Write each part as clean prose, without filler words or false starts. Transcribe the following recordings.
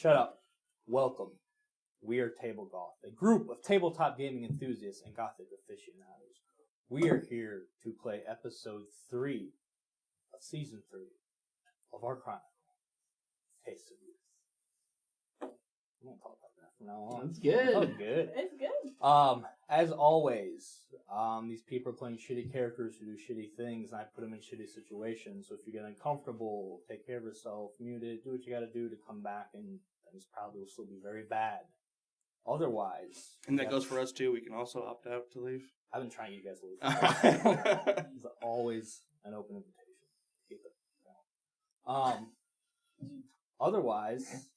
Shut up. Welcome. We are Table Goth, a group of tabletop gaming enthusiasts and gothic aficionados. We are here to play episode 3 of season 3 of our chronicle, Taste of Youth. I'm going to talk about that from now on. That's good. That's good. It's good. As always, these people are playing shitty characters who do shitty things, and I put them in shitty situations. So if you get uncomfortable, take care of yourself, mute it, do what you gotta do to come back, and things probably will still be very bad. Otherwise... And that goes for us, too. We can also opt out to leave. I've been trying to get you guys to leave. It's always an open invitation. Keep it. Otherwise...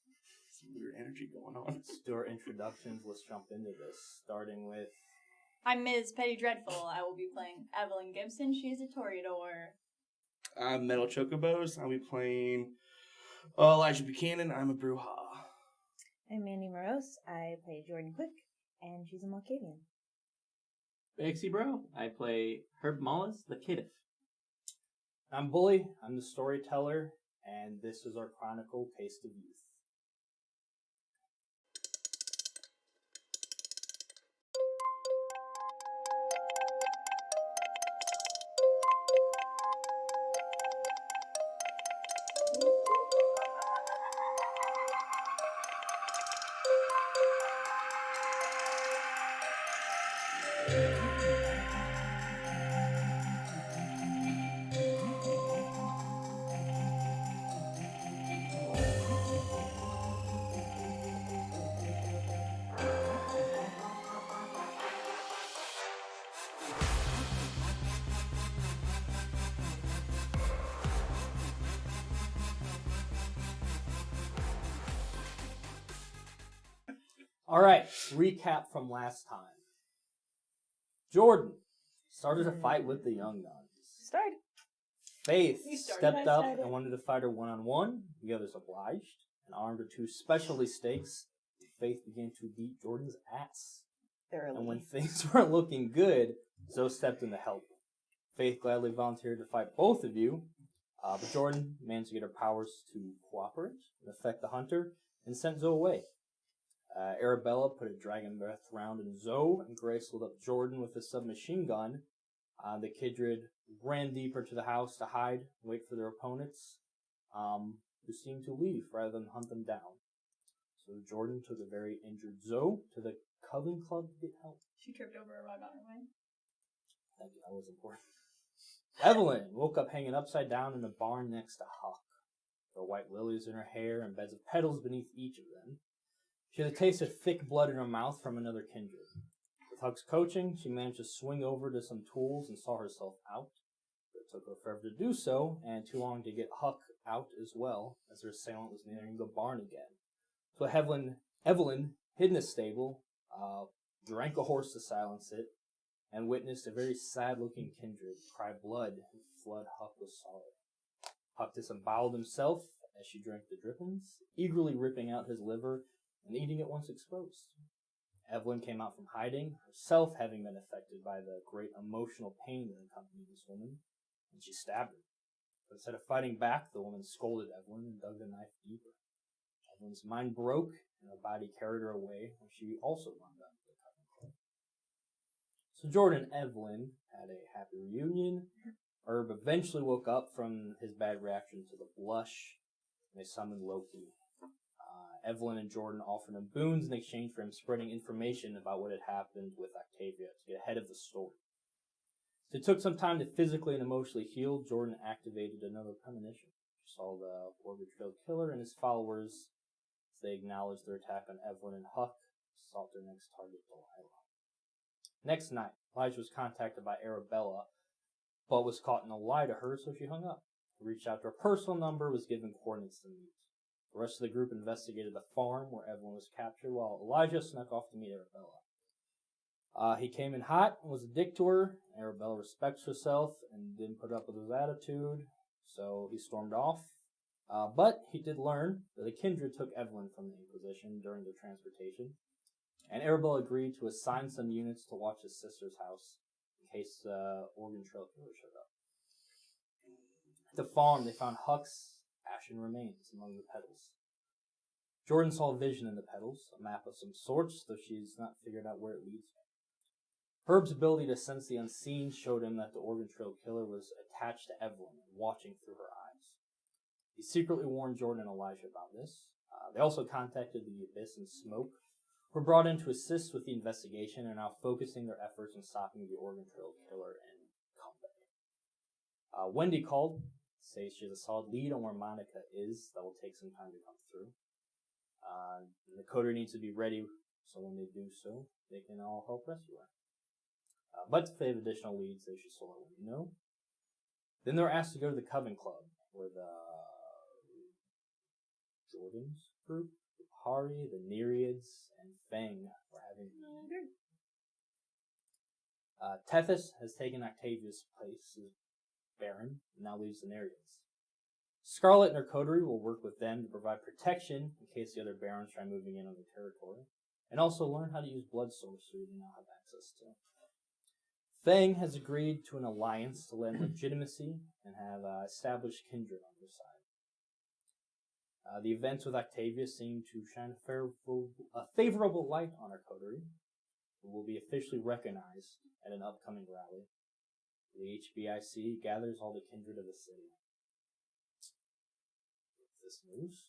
Some weird energy going on. Let's do our introductions. Let's jump into this, starting with... I'm Ms. Petty Dreadful. I will be playing Evelyn Gibson. She's a Toreador. I'm Metal Chocobos. I'll be playing Elijah Buchanan. I'm a Bruja. I'm Mandy Morose. I play Jordan Quick, and she's a Malkavian. Baxi Bro. I play Herb Mollis, the Caitiff. I'm Bully. I'm the storyteller, and this is our chronicle, Taste of Youth. All right, recap from last time. Jordan started a fight with the Young Nuns. Started. Faith You started, stepped I up started. and wanted to fight her one-on-one. The others obliged, and armed her 2 specialty stakes. Faith began to beat Jordan's ass. Thoroughly. And when things weren't looking good, Zoe stepped in to help. Faith gladly volunteered to fight both of you, but Jordan managed to get her powers to cooperate and affect the hunter, and sent Zoe away. Arabella put a dragon breath round in Zoe, and Grace lit up Jordan with a submachine gun. The Kindred ran deeper to the house to hide, wait for their opponents, who seemed to leave rather than hunt them down. So Jordan took a very injured Zoe to the Coven Club to get help. She tripped over a rug on her way. Thank you, that was important. Evelyn woke up hanging upside down in a barn next to Huck. There were white lilies in her hair and beds of petals beneath each of them. She had a taste of thick blood in her mouth from another kindred. With Huck's coaching, she managed to swing over to some tools and saw herself out. But it took her forever to do so, and too long to get Huck out as well, as her assailant was nearing the barn again. So Evelyn hid in a stable, drank a horse to silence it, and witnessed a very sad-looking kindred cry blood and flood Huck with sorrow. Huck disemboweled himself as she drank the drippings, eagerly ripping out his liver and eating it once exposed. Evelyn came out from hiding, herself having been affected by the great emotional pain that accompanied this woman, and she stabbed her. But instead of fighting back, the woman scolded Evelyn and dug the knife deeper. Evelyn's mind broke, and her body carried her away, where she also wound up in the Coven Club. So Jordan and Evelyn had a happy reunion. Herb eventually woke up from his bad reaction to the blush, and they summoned Loki. Evelyn and Jordan offered him boons in exchange for him spreading information about what had happened with Octavia to get ahead of the story. So it took some time to physically and emotionally heal. Jordan activated another premonition. She saw the Oregon Trail Killer and his followers as they acknowledged their attack on Evelyn and Huck, sought their next target, Delilah. Next night, Elijah was contacted by Arabella, but was caught in a lie to her, so she hung up. He reached out to her personal number, was given coordinates to meet. The rest of the group investigated the farm where Evelyn was captured, while Elijah snuck off to meet Arabella. He came in hot and was a dick to her. Arabella respects herself and didn't put up with his attitude, so he stormed off. But he did learn that a kindred took Evelyn from the Inquisition during their transportation, and Arabella agreed to assign some units to watch his sister's house in case Oregon Trail Killer showed up. At the farm, they found Huck's ashen remains among the petals. Jordan saw a vision in the petals, a map of some sorts, though she's not figured out where it leads. Herb's ability to sense the unseen showed him that the Oregon Trail killer was attached to Evelyn and watching through her eyes. He secretly warned Jordan and Elijah about this. They also contacted the Abyss and Smoke, who were brought in to assist with the investigation and are now focusing their efforts on stopping the Oregon Trail killer and Comeback. Wendy called, says she has a solid lead on where Monica is that will take some time to come through. The coterie needs to be ready, so when they do so, they can all help rescue her. But if they have additional leads, they should still let Wendy know. Then they're asked to go to the Coven Club, where the Jordan's group, the Hari, the Nereids, and Fang were having a meeting. Tethys has taken Octavia's place as Baron and now leads the Nereids. Scarlet and her coterie will work with them to provide protection in case the other Barons try moving in on their territory, and also learn how to use blood sorcery they now have access to. Fang has agreed to an alliance to lend legitimacy and have established kindred on their side. The events with Octavia seem to shine a favorable light on our coterie, who will be officially recognized at an upcoming rally. The HBIC gathers all the kindred of the city. With this news,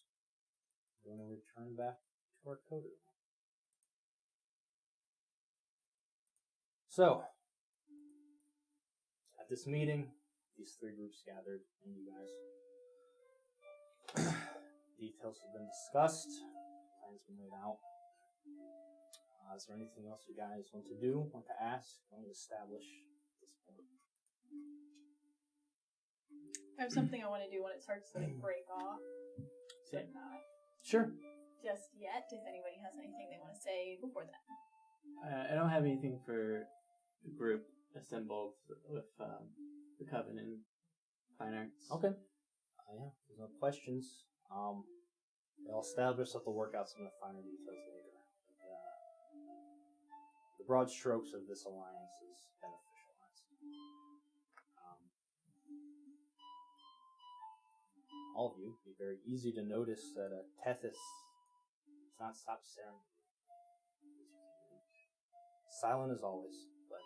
we're going to return back to our coterie. So, at this meeting, these three groups gathered, and you guys. Details have been discussed, plans been laid out. Is there anything else you guys want to do, want to ask, want to establish at this point? I have something I want to do when it starts to break off, but not Sure. just yet. If anybody has anything they want to say before that. I don't have anything for the group assembled with the Coven and Fine Arts. Okay. Yeah, there's no questions. They'll establish that they'll work out some of the finer details later. The broad strokes of this alliance is beneficialized. All of you, it'd be very easy to notice that Tethys does not stop staring at you. Silent as always, but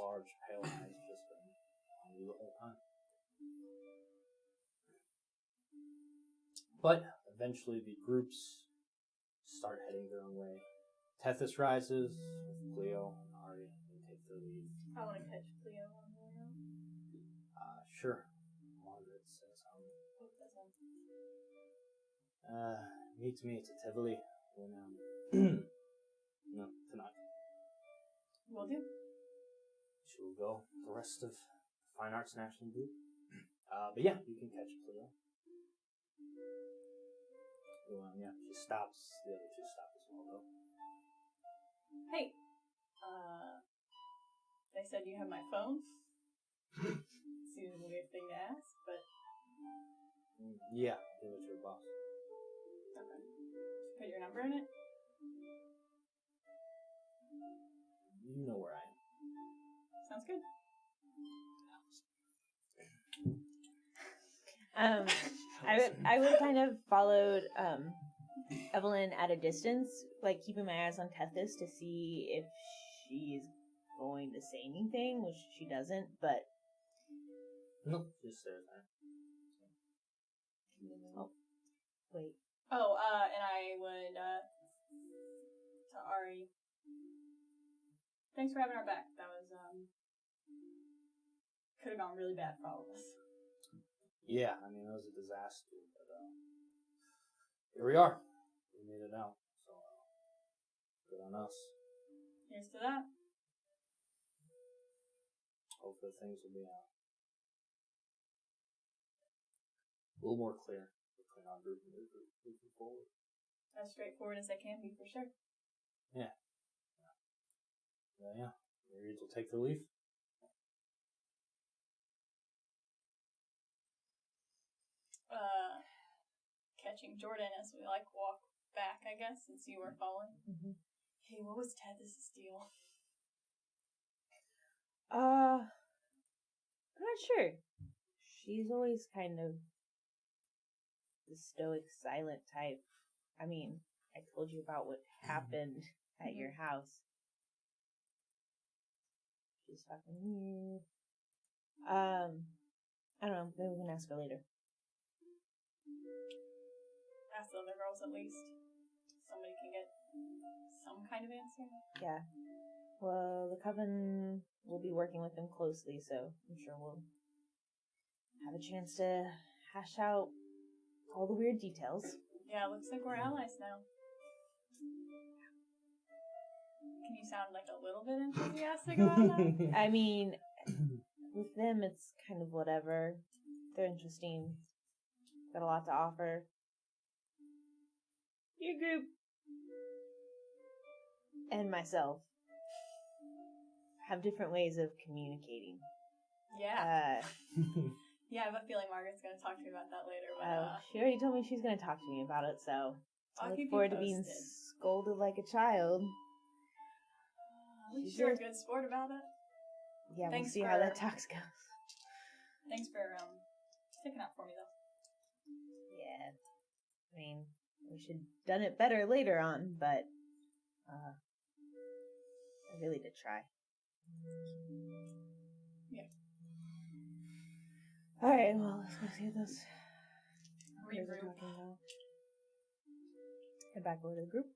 large, pale eyes just been on you the whole time. But eventually the groups start heading their own way. Tethys rises with Cleo and Ari and take their lead. I want to catch Cleo on the way out. Sure. Margaret says, meet me at Tivoli when, no, tonight. Will do. She will go with the rest of the Fine Arts National Group. But yeah, you can catch Cleo. Yeah, she stops. The other two stop as well, though. Hey, they said you have my phone. Seems a weird thing to ask, but Yeah, give it to your boss. okay. Put your number in it. You know where I am. Sounds good. I would kind of followed Evelyn at a distance, like keeping my eyes on Tethys to see if she's going to say anything, which she doesn't, but Nope, just there. oh, wait. Oh, and I would to Ari. Thanks for having our back. That was could have gone really bad for all of us. Yeah, I mean, it was a disaster, but here we are. We made it out, so good on us. Here's to that. Hopefully things will be a little more clear between our group and their group moving forward. As straightforward as they can be, for sure. Yeah. The Reeds will take their leave. Catching Jordan as we walk back, I guess, since you were following. Mm-hmm. Hey, what was Tethys' deal? I'm not sure. She's always kind of the stoic, silent type. I mean, I told you about what happened at your house. She's fucking weird. I don't know. Maybe we can ask her later. Ask the other girls at least. Somebody can get some kind of answer. Yeah. Well, the coven will be working with them closely, so I'm sure we'll have a chance to hash out all the weird details. Yeah, looks like we're allies now. Can you sound like a little bit enthusiastic about that? I mean, with them, it's kind of whatever. They're interesting. Got a lot to offer. Your group and myself have different ways of communicating. Yeah. Yeah, I have a feeling Margaret's going to talk to me about that later. But, She already told me she's going to talk to me about it, so I I'll look keep you forward to being posted. scolded like a child. At least you're a good sport about it. Yeah, Thanks we'll see how that talks goes. Thanks for sticking up for me, though. Yeah. I mean, we should have done it better later on, but I really did try. Yeah. Alright, well, let's go see what those fuckers are Regroup. talking about. Head back over to the group.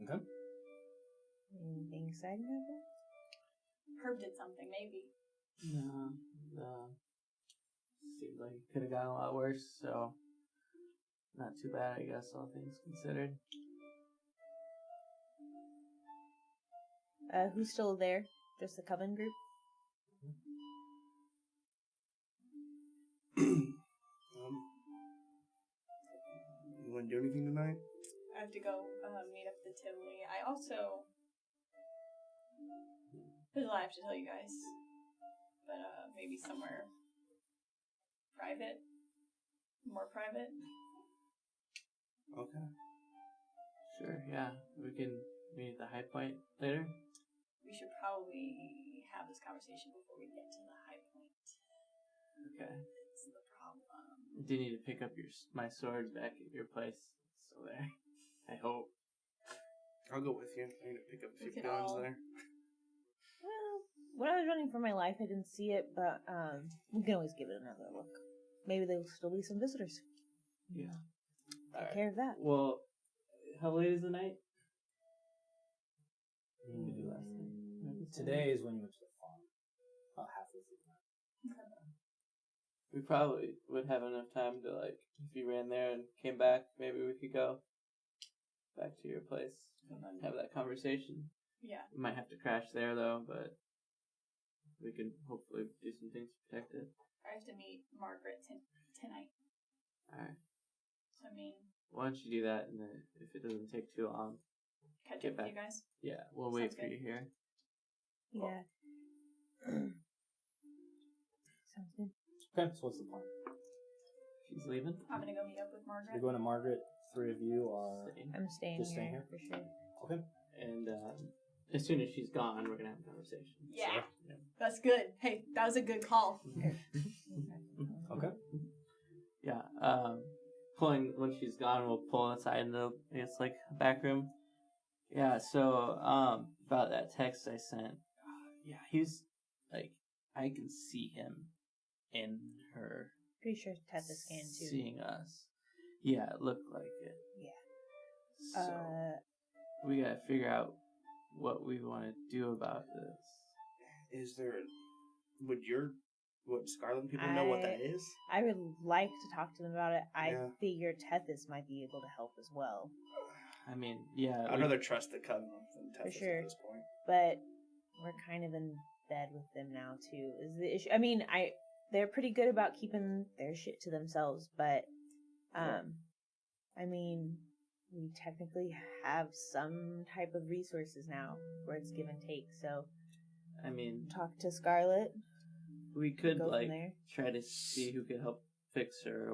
Okay. Anything exciting happen? Herb did something, maybe. No. Seems like it could have gotten a lot worse, so not too bad, I guess, all things considered. Who's still there? Just the coven group? You want to do anything tonight? I have to go meet up with the Tivoli. I also... There's a lot I have to tell you guys. But maybe somewhere private. More private. Okay. Sure, yeah. We can meet at the high point later. We should probably have this conversation before we get to the high point. Okay. It's the problem. I do need to pick up my sword back at your place. It's still there. I hope. I'll go with you. I need to pick up a We few can guns all- there. Well, when I was running for my life, I didn't see it, but we can always give it another look. Maybe there will still be some visitors. Yeah. Take care of that. Well, how late is the night? What did you do last night? Maybe Today is when you went to the farm. About halfway through the night. We probably would have enough time to, like, if you ran there and came back, maybe we could go back to your place and then have that conversation. Yeah. We might have to crash there, though, but we can hopefully do some things to protect it. I have to meet Margaret tonight. Alright. So, I mean, Why don't you do that, and then if it doesn't take too long, catch Get up back. with you guys. yeah, we'll wait Sounds for good. you here. Yeah. Sounds good. Okay, so what's the plan? She's leaving? I'm going to go meet up with So Margaret. you're going to Margaret. 3 of you are... Staying. I'm staying Just here staying here? for sure. Okay. And as soon as she's gone, we're going to have a conversation. Yeah. Yeah. That's good. Hey, that was a good call. Okay. Yeah, when she's gone, we'll pull inside in the, I guess, like, back room. Yeah, so, about that text I sent, yeah, he's, like, I can see him in her Pretty sure Tethys can too. seeing us. Yeah, it looked like it. Yeah. So, we gotta figure out what we want to do about this. Is there... Would Scarlet people know what that is? I would like to talk to them about it. I Yeah. figure Tethys might be able to help as well. I mean, yeah. I'd rather trust the Coven than Tethys sure. at this point. But we're kind of in bed with them now too. Is the issue? I mean, they're pretty good about keeping their shit to themselves, but I mean, we technically have some type of resources now where it's give and take. So I mean, talk to Scarlet. we could, Go from like, there. try to see who could help fix her,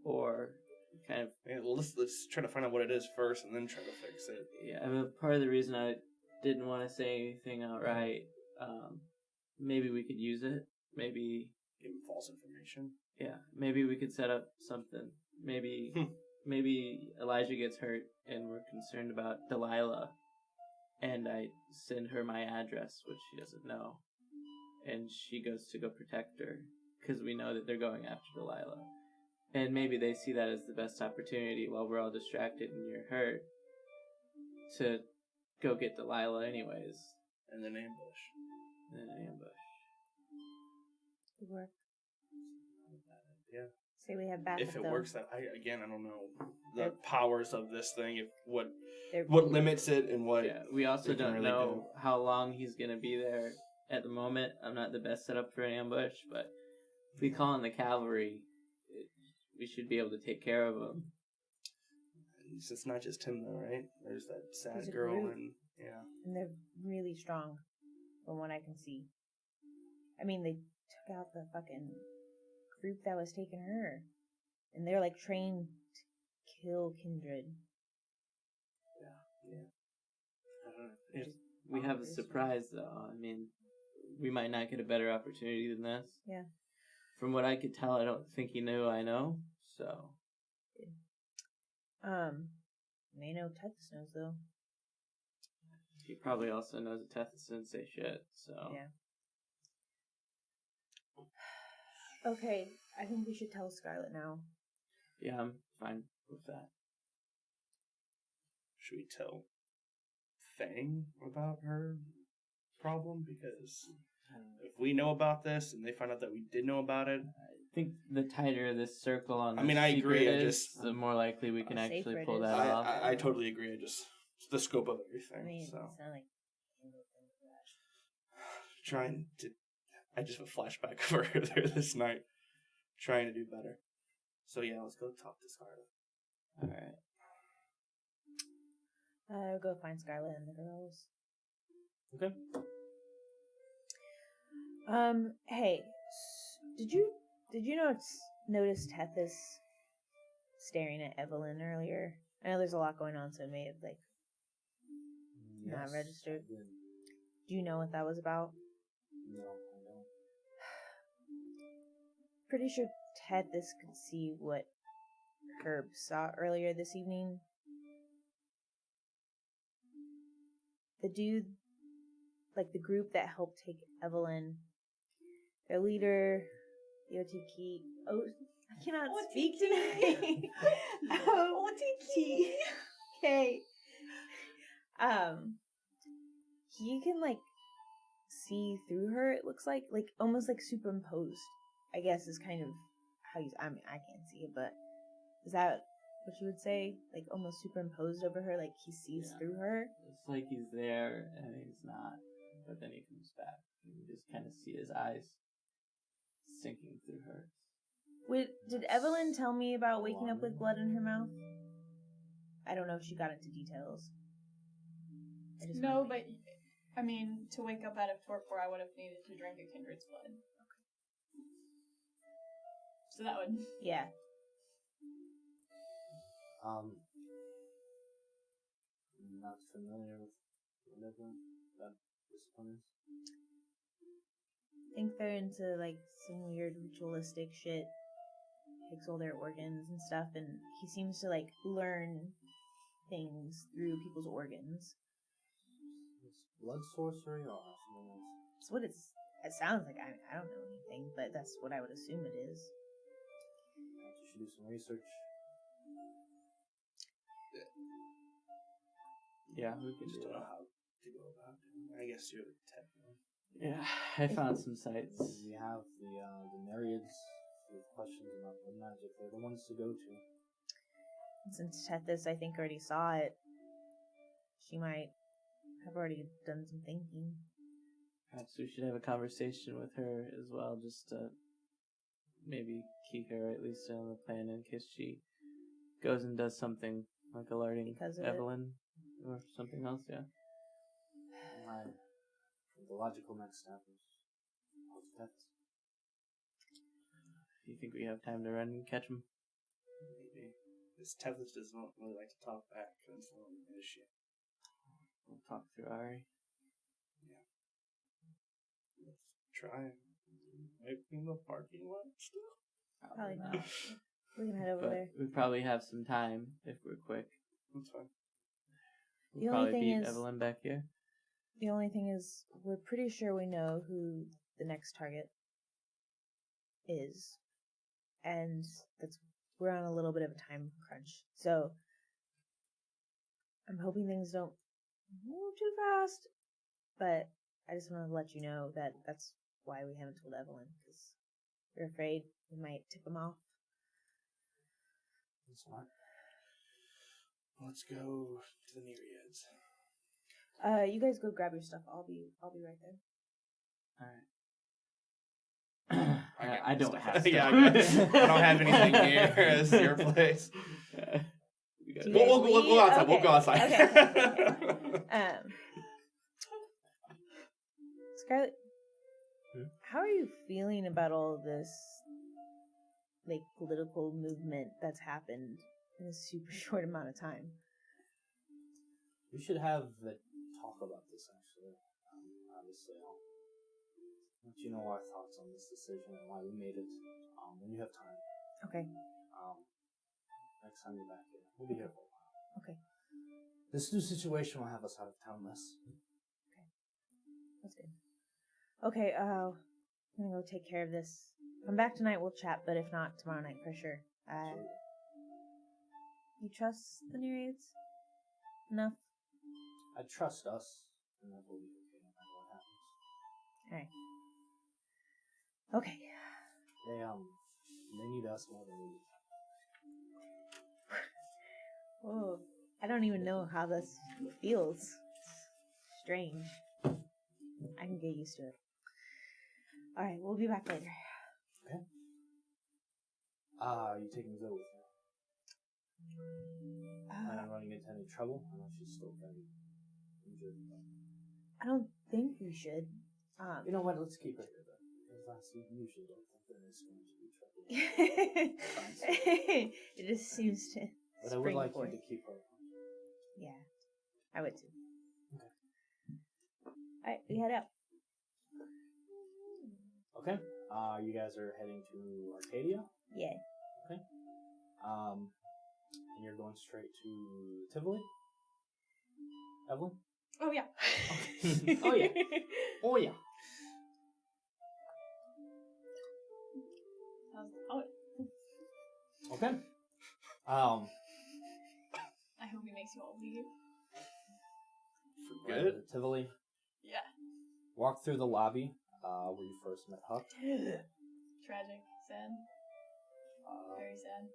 or kind of, Yeah, well, let's try to find out what it is first and then try to fix it. yeah, I mean, part of the reason I didn't want to say anything outright, maybe we could use it, maybe, Give them false information. yeah, maybe we could set up something, maybe maybe Elijah gets hurt and we're concerned about Delilah, and I send her my address, which she doesn't know, and she goes to go protect her because we know that they're going after Delilah. And maybe they see that as the best opportunity while we're all distracted and you're hurt to go get Delilah anyways. And then ambush. Good work. Yeah. Say we have backup. If it though. works, I don't know the powers of this thing. If what They're- limits it and what. Yeah, we also we can don't really know how long he's gonna be there at the moment. I'm not the best setup for an ambush, but if we call in the cavalry, we should be able to take care of him. It's not just him though, right? There's that sad There's a girl group. and yeah. And they're really strong, from what I can see. I mean, they took out the fucking group that was taking her, and they're like trained to kill kindred. If we have a surprise, though, I mean, we might not get a better opportunity than this. Yeah. From what I could tell, I don't think he knew I know, so. They know Tethys knows though. He probably also knows that Tethys didn't say shit, so. Yeah. Okay, I think we should tell Scarlet now. Yeah, I'm fine with that. Should we tell Fang about her problem? Because if we know about this and they find out that we did know about it, I think the tighter this circle on I the mean, I secret agree, I is, just- the more likely we can The actually safer it pull is. that off. I totally agree. It's the scope of everything. I mean, so it's not like trying to, I just have a flashback of her earlier this night, trying to do better. So yeah, let's go talk to Scarlet. Alright. I'll go find Scarlet and the girls. Okay. Hey, did you notice Tethys staring at Evelyn earlier? I know there's a lot going on, so it may have not registered. I did. Do you know what that was about? No, I don't. Pretty sure Tethys could see what Herb saw earlier this evening. The dude, like the group that helped take Evelyn, their leader, Yotiki. Oh, I cannot speak tonight. OTK. He can see through her. It looks like almost like superimposed. I guess is kind of how you. I mean, I can't see it, but is that what you would say? Like almost superimposed over her, like he sees through her. It's like he's there and he's not, but then he comes back. You just kind of see his eyes sinking through her. Did Evelyn tell me about waking up with blood in her mouth? I don't know if she got into details. No, but I mean, to wake up out of torpor, I would have needed to drink a kindred's blood. Okay. So that would. Yeah. I'm not familiar with whatever that discipline is. I think they're into some weird ritualistic shit. Takes all their organs and stuff, and he seems to learn things through people's organs. It's blood sorcery or something else? That's what it sounds like. I don't know anything, but that's what I would assume it is. You should do some research. Yeah, we can Just do don't know that. how to go about it. I guess you're the tech one. Yeah, I found some sites. We have the Nereids with questions about blood magic. They're the ones to go to. Since Tethys, I think, already saw it, she might have already done some thinking. Perhaps we should have a conversation with her as well, just to maybe keep her at least in the plan in case she goes and does something like alerting Because of it. Evelyn or something else, yeah. The logical next step is Tethys. Do you think we have time to run and catch him? Maybe. This Tethys doesn't really like to talk back. That's the only issue. We'll talk through Ari. Yeah. Let's try. Maybe in the parking lot still? Probably not. We can head over but there. we probably have some time if we're quick. That's fine. We'll The only probably thing beat is- Evelyn back here. The only thing is, we're pretty sure we know who the next target is, and we're on a little bit of a time crunch. So I'm hoping things don't move too fast, but I just want to let you know that that's why we haven't told Evelyn, because we're afraid we might tip him off. That's smart. Let's go to the Nereids. You guys go grab your stuff. I'll be right there. Alright. I don't have stuff. Yeah, I don't have anything near as your place. We Do you gotta- guys We'll go outside. leave? We'll go outside. Okay. Scarlett, how are you feeling about all of this, like, political movement that's happened in a super short amount of time? We should have a talk about this, actually. Obviously, I'll let you know our thoughts on this decision and why we made it when you have time. Okay. Next time you're back here. We'll be here for a while. Okay. This new situation will have us out of town less. That's good. Okay, I'm gonna go take care of this. Come back tonight, we'll chat, but if not, tomorrow night for sure. Absolutely. You trust the Nereids enough? I trust us, and that will be okay no matter what happens. Alright. Okay. They need us more than we need. Whoa. I don't even know how this feels. Strange. I can get used to it. Alright, we'll be back later. Okay. You taking Zoe with you? Plan on running into any trouble? I know she's still very injured. I don't think we should. You know what? Let's keep her here then. Because I usually don't think there is going to be trouble. It just seems to. But I would spring like forth. you to keep her. Yeah, I would too. Okay. Alright, we head out. Okay. You guys are heading to Arcadia. Yeah. Okay. And you're going straight to Tivoli? Evelyn? Oh yeah. Okay. Oh yeah. Oh yeah. Okay. I hope he makes you all leave. Good. Tivoli. Yeah. Walk through the lobby where you first met Huck. Tragic. Sad. Very sad.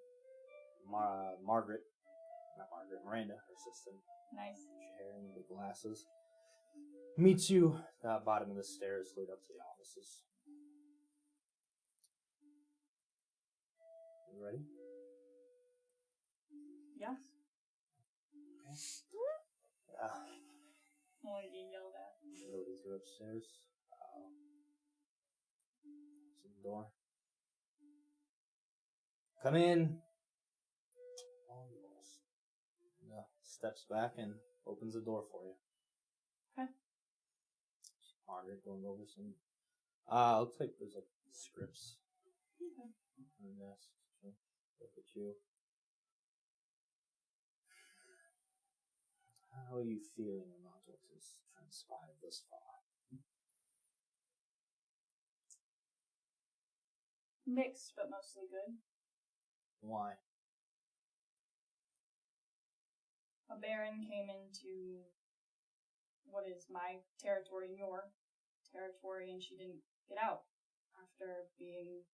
Miranda, her assistant, Nice. hair and the glasses, meets you at the bottom of the stairs lead up to the offices. You ready? Yes. Okay. I want to get yelled at. Ladies are upstairs. To the door. Come in. All yours. Steps back and opens the door for you. Okay. Margaret going over some. Looks like there's like scripts. Okay. On the desk. Look at you. How are you feeling about what has transpired thus far? Mixed, but mostly good. Why? A baron came into what is my territory and your territory, and she didn't get out after being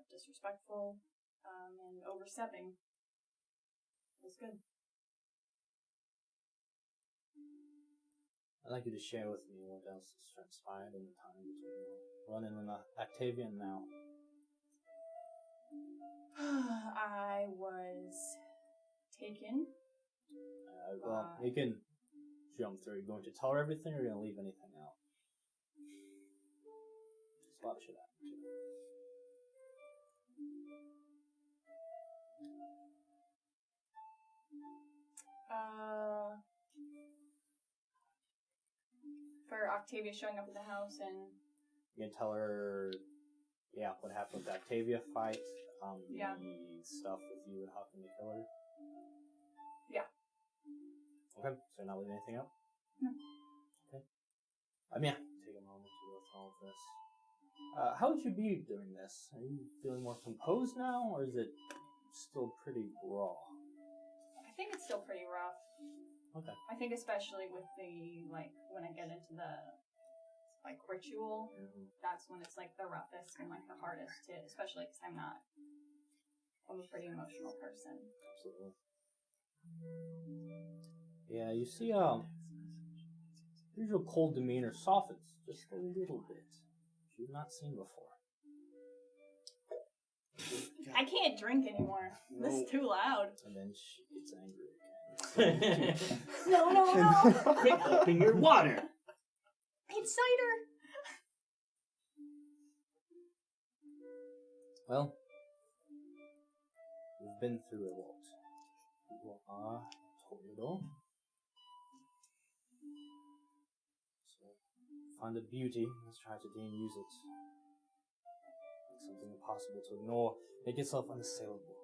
disrespectful and overstepping. It was good. I'd like you to share with me what else has transpired in the time between running in Octavia and now. I was taken. Well, you can jump through. Are you going to tell her everything, or are you going to leave anything out? Just a lot of shit happened to you. For Octavia showing up at the house and You can tell her, yeah, what happened with the Octavia fight, Yeah. the stuff with you and Huck and the killer? Yeah. Okay, so you're not leaving anything out? No. Okay. Yeah, take a moment to go through all of this. How would you be doing this? Are you feeling more composed now, or is it still pretty raw? I think it's still pretty rough. Okay. I think especially with the, like, when I get into the, like, ritual, that's when it's, like, the roughest and, like, the hardest to, especially because I'm a pretty emotional person. Absolutely. Yeah, you see, usual cold demeanor softens just a little bit, which you've not seen before. I can't drink anymore. This is too loud. And then she gets angry again. No. Quit opening your water. It's cider. Well, you've been through a lot. You are total. So, find the beauty. Let's try to use it. Make something impossible to ignore. Make yourself unassailable.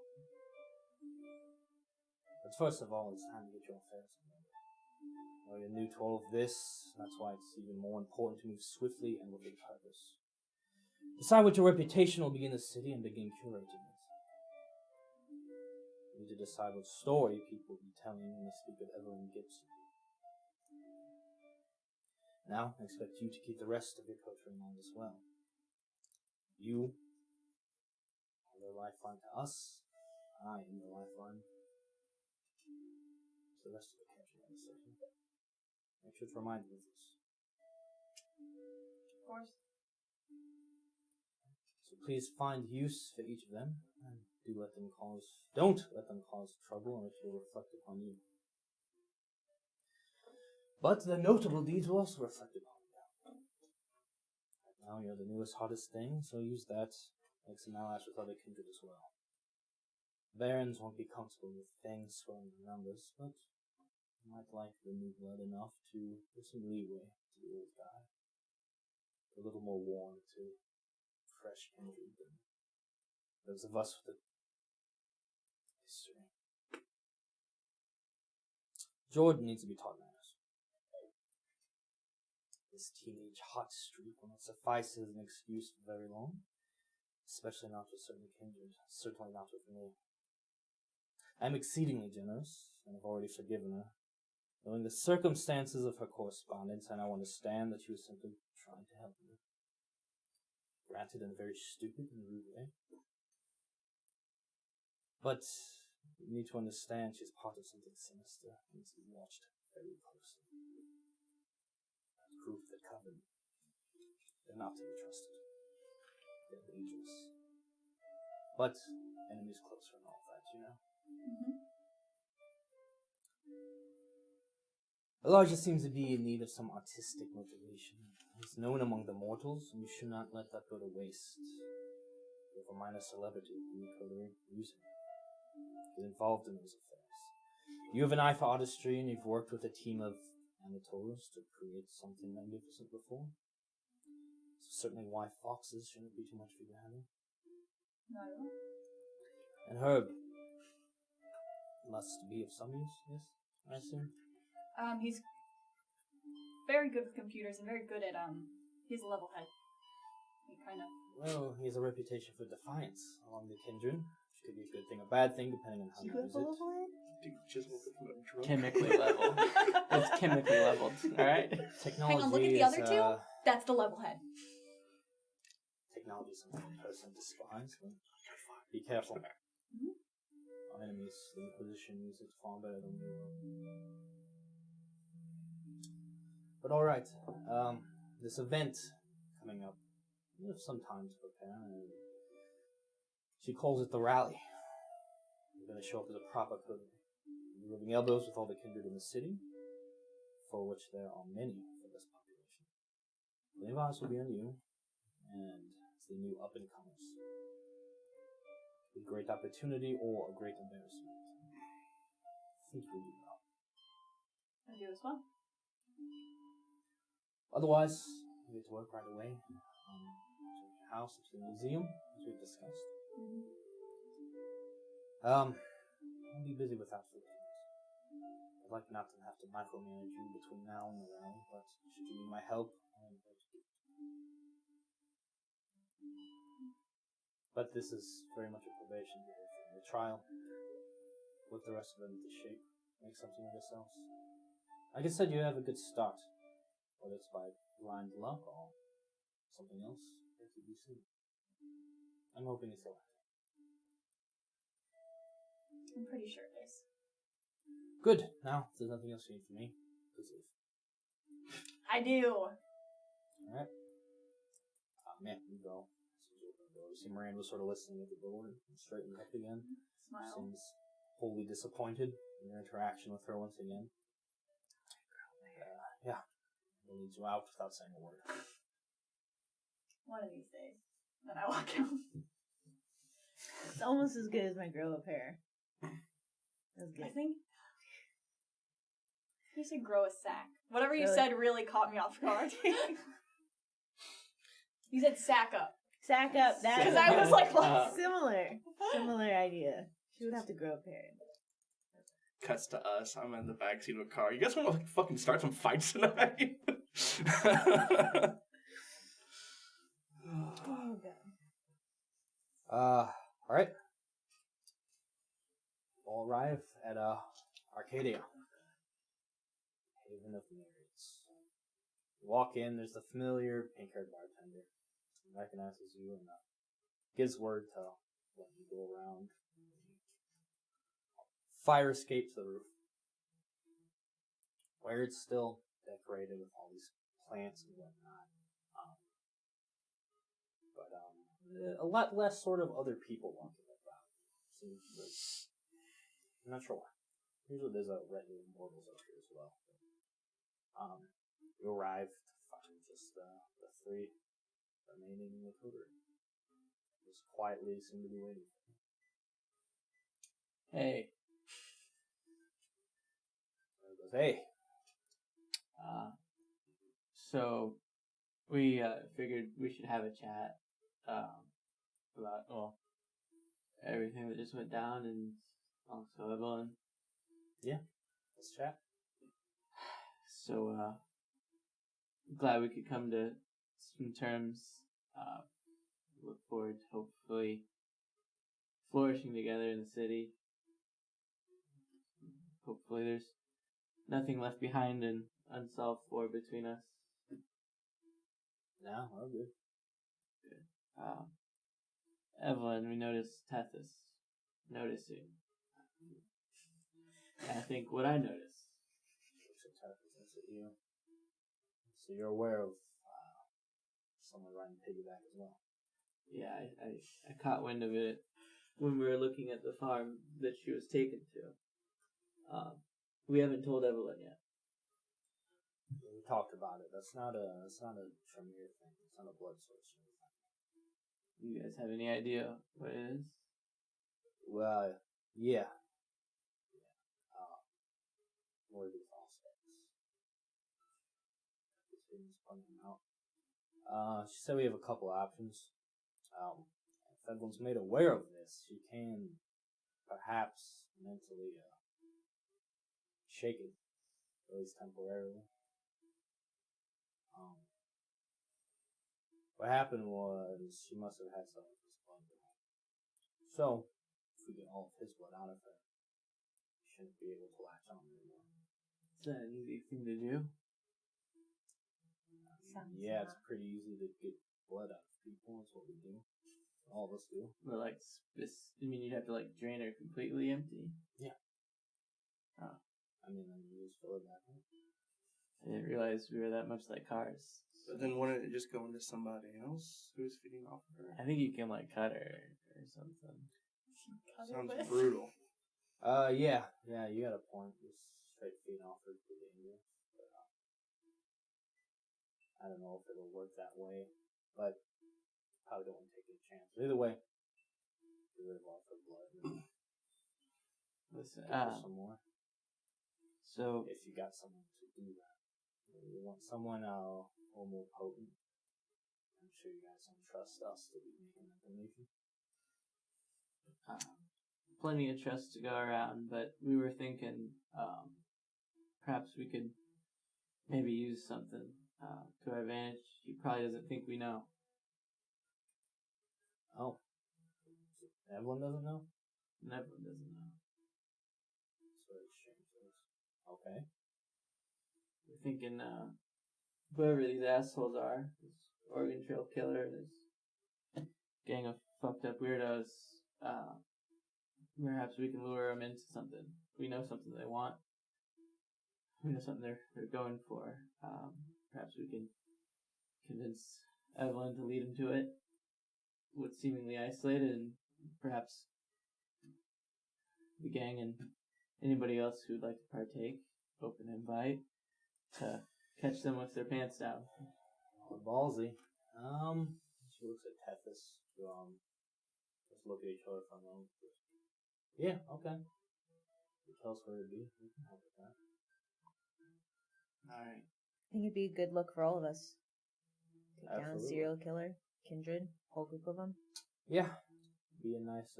But first of all, it's time to get your affairs in order. Now you're new to all of this. That's why it's even more important to move swiftly and with a purpose. Decide what your reputation will be in the city and begin curating it. You need to decide what story people will be telling when they speak of Evelyn Gibson. Now, I expect you to keep the rest of your coterie in mind as well. You are the lifeline to us. I am the lifeline to the rest of the coterie in the city. Make sure to remind you of this. Of course. So please find use for each of them, and don't let them cause trouble, or it will reflect upon you. But the notable deeds will also reflect upon you. Right now you're the newest, hottest thing, so use that. Make some allies with other kindred as well. Barons won't be comfortable with things swelling in numbers, but you might like the new blood enough to give some leeway to the old guy. A little more warm to fresh kindred than those of us with the history. Jordan needs to be taught manners. This teenage hot streak will not suffice as an excuse for very long, especially not with certain kindred, certainly not with me. I am exceedingly generous, and have already forgiven her, knowing the circumstances of her correspondence, and I understand that she was simply trying to help me. Granted, in a very stupid and rude way. But you need to understand she's part of something sinister and needs to be watched very closely. That group that covered, they're not to be trusted. They're dangerous. But enemies closer and all that, you know. Mm-hmm. Elijah seems to be in need of some artistic motivation. He's known among the mortals, and you should not let that go to waste. You have a minor celebrity in your coterie, use him. Get involved in those affairs. You have an eye for artistry, and you've worked with a team of amateurs to create something magnificent before. So certainly why foxes shouldn't be too much for you to handle. Not at all. And Herb must be of some use, yes, I assume? He's very good with computers and very good at, he's a level head. He kind of... Well, he has a reputation for defiance among the kindred, which could be a good thing or bad thing, depending on how you use it. Dude, just woke up from a drunk. Chemically leveled. It's chemically leveled, alright? Technology Hang on, look at the other two. That's the level head. Technology is something a person despises, but be careful. Mm-hmm. Our enemies, the Inquisition, use it far better than we will. But alright, this event coming up, you have some time to prepare, and she calls it the rally. You're going to show up as a proper coterie. You're rubbing elbows with all the kindred in the city, for which there are many for this population. The advice will be on you, and it's the new up-and-comers. A great opportunity or a great embarrassment. I think you'll do well. I do as well. Otherwise, you get to work right away. To your house, to the museum, as we've discussed. Mm-hmm. I'll be busy with that for the moment. I'd like not to have to micromanage you between now and the round, but should you need my help, I'm going to give it. But this is very much a probation period for the trial. Put the rest of it into shape. Make something of yourselves. Like I said, you have a good start. Whether it's by blind luck or something else, yet to be seen. I'm hoping it's the latter. I'm pretty sure it is. Good. Now, if there's nothing else you need from me, please leave. I do. Alright. Man, you go. You see Miranda was sort of listening at the door and straightened up again. Smile. Seems wholly disappointed in your interaction with her once again. Yeah. We'll lead you out without saying a word. One of these days. Then I walk out. It's almost as good as my grow up hair. That's good. I think you said grow a sack. Whatever you Really? said really caught me off guard. You said sack up. Sack up. That 'Cause I was like, what? Similar idea. She would have to grow up hair. Cuts to us. I'm in the backseat of a car. You guys want to fucking start some fights tonight? Oh god. Alright. All arrive at Arcadia. Haven of Myriads. You walk in, there's the familiar pink-haired bartender. He recognizes you and gives word to let you go around. Fire escape to the roof. Where it's still decorated with all these plants and whatnot. A lot less sort of other people walking about. Seems like, I'm not sure why. Usually there's a retinue of mortals up here as well. You arrive to find just the three remaining in the coterie. Just quietly seem to be waiting for you. Hey. He goes, hey. So we figured we should have a chat about everything that just went down and also Evelyn. Yeah, let's chat. So glad we could come to some terms. Look forward to hopefully flourishing together in the city. Hopefully there's nothing left behind and unsolved for between us. No, all good. Evelyn, we noticed Tethys noticing. And I think what I noticed. Looks at Tethys, looks at you. So you're aware of someone riding piggyback as well. Yeah, I caught wind of it when we were looking at the farm that she was taken to. We haven't told Evelyn yet. We talked about it. That's not a Tremere thing. It's not a blood source or anything. You guys have any idea what it is? Well, yeah. More of these aspects. This thing's pointing out. She said we have a couple options. If everyone's made aware of this, she can perhaps mentally shake it, at least temporarily. What happened was she must have had some of his blood. So, if we get all of his blood out of her, she shouldn't be able to latch on anymore. Is that an easy thing to do? Yeah, it's pretty easy to get blood out of people. That's what we do. All of us do. But like, you mean you'd have to like drain her completely empty? Yeah. Oh. I mean, then you just fill it back up. I didn't realize we were that much like cars. But then wouldn't it just go into somebody else who's feeding off of her? I think you can like cut her or something. Sounds brutal. Yeah, you got a point. Just straight feeding off her to dangerous. But, I don't know if it'll work that way, but probably don't want to take a chance. But either way, get rid of all of her blood. Listen, Give her some more. so If you got someone to do that, you want someone a little more potent. I'm sure you guys don't trust us to be making that donation. plenty of trust to go around, but we were thinking perhaps we could maybe use something to our advantage. He probably doesn't think we know. Oh. Everyone doesn't know? And everyone doesn't know. That's very strange. Okay. We're thinking whoever these assholes are, this Oregon Trail killer, this gang of fucked up weirdos, perhaps we can lure them into something. We know something they want. We know something they're going for. Perhaps we can convince Evelyn to lead them to it. What's seemingly isolated, and perhaps the gang and anybody else who'd like to partake, open invite to catch them with their pants down. Ballsy. She looks at Tethys. Just look at each other for a moment. Yeah, okay. You tell us where to be. We can help with that. Alright. I think it'd be a good look for all of us. Take down a Absolutely. serial killer, kindred, whole group of them. Yeah. Be a nice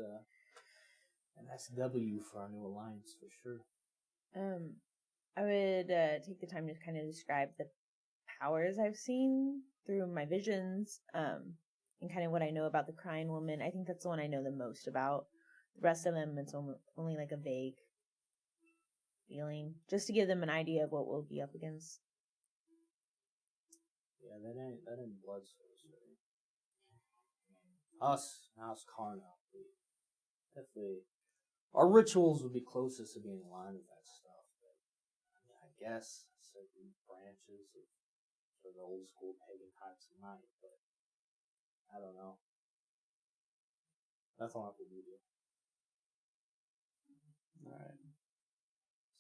W for our new alliance, for sure. I would take the time to kind of describe the powers I've seen through my visions, and kind of what I know about the crying woman. I think that's the one I know the most about. The rest of them, it's only like a vague feeling, just to give them an idea of what we'll be up against. Yeah, that ain't blood sorcery. Us Carno. Definitely. Our rituals would be closest to being in line with that stuff. But, I guess certain branches of sort of the old school pagan types might, but I don't know. That's not what we do. Alright.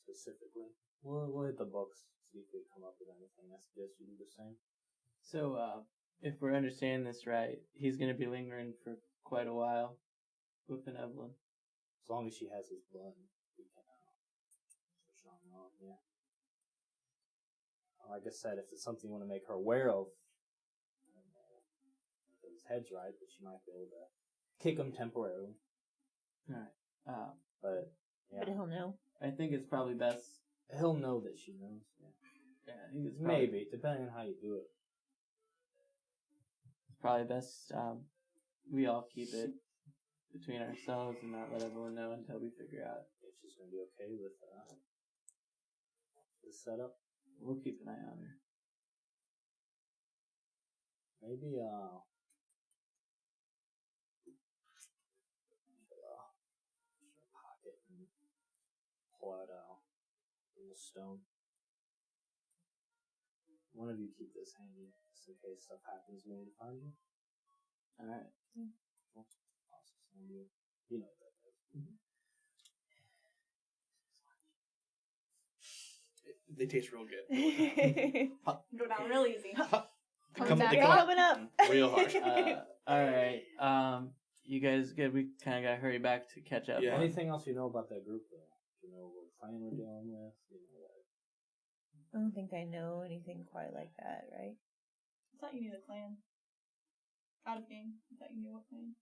Specifically. We'll hit the books, see if we come up with anything. I suggest you do the same. So, if we're understanding this right, he's going to be lingering for quite a while with an Evelyn. As long as she has his blood, we can push on, yeah. Like I said, if it's something you want to make her aware of, if his head's right, but she might be able to kick him temporarily. Alright. But, yeah. But he'll know. I think it's probably best. He'll know that she knows. Yeah. Yeah, I think it's probably, Maybe, depending on how you do it. it's probably best we all keep it between ourselves and not let everyone know until we figure out If she's going to be okay with the setup. We'll keep an eye on her. Maybe, pocket and pull out a little stone. One of you keep this handy, just in case stuff happens. We need to find you. Alright. Cool. Awesome. You know what that is. Mm-hmm. They taste real good. Go down real easy. They Coming up. real hard. Alright. You guys good? We kind of got to hurry back to catch up. Yeah. Anything else you know about that group, though? You know what clan we're dealing with? You know that. I don't think I know anything quite like that, right? I thought you knew the clan. Out of game. I thought you knew what clan.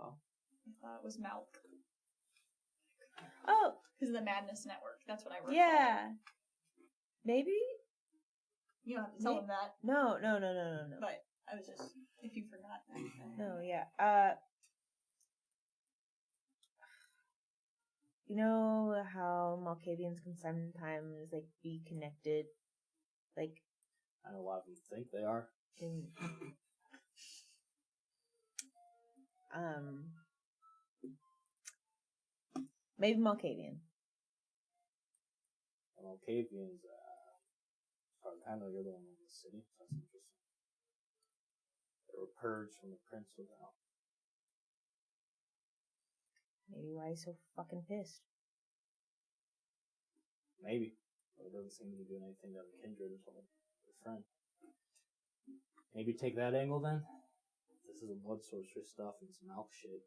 Oh. I thought it was Malk. Oh, Because of the Madness Network. That's what I recall. yeah. Maybe? You don't have to tell them that. No. But I was just, if you forgot. No, yeah. You know how Malkavians can sometimes, like, be connected? Like, I know a lot of them think they are. in... Maybe Malkavian. And Malkavians, I know you're the one in the city, so that's interesting. They were purged from the prince without. Maybe why he's so fucking pissed. Maybe. But it doesn't seem to be doing anything to the kindred until their friend. Maybe take that angle then? This is a blood sorcery stuff and some elk shit.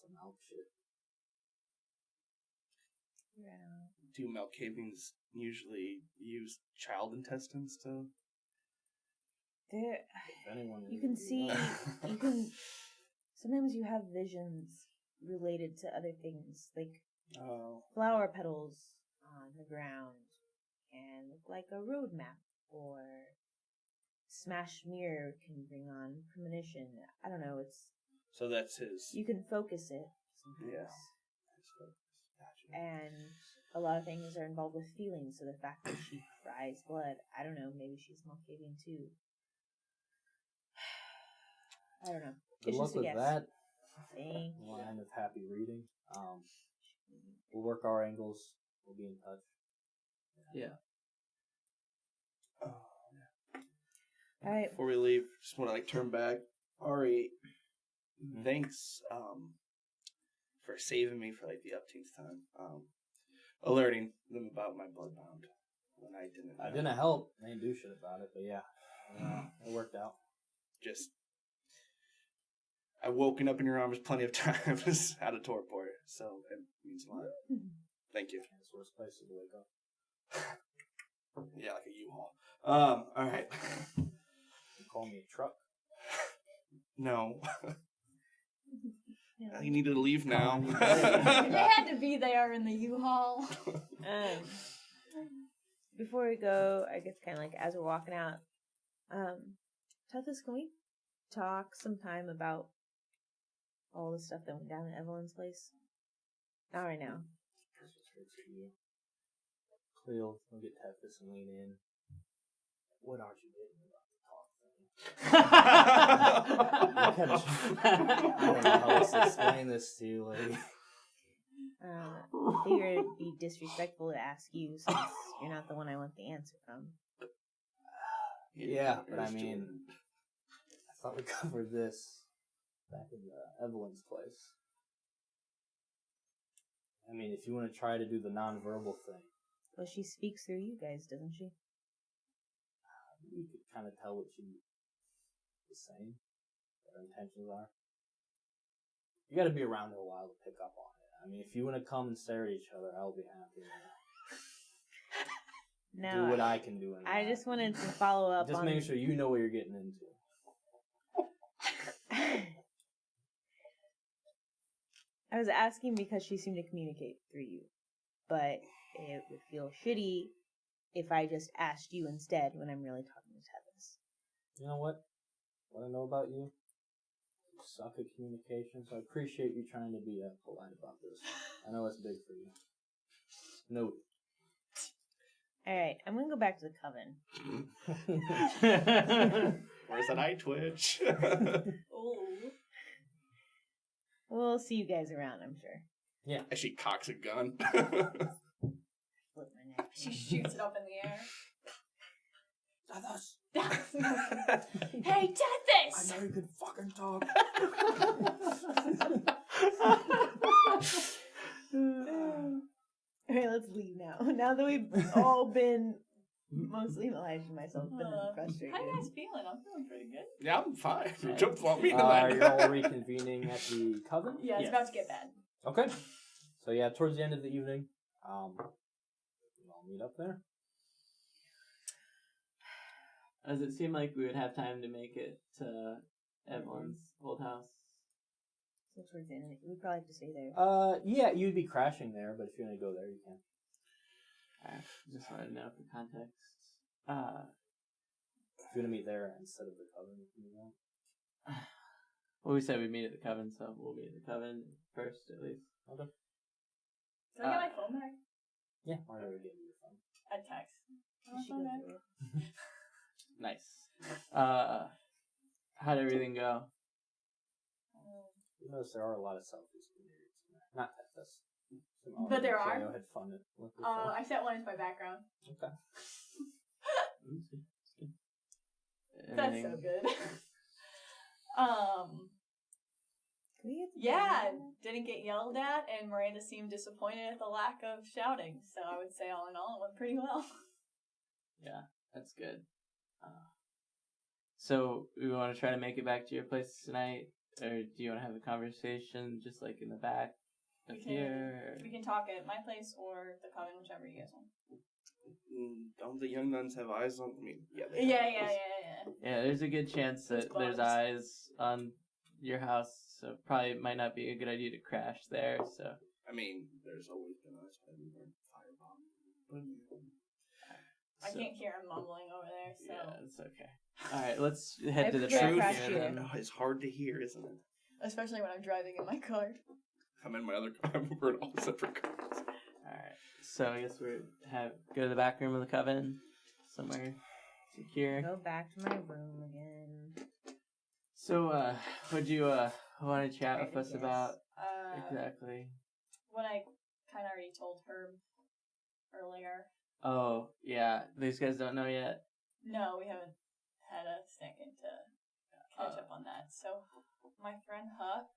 Some elk shit. Yeah. Do Malkavians usually use child intestines to There, If anyone you can see, you can. Sometimes you have visions related to other things, like flower petals on the ground, and look like a road map, or smashed mirror can bring on premonition. I don't know. It's So that's his. you can focus it sometimes. Yeah. Gotcha. And a lot of things are involved with feelings. So the fact that she cries blood, I don't know. Maybe she's Malkavian too. I don't know. Good It's luck just a with guess. that. Thank you. Line of happy reading. We'll work our angles. We'll be in touch. Yeah. All right. Before we leave, just want to turn back. Ari, thanks for saving me for the upteenth time. Alerting them about my bloodbound when I didn't. I didn't help. They didn't do shit about it, but yeah, it worked out. Just, I've woken up in your arms plenty of times out of Torport, so it means a lot. Thank you. It's the worst place to wake up. Yeah, like a U-Haul. All right. You call me a truck. No. Yeah. You need to leave now. They had to be there in the U-Haul. Before we go, I guess kind of as we're walking out, Tethys, can we talk sometime about all the stuff that went down at Evelyn's place? Not right now. Cleo, we'll get Tethys and lean in. What aren't you doing about the talk thing? I don't know how else to explain this to you, lady. I figured it'd be disrespectful to ask you since you're not the one I want the answer from. Yeah, but I mean, I thought we covered this back in Evelyn's place. I mean, if you want to try to do the non-verbal thing. Well, she speaks through you guys, doesn't she? You could kind of tell what she is saying, what her intentions are. You got to be around her a while to pick up on it. I mean, if you want to come and stare at each other, I'll be happy. No, do what I can do. I just wanted to follow up just on... making sure you know what you're getting into. I was asking because she seemed to communicate through you, but it would feel shitty if I just asked you instead when I'm really talking to Tethys. You know what? What I know about you? You suck at communication, so I appreciate you trying to be polite about this. I know it's big for you. Note. Alright, I'm gonna go back to the coven. Where's that eye twitch? Oh. We'll see you guys around, I'm sure. Yeah. As she cocks a gun. Flip my neck. She shoots it up in the air. Tethys! Hey, Tethys! I know you can fucking talk. Alright, let's leave now. Now that we've all been, mostly Elijah and myself, been frustrated. How you guys feeling? I'm feeling pretty good. Yeah, I'm fine. Don't want me to You're all reconvening at the coven? Yeah, it's about to get bad. Okay. So yeah, towards the end of the evening, we'll all meet up there. Does it seem like we would have time to make it to Evelyn's old house? So towards the end of it, we'd probably have to stay there. Yeah, you'd be crashing there, but if you're gonna go there, you can. Just wanted to know for context. If you're gonna meet there instead of the coven, you can do that. Well, we said we'd meet at the coven, so we'll meet at the coven first, at least. Okay. Can I get my phone back? Yeah, I already gave you your phone. A text. She goes back. through it. Nice. How'd everything go? You notice there are a lot of selfies in there. Not that that's. But there are? I had fun with it. I set one as my background. Okay. That's so good. Can we get Yeah, didn't get yelled at, and Miranda seemed disappointed at the lack of shouting. So I would say, all in all, it went pretty well. Yeah, that's good. So we want to try to make it back to your place tonight, or do you want to have a conversation just in the back of here? We can talk at my place or the coven, whichever you guys want. Don't the young nuns have eyes on? I mean, yeah. Yeah, there's a good chance that there's eyes on your house, so probably might not be a good idea to crash there. So I mean, there's always been eyes everywhere. Firebomb. I can't hear him mumbling over there, so yeah, it's okay. All right, let's head to the Truth truth. here. It's hard to hear, isn't it? especially when I'm driving in my car. I'm in my other car. We're in all separate cars. All right, so I guess we go to the back room of the coven, somewhere secure. Go back to my room again. So, what'd you want to chat with us Yes. about exactly? What I kind of already told her earlier. Oh, yeah, these guys don't know yet. No, we haven't had a second to catch up on that. So, my friend Huck,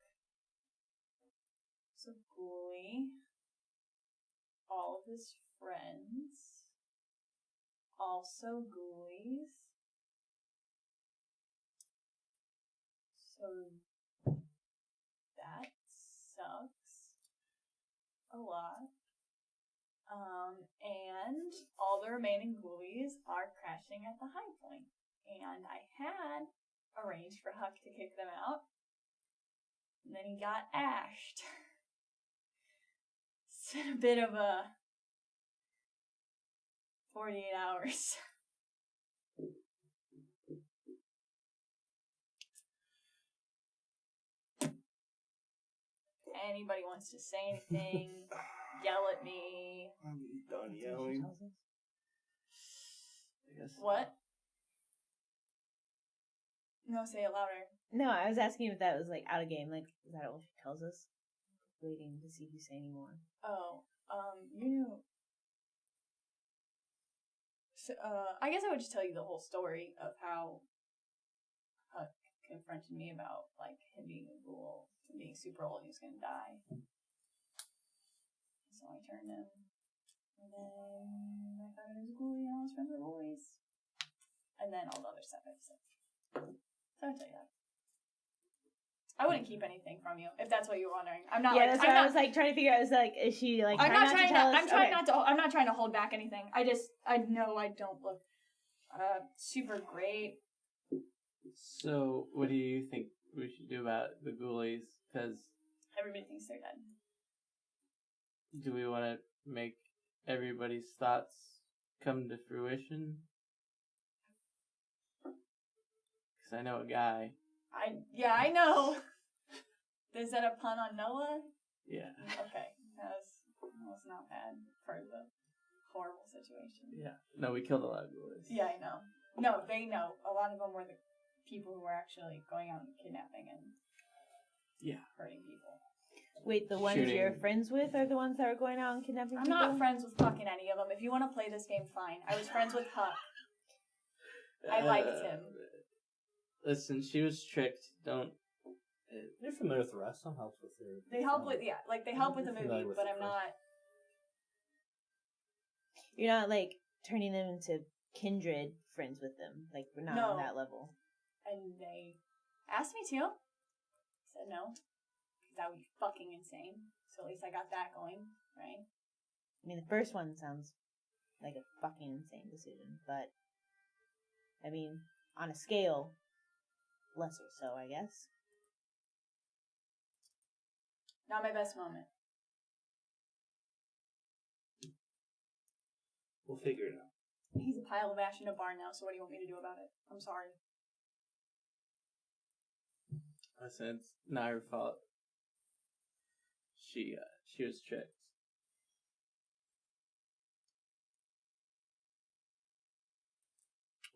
so ghoulie, all of his friends, also ghoulies. So, that sucks a lot. And all the remaining ghoulies are crashing at the high point. And I had arranged for Huck to kick them out. And then he got ashed. It's been a bit of a 48 hours. Anybody wants to say anything, yell at me. I'm done yelling. I guess. What? No, say it louder. No, I was asking if that was like out of game. Like, is that what she tells us? Waiting to see if you say any more. Oh, you knew. So, I guess I would just tell you the whole story of how Huck confronted me about, like, him being a ghoul, him being super old, he was gonna die. So I turned him. And then I found out he was a ghoulie and all his friends were ghoulies. And then all the other stuff I've said. So I'll tell you that. I wouldn't keep anything from you, if that's what you're wondering. I'm not. Yeah, like, that's I'm what not, I was like trying to figure out. Is like, is she like? I'm not trying to. I'm trying okay. not to. I'm not trying to hold back anything. I know I don't look super great. So, what do you think we should do about the ghoulies? Because Everybody thinks they're dead. do we want to make everybody's thoughts come to fruition? Because I know a guy. I know. Is that a pun on Noah? Yeah. Okay, that was not bad for the horrible situation. Yeah. No, we killed a lot of ghoulies. Yeah, I know. No, they know. A lot of them were the people who were actually going out and kidnapping and hurting people. Wait, the ones you're friends with are the ones that are going out and kidnapping I'm people? not friends with fucking any of them. If you want to play this game, fine. I was friends with Huck. I liked him. Listen, she was tricked. Don't. You're familiar with the rest. Some helps with her. They help with they help with the movie, Familiar with but the I'm not. You're not like turning them into kindred friends with them. Like, we're not on that level. And they asked me to. Said no, because that would be fucking insane. So at least I got that going, right? I mean, the first one sounds like a fucking insane decision, but I mean, on a scale, lesser so, I guess. Not my best moment. We'll figure it out. He's a pile of ash in a barn now, so what do you want me to do about it? I'm sorry. Listen, it's not her fault. She was tricked.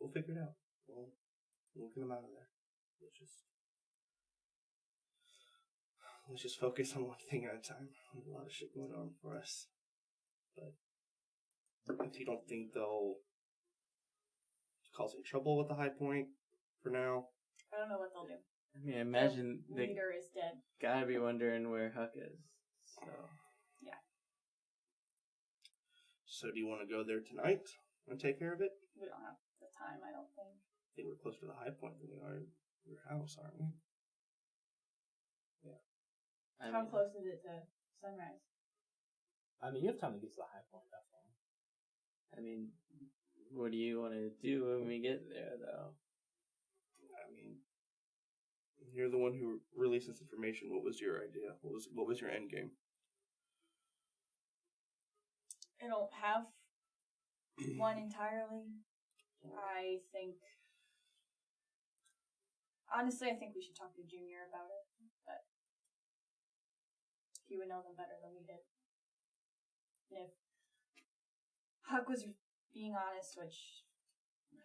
We'll figure it out. We'll get them out of there. Let's just focus on one thing at a time. There's a lot of shit going on for us. But if you don't think they'll cause any trouble with the high point for now. I don't know what they'll do. I mean, imagine The they leader is dead. gotta be wondering where Huck is. So. Yeah. So do you want to go there tonight and take care of it? We don't have the time, I don't think. I think we're closer to the high point than we are your house, aren't we? Yeah. How close is it to sunrise? I mean, you have time to get to the high point, definitely. I mean, what do you want to do when we get there, though? I mean, you're the one who released this information. What was your idea? What was your end game? I don't have one entirely. Honestly, I think we should talk to Junior about it, but he would know them better than we did. And if Huck was being honest, which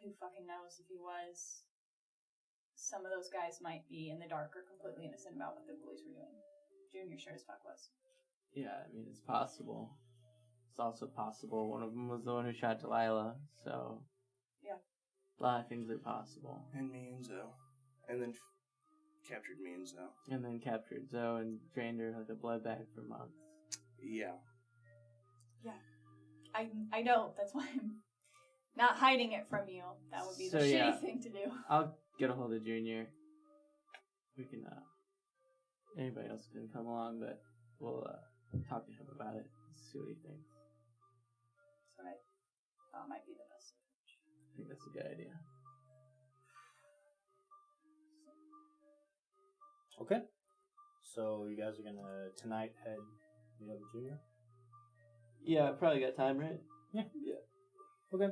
who fucking knows if he was, some of those guys might be in the dark or completely innocent about what the bullies were doing. Junior sure as fuck was. Yeah, I mean, it's possible. It's also possible one of them was the one who shot Delilah, so... Yeah. A lot of things are possible. And me and Zoe. And then captured me and Zoe. And then captured Zoe and drained her like a blood bag for months. Yeah. Yeah. I know. That's why I'm not hiding it from you. That would be the shitty thing to do. I'll get a hold of Junior. We can, anybody else can come along, but we'll, talk to him about it. See what he thinks. That's what I thought might be the best approach. I think that's a good idea. Okay. So you guys are gonna tonight head meet up with Junior? Yeah, probably got time, right? Yeah. Okay.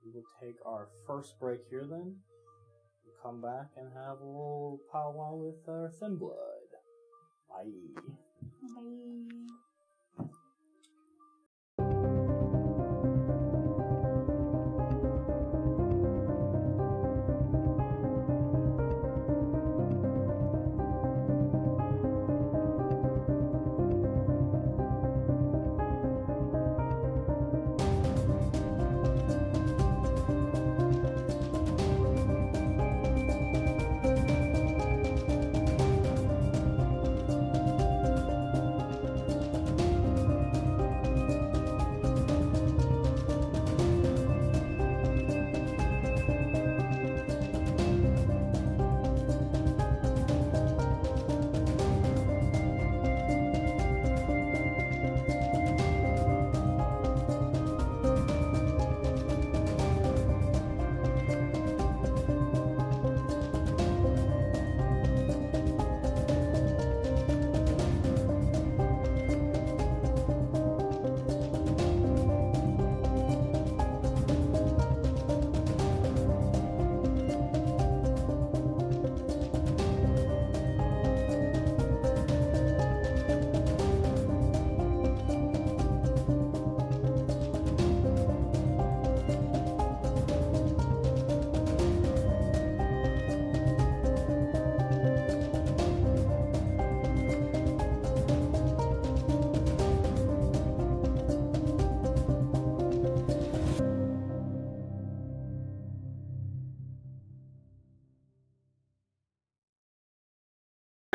We will take our first break here then. We'll come back and have a little powwow with our Thin Blood. Bye. Bye.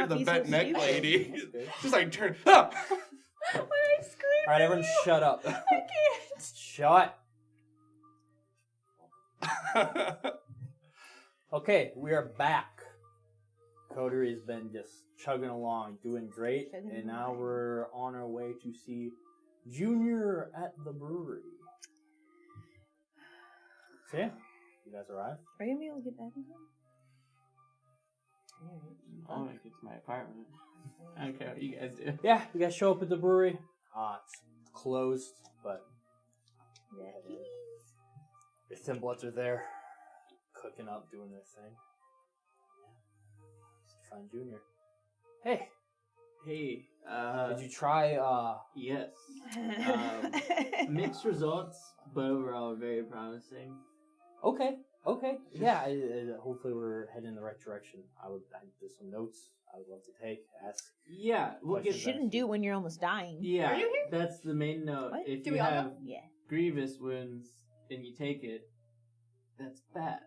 The bent neck lady. Okay. Just like turn up. When I scream. Alright, everyone shut up. I can't. Shut. Okay, we are back. Coterie has been just chugging along, doing great, and now we're on our way to see Junior at the brewery. So yeah, you guys arrived? Are you gonna be able to get back in time? I'll make it to my apartment. I don't care what you guys do. Yeah, you guys show up at the brewery. It's closed, but your Thin Bloods are there, cooking up, doing their thing. Yeah. Find Junior. Hey, Hey, did you try? Yes. Mixed results, but overall very promising. Okay. Yeah. Hopefully we're heading in the right direction. There's some notes I would love to take. Ask. Yeah, we'll You get. shouldn't do it when you're almost dying. Yeah, Are you here? that's the main note. What? If Do you we all have know? Yeah. grievous wounds and you take it, that's bad.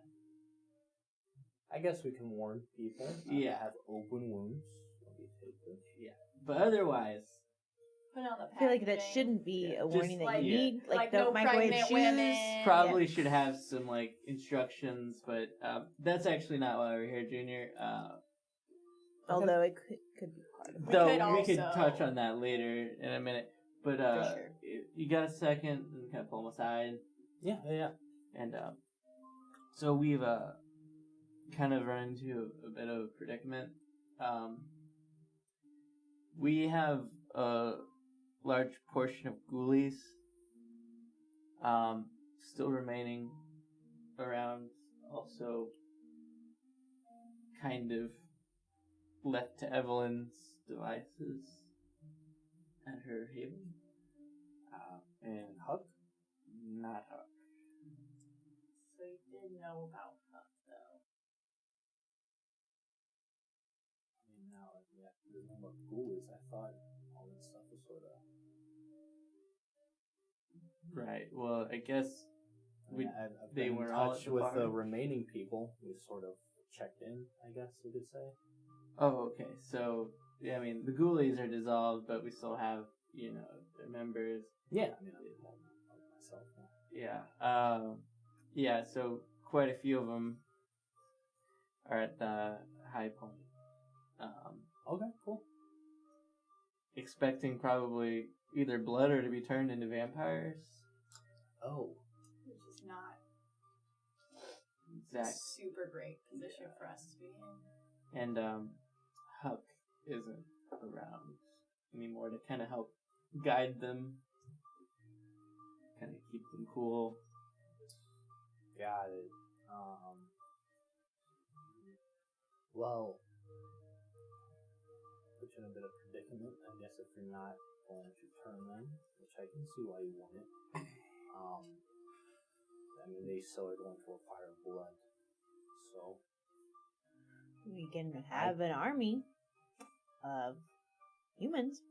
I guess we can warn people. Yeah. Have open wounds. We take them. Yeah, but otherwise, Put on the I feel like that packaging. shouldn't be a Just warning that like- you need. like the no microwave pregnant shoes. women. probably should have some like instructions, but that's actually not why we're here, Junior. Although it could be part of it. We Though could we could also- touch on that later in a minute. But For sure. you got a second? kind of pull him aside. Yeah. And so we've kind of run into a bit of a predicament. We have a large portion of ghoulies still remaining around, also kind of left to Evelyn's devices at her haven. And Huck? Not Huck. So you did know about Huck, though. I mean, now, yeah, there's no more ghoulies. I thought all that stuff was sort of... Right. Well, I guess I've they been were in all touch at the with party. the remaining people. We sort of checked in, I guess you could say. Oh, okay. So, yeah, I mean, the ghoulies are dissolved, but we still have, their members. Yeah, I mean, myself. Yeah. Yeah, so quite a few of them are at the high point. Okay, cool. Expecting probably either blood or to be turned into vampires. Oh. Which is not Exactly. super great position for us to be in. And Huck isn't around anymore to kind of help guide them, kind of keep them cool. Got it. Well, put you in a bit of predicament, I guess, if you're not going to turn them, which I can see why you want it. I mean, they still are going to require blood, so... We can have an army of humans.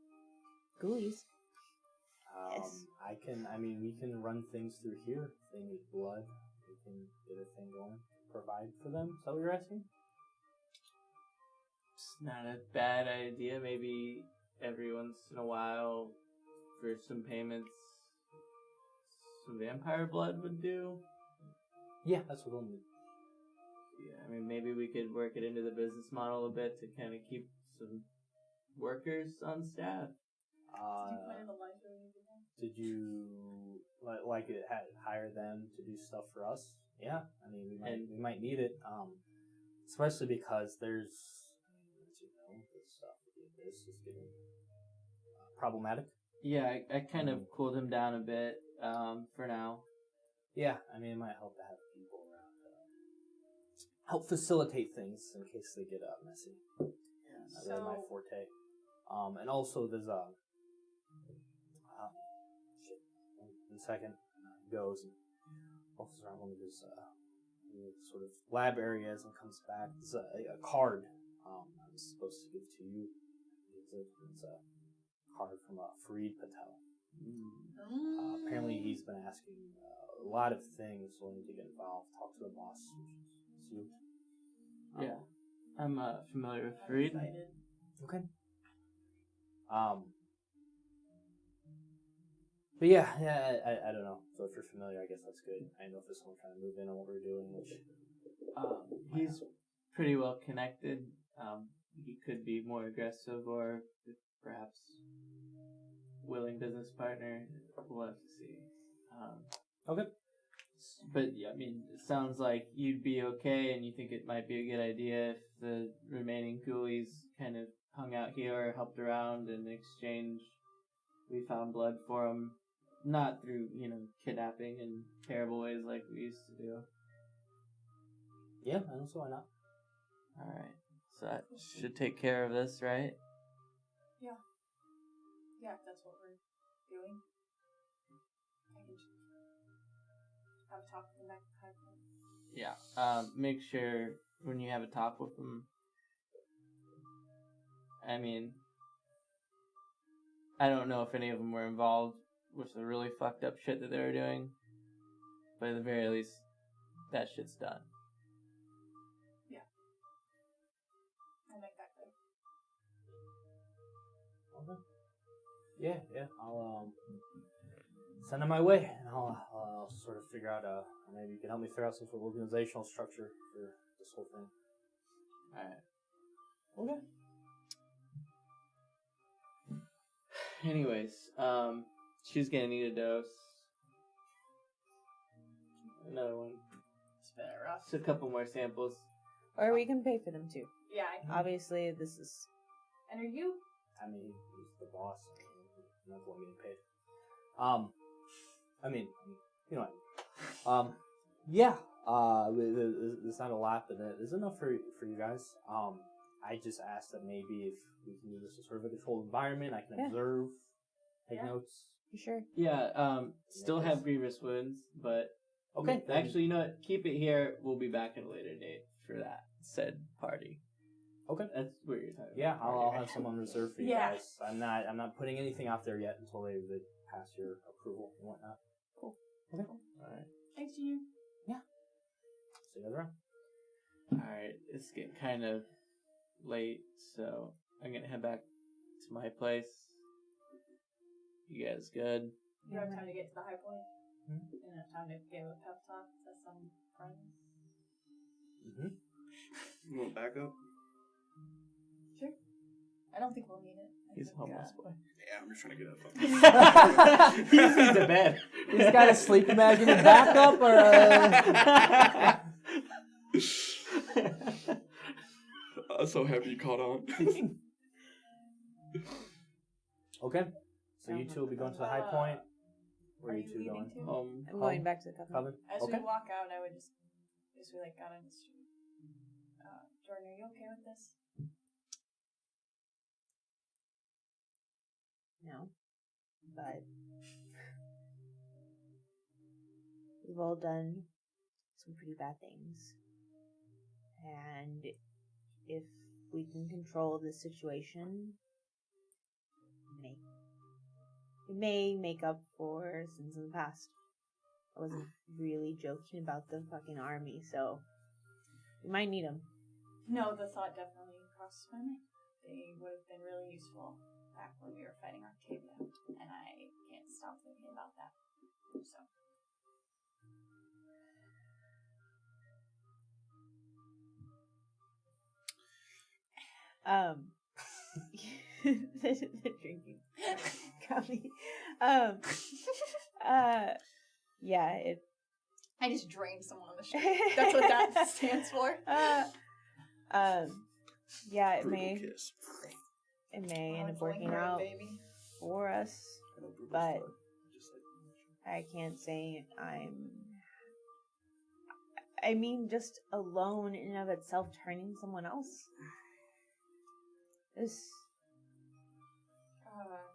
Ghoulies. Yes. We can run things through here. If they need blood, we can get a thing going. Provide for them? Is that what you're asking? It's not a bad idea. Maybe every once in a while, for some payments, some vampire blood would do. Yeah, that's what we'll need. Yeah, I mean, maybe we could work it into the business model a bit to kind of keep some workers on staff. Did you plan the life or anything? Did you hire them to do stuff for us? Yeah, I mean, we might need it. Especially because there's, as you know, this stuff with this is getting problematic. Yeah, I kind of cooled him down a bit for now. Yeah, I mean, it might help to have people around help facilitate things in case they get messy. Yeah, that's really my forte. And also there's shit. In a second, goes and walks around one of his sort of lab areas and comes back. It's a card I was supposed to give to you. It's a card from Fareed Patel. Apparently he's been asking a lot of things, wanting to get involved, talk to the boss, which is you. Yeah, I'm familiar with Fareed. Okay. But yeah, I don't know. So if you're familiar, I guess that's good. I know if there's someone trying to move in on what we're doing, which he's pretty well connected. He could be more aggressive or perhaps willing business partner. We'll have to see. Okay. But yeah, I mean, it sounds like you'd be okay, and you think it might be a good idea if the remaining ghoulies kind of hung out here or helped around in exchange. We found blood for them, not through kidnapping in terrible ways like we used to do. Yeah, I don't see why not. All right, so that should take care of this, right? Yeah. Yeah, if that's what we're doing. I can have a talk with them back to High Point. Yeah. Make sure when you have a talk with them. I mean, I don't know if any of them were involved with the really fucked up shit that they were doing, but at the very least, that shit's done. Yeah. I'll make that clear. Okay. Yeah. I'll send them my way, and I'll sort of figure out maybe you can help me figure out some sort of organizational structure for this whole thing. All right. Okay. Anyways, she's gonna need a dose. Another one. It's been rough. Just a couple more samples. Or we can pay for them too. Yeah. Obviously, this is. And are you? I mean, he's the boss. I'm not the one getting paid. I mean, you know what I mean. Yeah. It's not a lot, but it's enough for you guys. I just asked that maybe if we can do this as sort of a controlled environment, I can observe, take notes. You sure? Yeah, still have grievous wounds, but Okay. actually, you know what? Keep it here. We'll be back at a later date for that said party. Okay. That's what you're talking Yeah, about. I'll have someone reserved for you Yeah. guys. I'm not putting anything out there yet until they pass your approval and whatnot. Cool. Okay. Alright. Thanks, Junior. See you guys around. Alright, it's getting kind of late, so I'm gonna head back to my place. You guys good? You have time to get to the high point? And have time to give a pep talk to some friends? You want backup? Sure. I don't think we'll need it. He's a homeless boy. Yeah, I'm just trying to get up. He just needs a bed. He's got a sleeping bag in the backup, or I'm so happy you caught on. Okay. So you two will be going to the high point. Where Are you you two leaving going? too? Home. I'm going back to the coven. Coven? As Okay. we walk out, I would just, as we got on the street. Jordan, are you okay with this? No. But we've all done some pretty bad things. And if we can control this situation, it may make up for sins in the past. I wasn't really joking about the fucking army, so we might need them. No, the thought definitely crossed my mind. They would have been really useful back when we were fighting Octavia, and I can't stop thinking about that. So. The drinking got me. Yeah, it. I just drained someone on the street. That's what that stands for. Yeah, it Brutal may. kiss. It may end it's up working lingering, out baby. for us, I know brutal's but fun. Just like I can't say I mean, just alone in and of itself, turning someone else is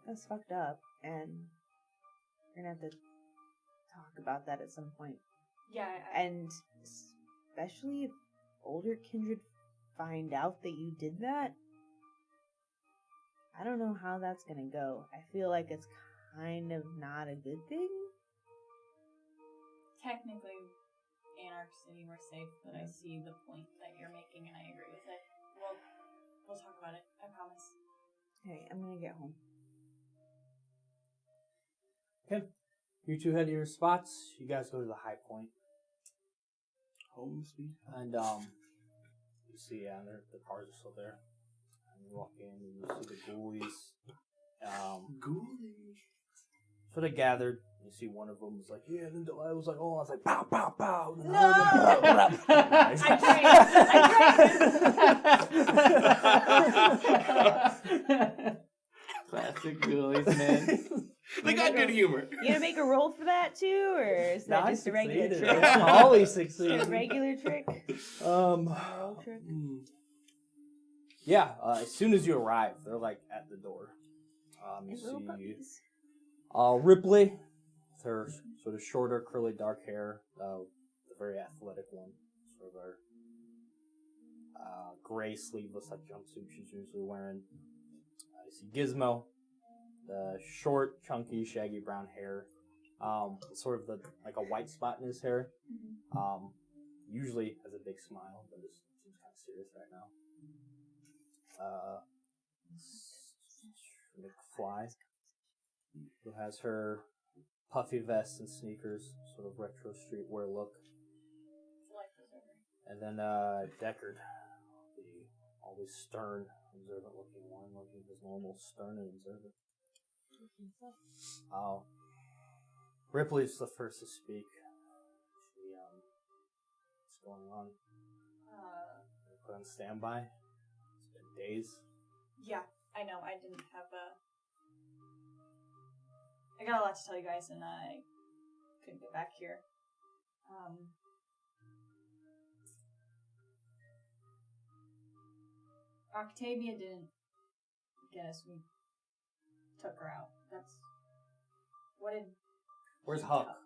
that's fucked up, and we're gonna have to talk about that at some point. Yeah. And especially if older kindred find out that you did that, I don't know how that's gonna go. I feel like it's kind of not a good thing. Technically, Anarch City, we're safe, but I see the point that you're making, and I agree with it. We'll talk about it. I promise. Okay, I'm gonna get home. Okay. You two head to your spots. You guys go to the high point. home sweet. And, you see, yeah, the cars are still there. And you walk in and you see the ghoulies. Ghoulies. So they gathered. You see one of them was like, yeah, and then I was like, oh, I was like, pow, pow, pow. No! I drank. Classic ghoulies, man. They got good humor. You gonna make a roll for that too, or is that just a regular trick? I always succeed. A regular trick? Um, Roll trick? Yeah, as soon as you arrive, they're like at the door. You Little see puppies. Ripley, with her sort of shorter, curly, dark hair, the very athletic one, sort of her gray sleeveless like jumpsuit she's usually wearing. You see Gizmo, the short, chunky, shaggy brown hair, sort of like a white spot in his hair. Usually has a big smile, but it seems kind of serious right now. McFly, who has her puffy vest and sneakers, sort of retro streetwear look. And then Deckard, the always stern, observant looking one, looking his normal stern and observant. Ripley's the first to speak. She going on? Put on standby. It's been days. Yeah, I know. I didn't have I got a lot to tell you guys, and I couldn't get back here. Octavia didn't get us. We took her out. That's what did. Where's he Huck? tell-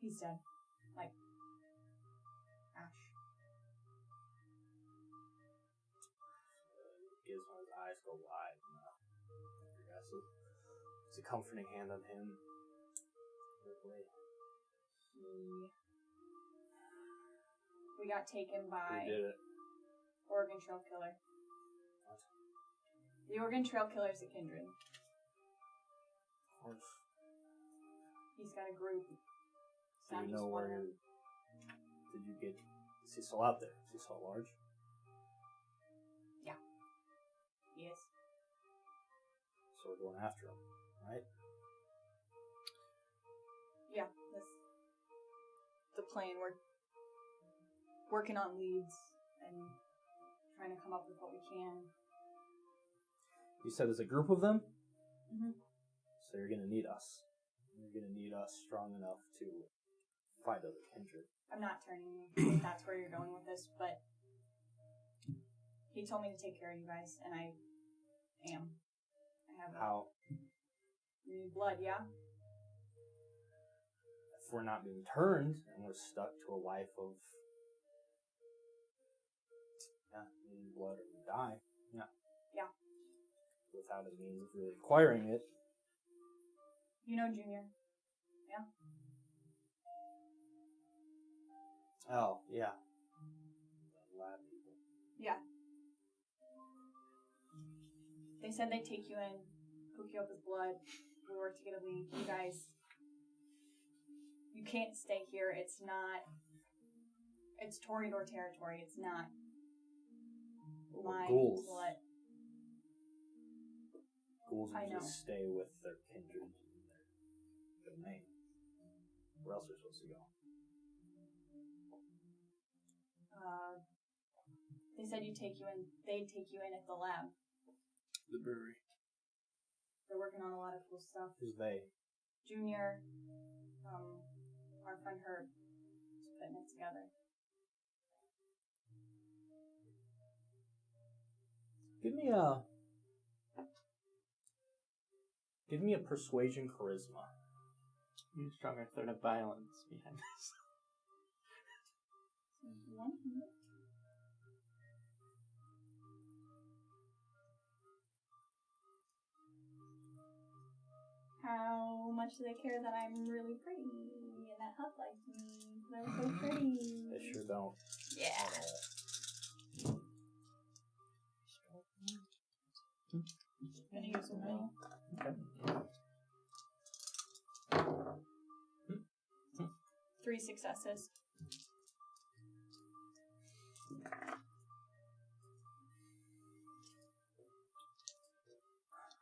He's dead. Like ash. Gizmo's eyes go wide. Progressive. It's a comforting hand on him. We got taken by Who did it? Oregon Trail Killer. What? The Oregon Trail Killer's a kindred. Of course. He's got a group. Do you know where? Did you get? Is he still out there? Is he still at large? Yes. So we're going after him, right? Yeah, that's the plan. We're working on leads and trying to come up with what we can. You said there's a group of them? Mm-hmm. So you're going to need us. You're going to need us strong enough to fight other kindred. I'm not turning you if that's where you're going with this, but he told me to take care of you guys, and I am. I have How? You need blood, yeah? If we're not being turned and we're stuck to a life of needing blood or we die, Yeah. without a means of really acquiring it. You know Junior. Yeah? Oh, yeah. The lab people. Yeah. They said they'd take you in, hook you up with blood. We work to get a lead. You guys, you can't stay here. It's Toreador territory. It's not mine Ghouls. to let. Ghouls I know. usually stay with their kindred in their domain. Where else are we supposed to go? They said they'd take you in at the lab. The brewery. They're working on a lot of cool stuff. Who's they? Junior, our friend Herb, is putting it together. Give me a persuasion charisma. Use stronger threat of violence behind this. 100. How much do they care that I'm really pretty and that Huck likes me? Because I'm so pretty. They sure don't. Yeah. Gonna use a will. Okay. 3 successes.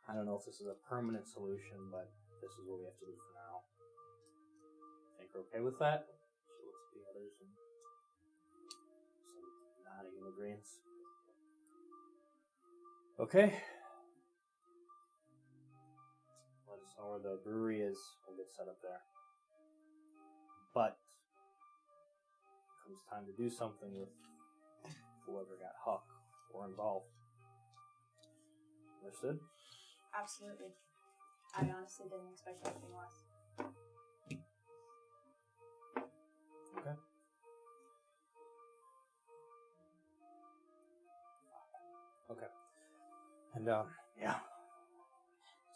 I don't know if this is a permanent solution, but this is what we have to do for now. Think we're okay with that? She looks at the others and some nodding in agreement. Okay. Let us know where the brewery is. We'll get set up there. But it comes time to do something with whoever got Huck or involved. Understood? Absolutely. I honestly didn't expect anything less. Okay. Okay. And, yeah.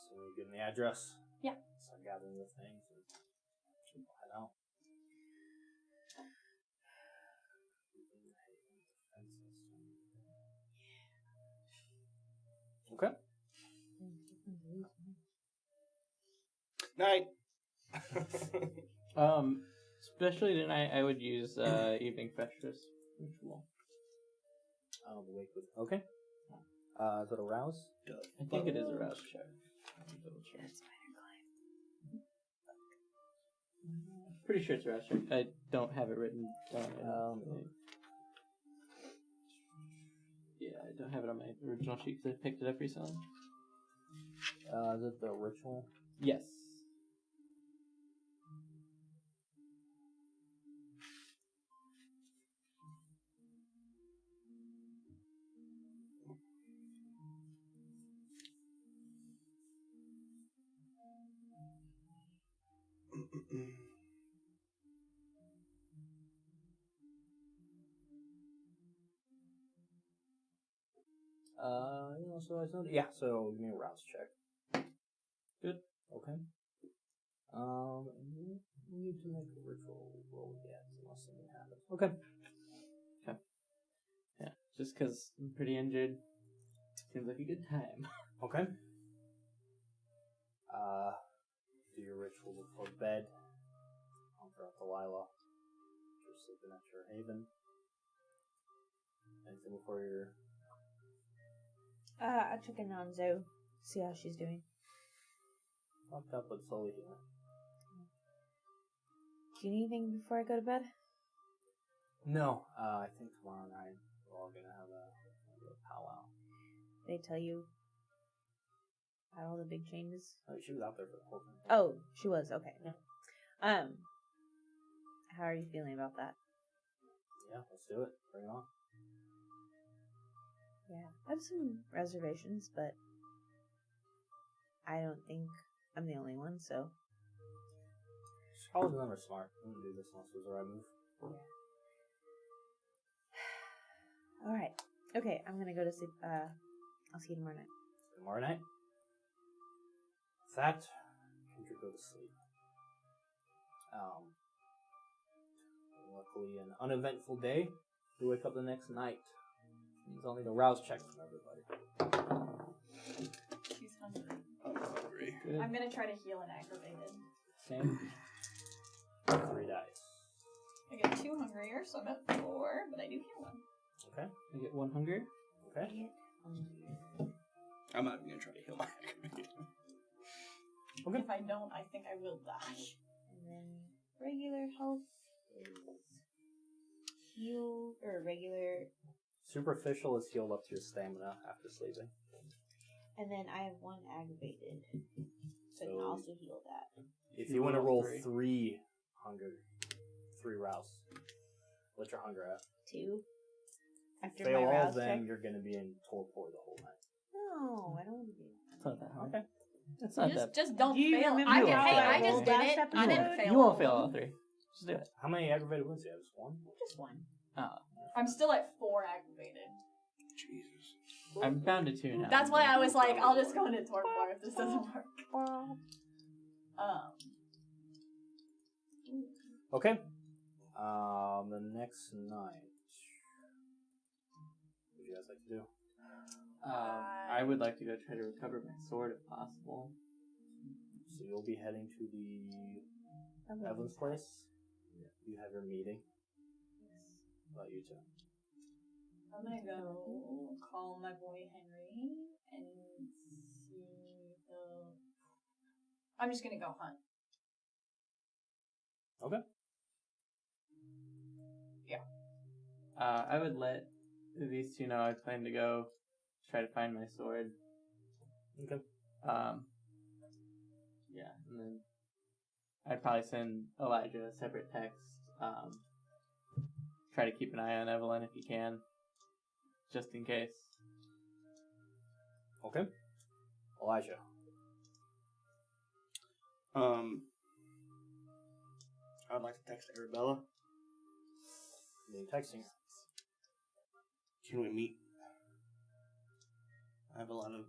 So we give them the address. Yeah. Start gathering the things and head out. Okay. Night. Especially tonight, I would use evening festus ritual. The wake with. Okay. Is it a rouse? I think it is a rouse check. That's spider climb. pretty sure it's a rouse check. I don't have it written down. Yeah, I don't have it on my original sheet because I picked it up recently. Is it the ritual? Yes. So I said, yeah, so give me a rouse check. Good. Okay. You need to make a ritual roll again unless something happens. Okay. Yeah, just because I'm pretty injured. Seems like a good time. Okay. Do your ritual before bed. Comfort out Delilah. You're sleeping at your haven. Anything before you're... I check in on Zoe, see how she's doing. fucked up but slowly healing. Do you need anything before I go to bed? No, I think tomorrow night we're all gonna have a powwow. They tell you about all the big changes? Oh, she was out there for the whole thing. Oh, she was, okay. Yeah. How are you feeling about that? Yeah, let's do it. Bring it on. Yeah, I have some reservations, but I don't think I'm the only one, so. Charles and them are smart. We wouldn't do this unless it was the right move. Yeah. Alright. Okay, I'm gonna go to sleep. I'll see you tomorrow night. Tomorrow night? With that, Kendra go to sleep. Luckily, an uneventful day. We wake up the next night. Means I'll need a rouse check from everybody. She's hungry. I'm hungry. Good. I'm gonna try to heal an aggravated. Same. 3 dice. I get 2 hungrier, so I'm at 4, but I do heal 1. Okay. I get 1 hunger. Okay. I'm not even gonna try to heal my aggravated. Okay. If I don't, I think I will die. And then regular health is heal, or regular, Superficial is healed up to your stamina after sleeping. and then I have 1 aggravated. So I can So- also heal that. If you want to roll Three. 3 hunger, 3 rouse, what's your hunger at? 2. After Fail my all rouse of them, check. you're going to be in torpor the whole night. No, I don't want to do It's not that hard. Okay. It's not that. Just don't Do you fail. remember I how can, I hey, I rolled just did last it. I episode? didn't fail. You won't all fail of all them. 3. Just do it. How many aggravated wounds do you have? Just 1? Just 1. Oh, I'm still at 4 aggravated. Jesus. I'm down to 2 now. That's why I was like, I'll just go into torpor if this doesn't work. Okay. The next night. What would you guys like to do? I would like to go try to recover my sword if possible. So you'll be heading to the Evelyn's place. You have your meeting. What about you two? I'm gonna go call my boy Henry and see the. I'm just gonna go hunt. Okay. I would let these 2 know I plan to go try to find my sword. Okay. Yeah, and then I'd probably send Elijah a separate text. Try to keep an eye on Evelyn if you can, just in case. Okay. Elijah. I would like to text Arabella. You texting her. Can we meet? I have a lot of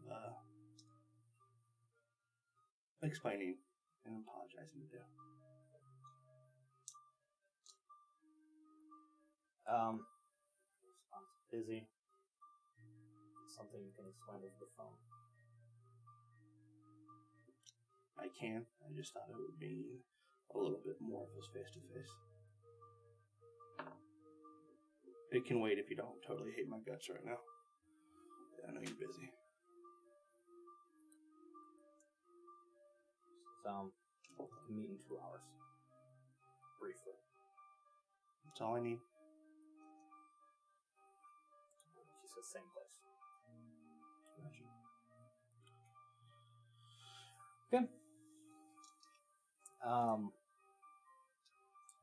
explaining and apologizing to do. Response busy. Something you can explain over the phone. I can. I just thought it would be a little bit more of us face to face. It can wait if you don't totally hate my guts right now. I know you're busy. So, meet in 2 hours. briefly. That's all I need. She says same place. Okay.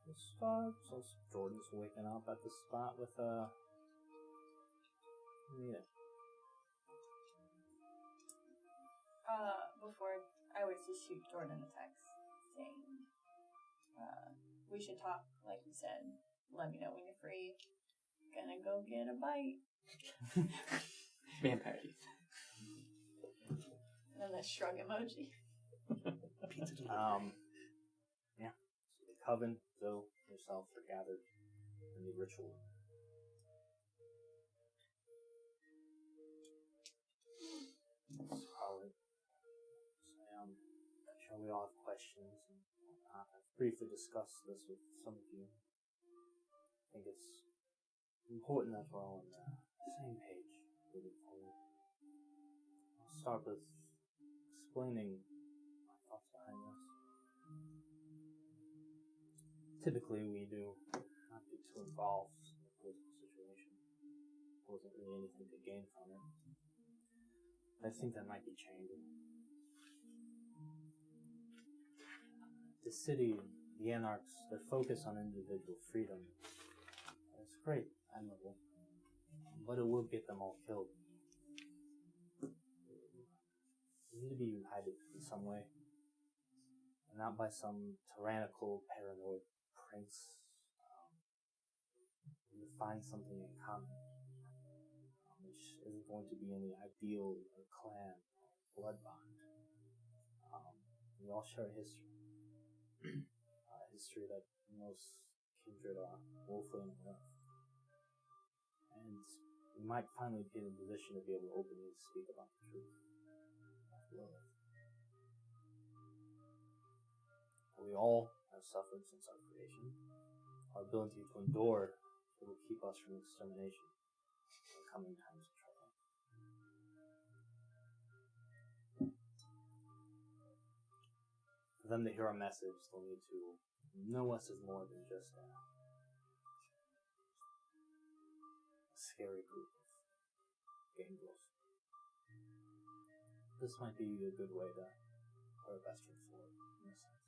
We'll start. So Jordan's waking up at the spot with yeah. Before I always just shoot Jordan a text saying, we should talk, like you said. Let me know when you're free. Gonna go get a bite. Vampire teeth. And the shrug emoji. Pizza delivery. Yeah. So the coven, Zoe, yourself are gathered in the ritual. Solid. I'm sure we all have questions and whatnot. I've briefly discussed this with some of you. I think it's important that we're all on the same page moving forward. I'll start with explaining my thoughts behind this. Typically, we do not get too involved in the political situation. There wasn't really anything to gain from it. I think that might be changing. The city, the anarchs, their focus on individual freedom, it's great, admirable, but it will get them all killed. We need to be united in some way, and not by some tyrannical, paranoid prince. We need to find something in common, which isn't going to be any ideal or clan or blood bond. We all share a history. A history that most kindred are woefully unaware of. And we might finally be in a position to be able to openly speak about the truth. We all have suffered since our creation. Our ability to endure will keep us from extermination in coming times of trouble. For them to hear our message, they'll need to know us as more than just a scary group of gangrels. This might be a good way to put our best foot forward, in a sense.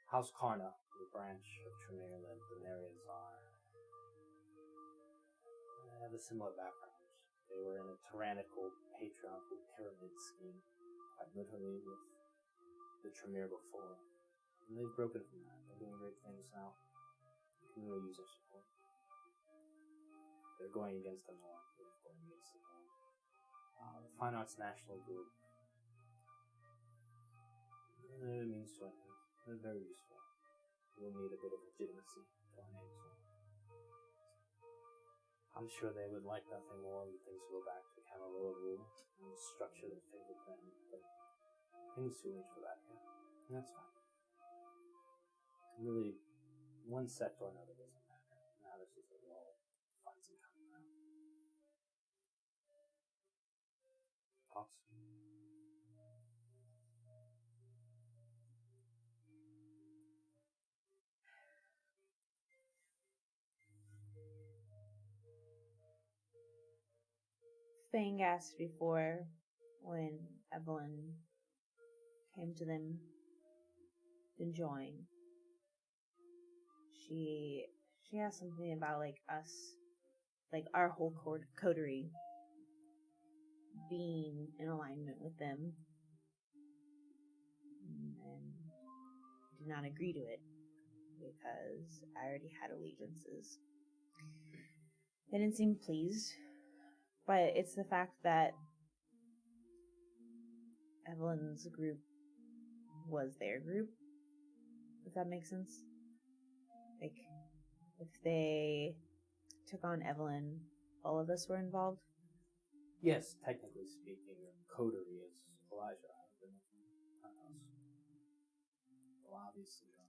House Karna, the branch of Tremere that the Narians are, have a similar background. They were in a tyrannical, patriarchal pyramid scheme, quite literally with the Tremere before. And they've broken from that. They're doing great things now. We can really use their support. They're going against the norm. They're going against the norm. The Fine Arts National Group. It means to an end. They're very useful. We'll need a bit of legitimacy to our names. I'm sure they would like nothing more than things to go back to Camarilla rule and the structure that favored them, but things too late for that here. And that's fine. Really, one sect or another doesn't matter. It matters is that we all find some common ground. Thoughts? Fang asked before when Evelyn came to them to join. She asked something about like us, like our whole coterie being in alignment with them, and did not agree to it because I already had allegiances. They didn't seem pleased, but it's the fact that Evelyn's group was their group, if that makes sense. Like, if they took on Evelyn, all of us were involved. Yes, technically speaking, your coterie is Elijah. Not us. Well, obviously, you're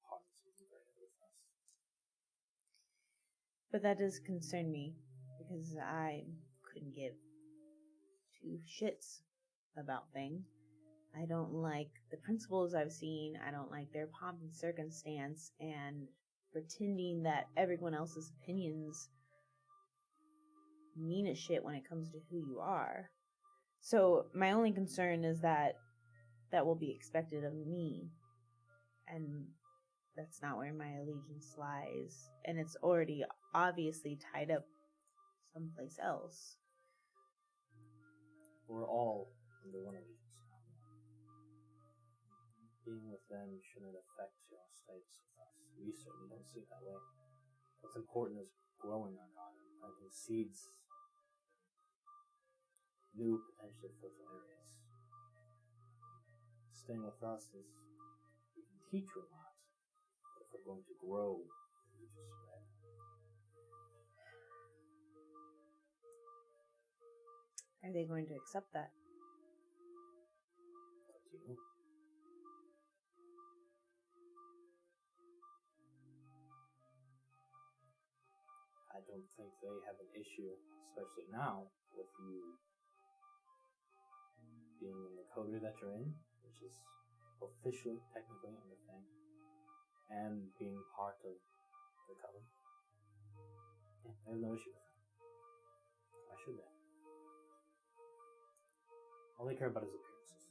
part of something greater with us. But that does concern me, because I couldn't give two shits about things. I don't like the principles I've seen. I don't like their pomp and circumstance and pretending that everyone else's opinions mean a shit when it comes to who you are. So my only concern is that will be expected of me, and that's not where my allegiance lies, and it's already obviously tied up someplace else. We're all under one allegiance now. Being with them shouldn't affect your status with us. We certainly don't see it that way. What's important is growing our garden, planting seeds, new potentially fertile areas. Staying with us is, we can teach you a lot, but if we're going to grow, we need to spread. Are they going to accept that? Up to you. I don't think they have an issue, especially now, with you being in the coterie that you're in, which is officially, technically, a thing, and being part of the coven. Yeah, I have no issue with that. Why should they? All they care about is appearances.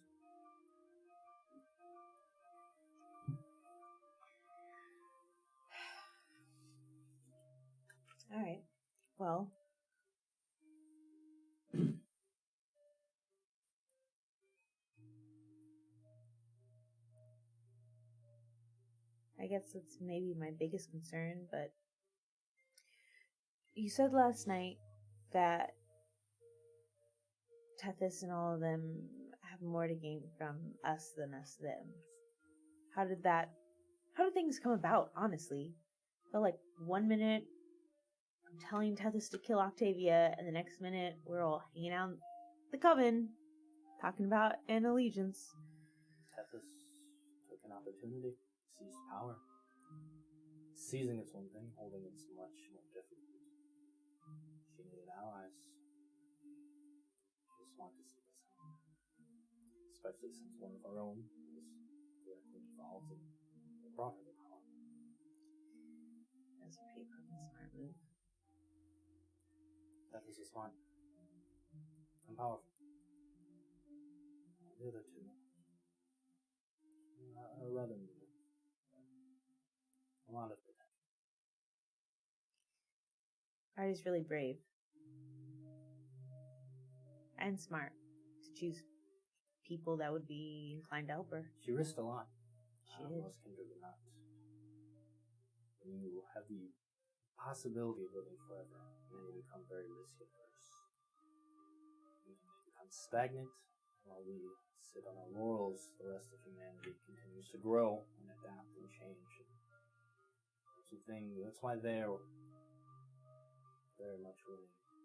Alright. Well, I guess that's maybe my biggest concern, but you said last night that Tethys and all of them have more to gain from us than us them. How did things come about, honestly? Felt like 1 minute I'm telling Tethys to kill Octavia, and the next minute we're all hanging out in the coven, talking about an allegiance. Tethys took an opportunity, seized power. Seizing it's one thing, holding it's much more difficult. She needed allies. She was smart to see this happen. Especially since one of our own was directly involved in the brought her to power. That's a pretty fucking smart move. Tethys is smart and powerful. The other two are rather new. A lot of potential. Artie's really brave. And smart to choose people that would be inclined to help her. She risked a lot. She did. Most kindred would not. When you have the possibility of living forever, many become very risky averse. You become stagnant, while we sit on our laurels, the rest of humanity continues to grow and adapt and change. That's why they're very much willing to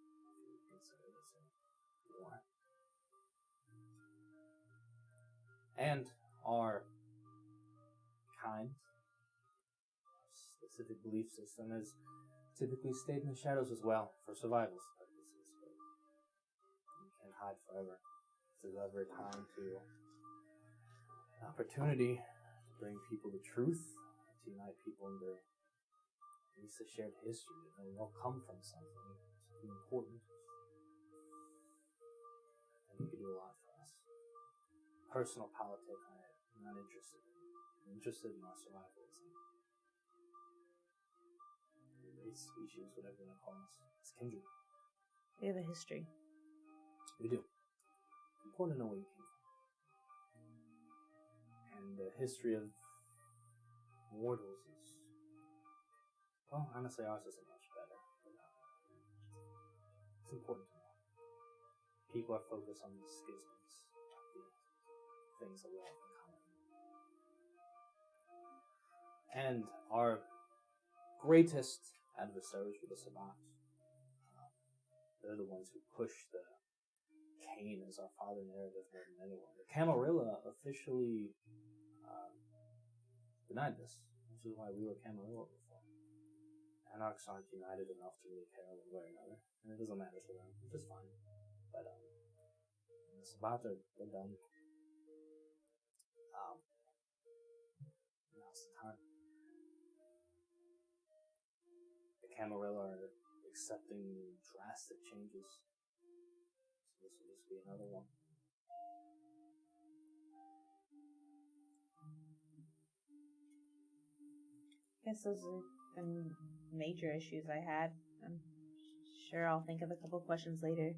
consider this more. And our kind, specific belief system is typically stayed in the shadows as well for survival purposes. But you can't hide forever. This is every time an opportunity to bring people the truth, to unite people in their at least a shared history, and we all come from something important. And you can do a lot for us. Personal politics, I'm not interested in. I'm interested in our survival as a race, species, whatever you want to call us. It's kindred. We have a history. We do. It's important to know where you came from. And the history of mortals is, well, honestly, ours isn't much better. But, it's important to know. People are focused on the schisms, the things that we all have in common. And our greatest adversaries were the Sabbat. They're the ones who push the Cain as our father narrative more than anyone. The Camarilla officially denied this. This is why we were Camarilla before. Anarchs aren't united enough to really care one way or another, and it doesn't matter to them, which is fine. But the Sabbat, they're done. now's the time. The Camarilla are accepting drastic changes. So this will just be another one. Guess those are the major issues I had. I'm sure I'll think of a couple questions later.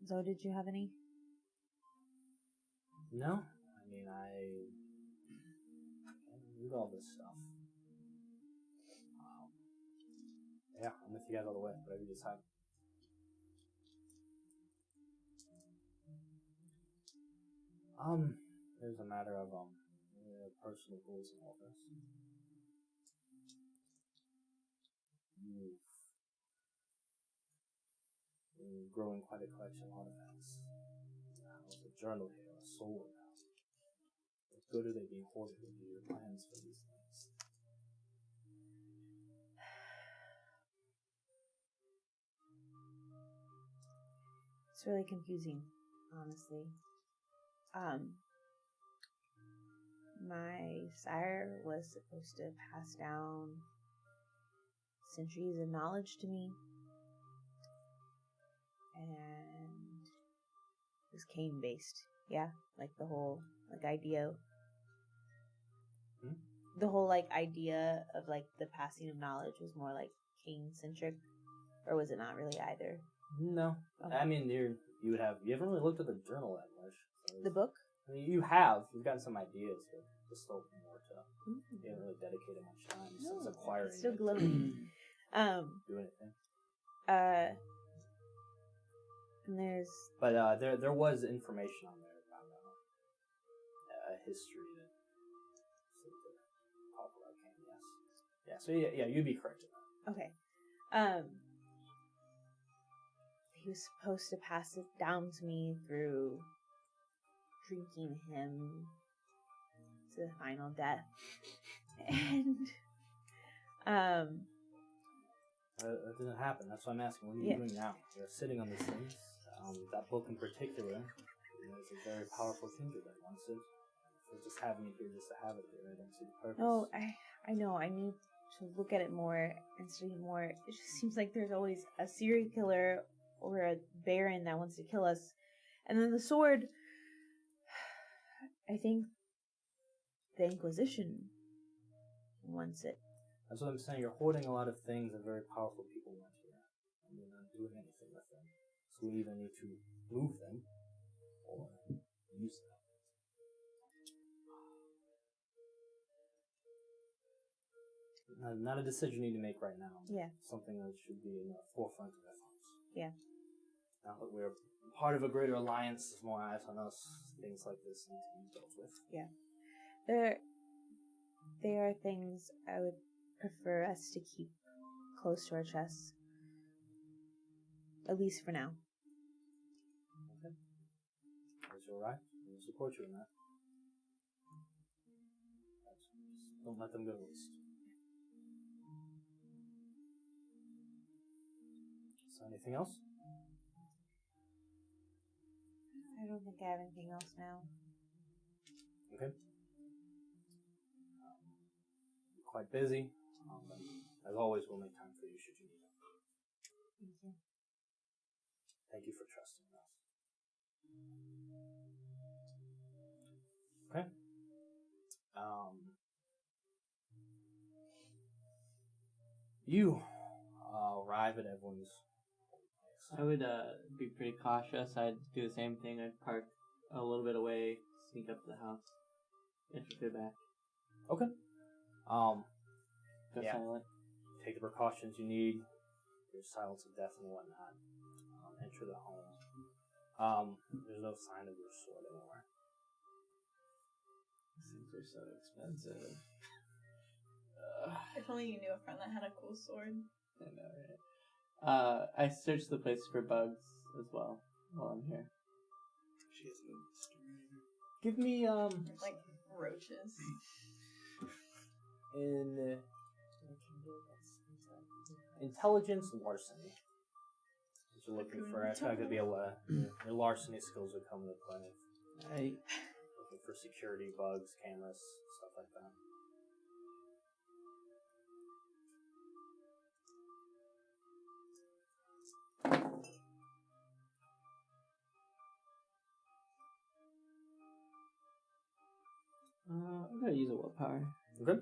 Zoe, did you have any? No, I mean I read all this stuff. Yeah, I'm with you guys all the way. Whatever you decide. There's a matter of personal goals in all this. You've been growing quite a collection of artifacts. There's a journal here, a sword. What good are they being hoarded? What are your plans for these things? It's really confusing, honestly. My sire was supposed to pass down centuries of knowledge to me, and it was cane based. Yeah, like the whole idea. The whole idea of the passing of knowledge was more cane centric, or was it not really either? No, okay. I mean you haven't really looked at the journal that much. So the book? I mean, you've gotten some ideas, but there's still more to. You haven't really dedicated much time since acquiring it's still it. glowing. Do anything. And there's. But there was information on there about a history that talk about Cain. Yes. Yeah. So yeah, you'd be correct in that. Okay. He was supposed to pass it down to me through drinking him to the final death. And that didn't happen. That's why I'm asking. What are you doing now? You're sitting on these things. That book in particular is a very powerful kindred that wants it. So just having it here just to have it here, I don't see the purpose. Oh, I know. I need to look at it more and study more. It just seems like there's always a serial killer or a baron that wants to kill us. And then the sword, I think the Inquisition wants it. That's what I'm saying. You're hoarding a lot of things that very powerful people want here. And you're not doing anything with them. So we either need to move them or use them. Not a decision you need to make right now. Yeah. Something that should be in the forefront of our thoughts. Yeah. Now that we're part of a greater alliance, there's more eyes on us. Things like this need to be dealt with. Yeah. There are things I would prefer us to keep close to our chests. At least for now. Okay. That's all right. We'll support you in that. Just don't let them go waste. So anything else? I don't think I have anything else now. Okay. Quite busy. But as always, we'll make time for you should you need it. Thank you. Thank you for trusting us. Okay. You arrive at everyone's place. I would be pretty cautious. I'd do the same thing. I'd park a little bit away, sneak up to the house, enter back. Okay. Go silent. Take the precautions you need. There's silence of death and whatnot. Enter the home. There's no sign of your sword anywhere. These things are so expensive. If only you knew a friend that had a cool sword. I know, right? I searched the place for bugs as well while I'm here. She has no story. Give me Like roaches. in intelligence larceny. What you're looking for? I feel like it'd be your larceny skills would come into play. Looking for security, bugs, cameras, stuff like that. I'm gonna use a willpower. Okay.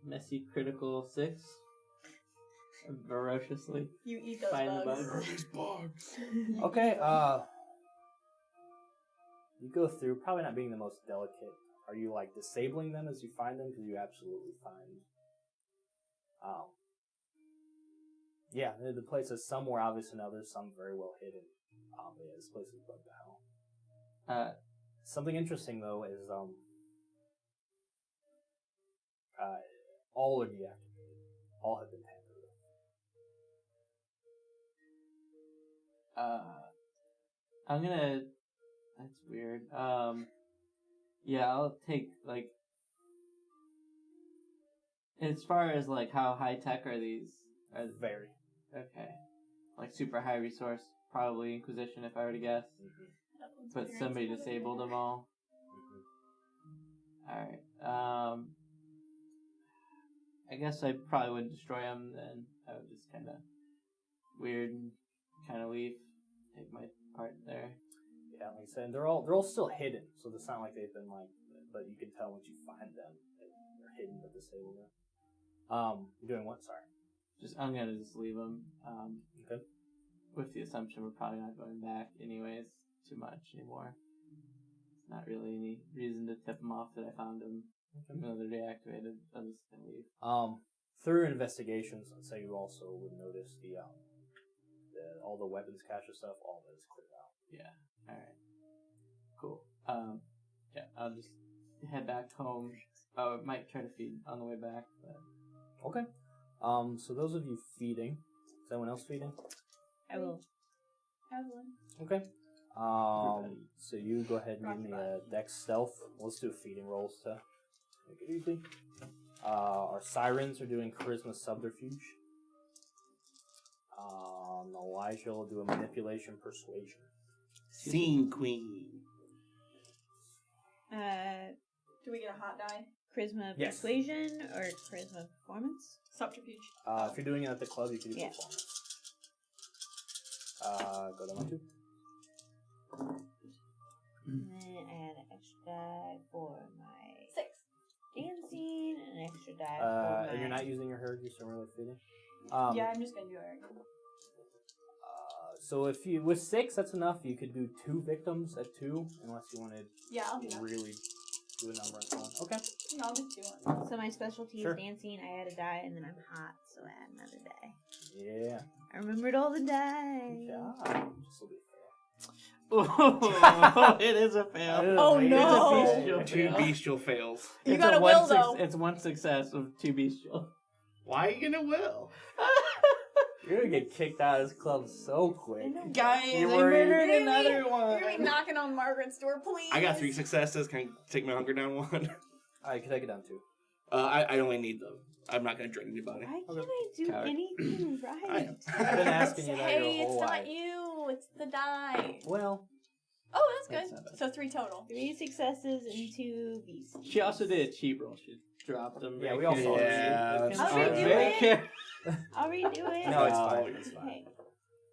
Messy critical 6. Ferociously. You eat those Find the bugs. bugs. These bugs. Okay, you go through, probably not being the most delicate. Are you, like, disabling them as you find them? Because you absolutely find... yeah, the place is some more obvious than others, some very well hidden. But yeah, this place is bugged to hell. Something interesting, though, is, all are deactivated. All have been tampered with. I'm gonna... That's weird. Yeah, I'll take, like... As far as, like, how high-tech are these? Very. Okay. Like, super high resource, probably Inquisition, if I were to guess. Mm-hmm. But somebody disabled them all. Mm-hmm. Alright. I guess I probably wouldn't destroy them then. I would just kind of weird and kind of leave. Take my part there. Yeah, like I said, they're all still hidden, so it's not like they've been, like, but you can tell once you find them, they're hidden but disabled. You're doing what? Sorry. I'm gonna just leave them. Okay. With the assumption we're probably not going back anyways too much anymore. It's not really any reason to tip them off that I found them. Okay. Even though they're deactivated, I'm just gonna leave. Through investigations, I'd say you also would notice all the weapons cache and stuff, all that is cleared out. Yeah. Alright. Cool. Yeah, I'll just head back home. I might try to feed on the way back, but... Okay. So those of you feeding, is anyone else feeding? I will. Evelyn. Okay. So you go ahead and give me a dex stealth. Let's do feeding rolls to make it easy. Our sirens are doing charisma subterfuge. Elijah will do a manipulation persuasion. Scene queen. Do we get a hot die? Charisma Yes. persuasion or charisma performance? Subterfuge. If you're doing it at the club, you can do Yeah. performance. Go down to 2. And then I add an extra die for my 6. dancing, and an extra die for my... And you're not using your herd, you're still really feeding? Yeah, I'm just gonna do it right now. So if you, with 6, that's enough. You could do 2 victims at 2, unless you wanted Yeah, I'll do that. really do a number and so on. Okay. No, I'll just do it. So my specialty Sure. is dancing, I add a die, and then I'm hot, so I add another die. Yeah. I remembered all the die. Yeah. This will be fair. Oh, it is a fail. Oh, no. It's a bestial Two fail. bestial fails. You It's got a one will, though. It's one success of 2 bestial. Why are you gonna will? You're gonna get kicked out of this club so quick. Guys, You I were- murdered You're another gonna one. be- You're gonna be knocking on Margaret's door, please. I got 3 successes. Can I take my hunger down 1? Alright, can I get down 2? I only need them. I'm not gonna drink anybody. Why can't I do Coward. anything I right? am. I've been asking you that Hey, your it's whole not life. you. It's the die. Well, Oh, that's That's good. not bad. So 3 total. 3 successes and 2 beasts. She also did a cheap roll. She dropped them. Yeah, very we all saw carefully. that. Yeah, I'll redo Very it. care- I'll redo it. no, it's No, fine. It's fine. Okay.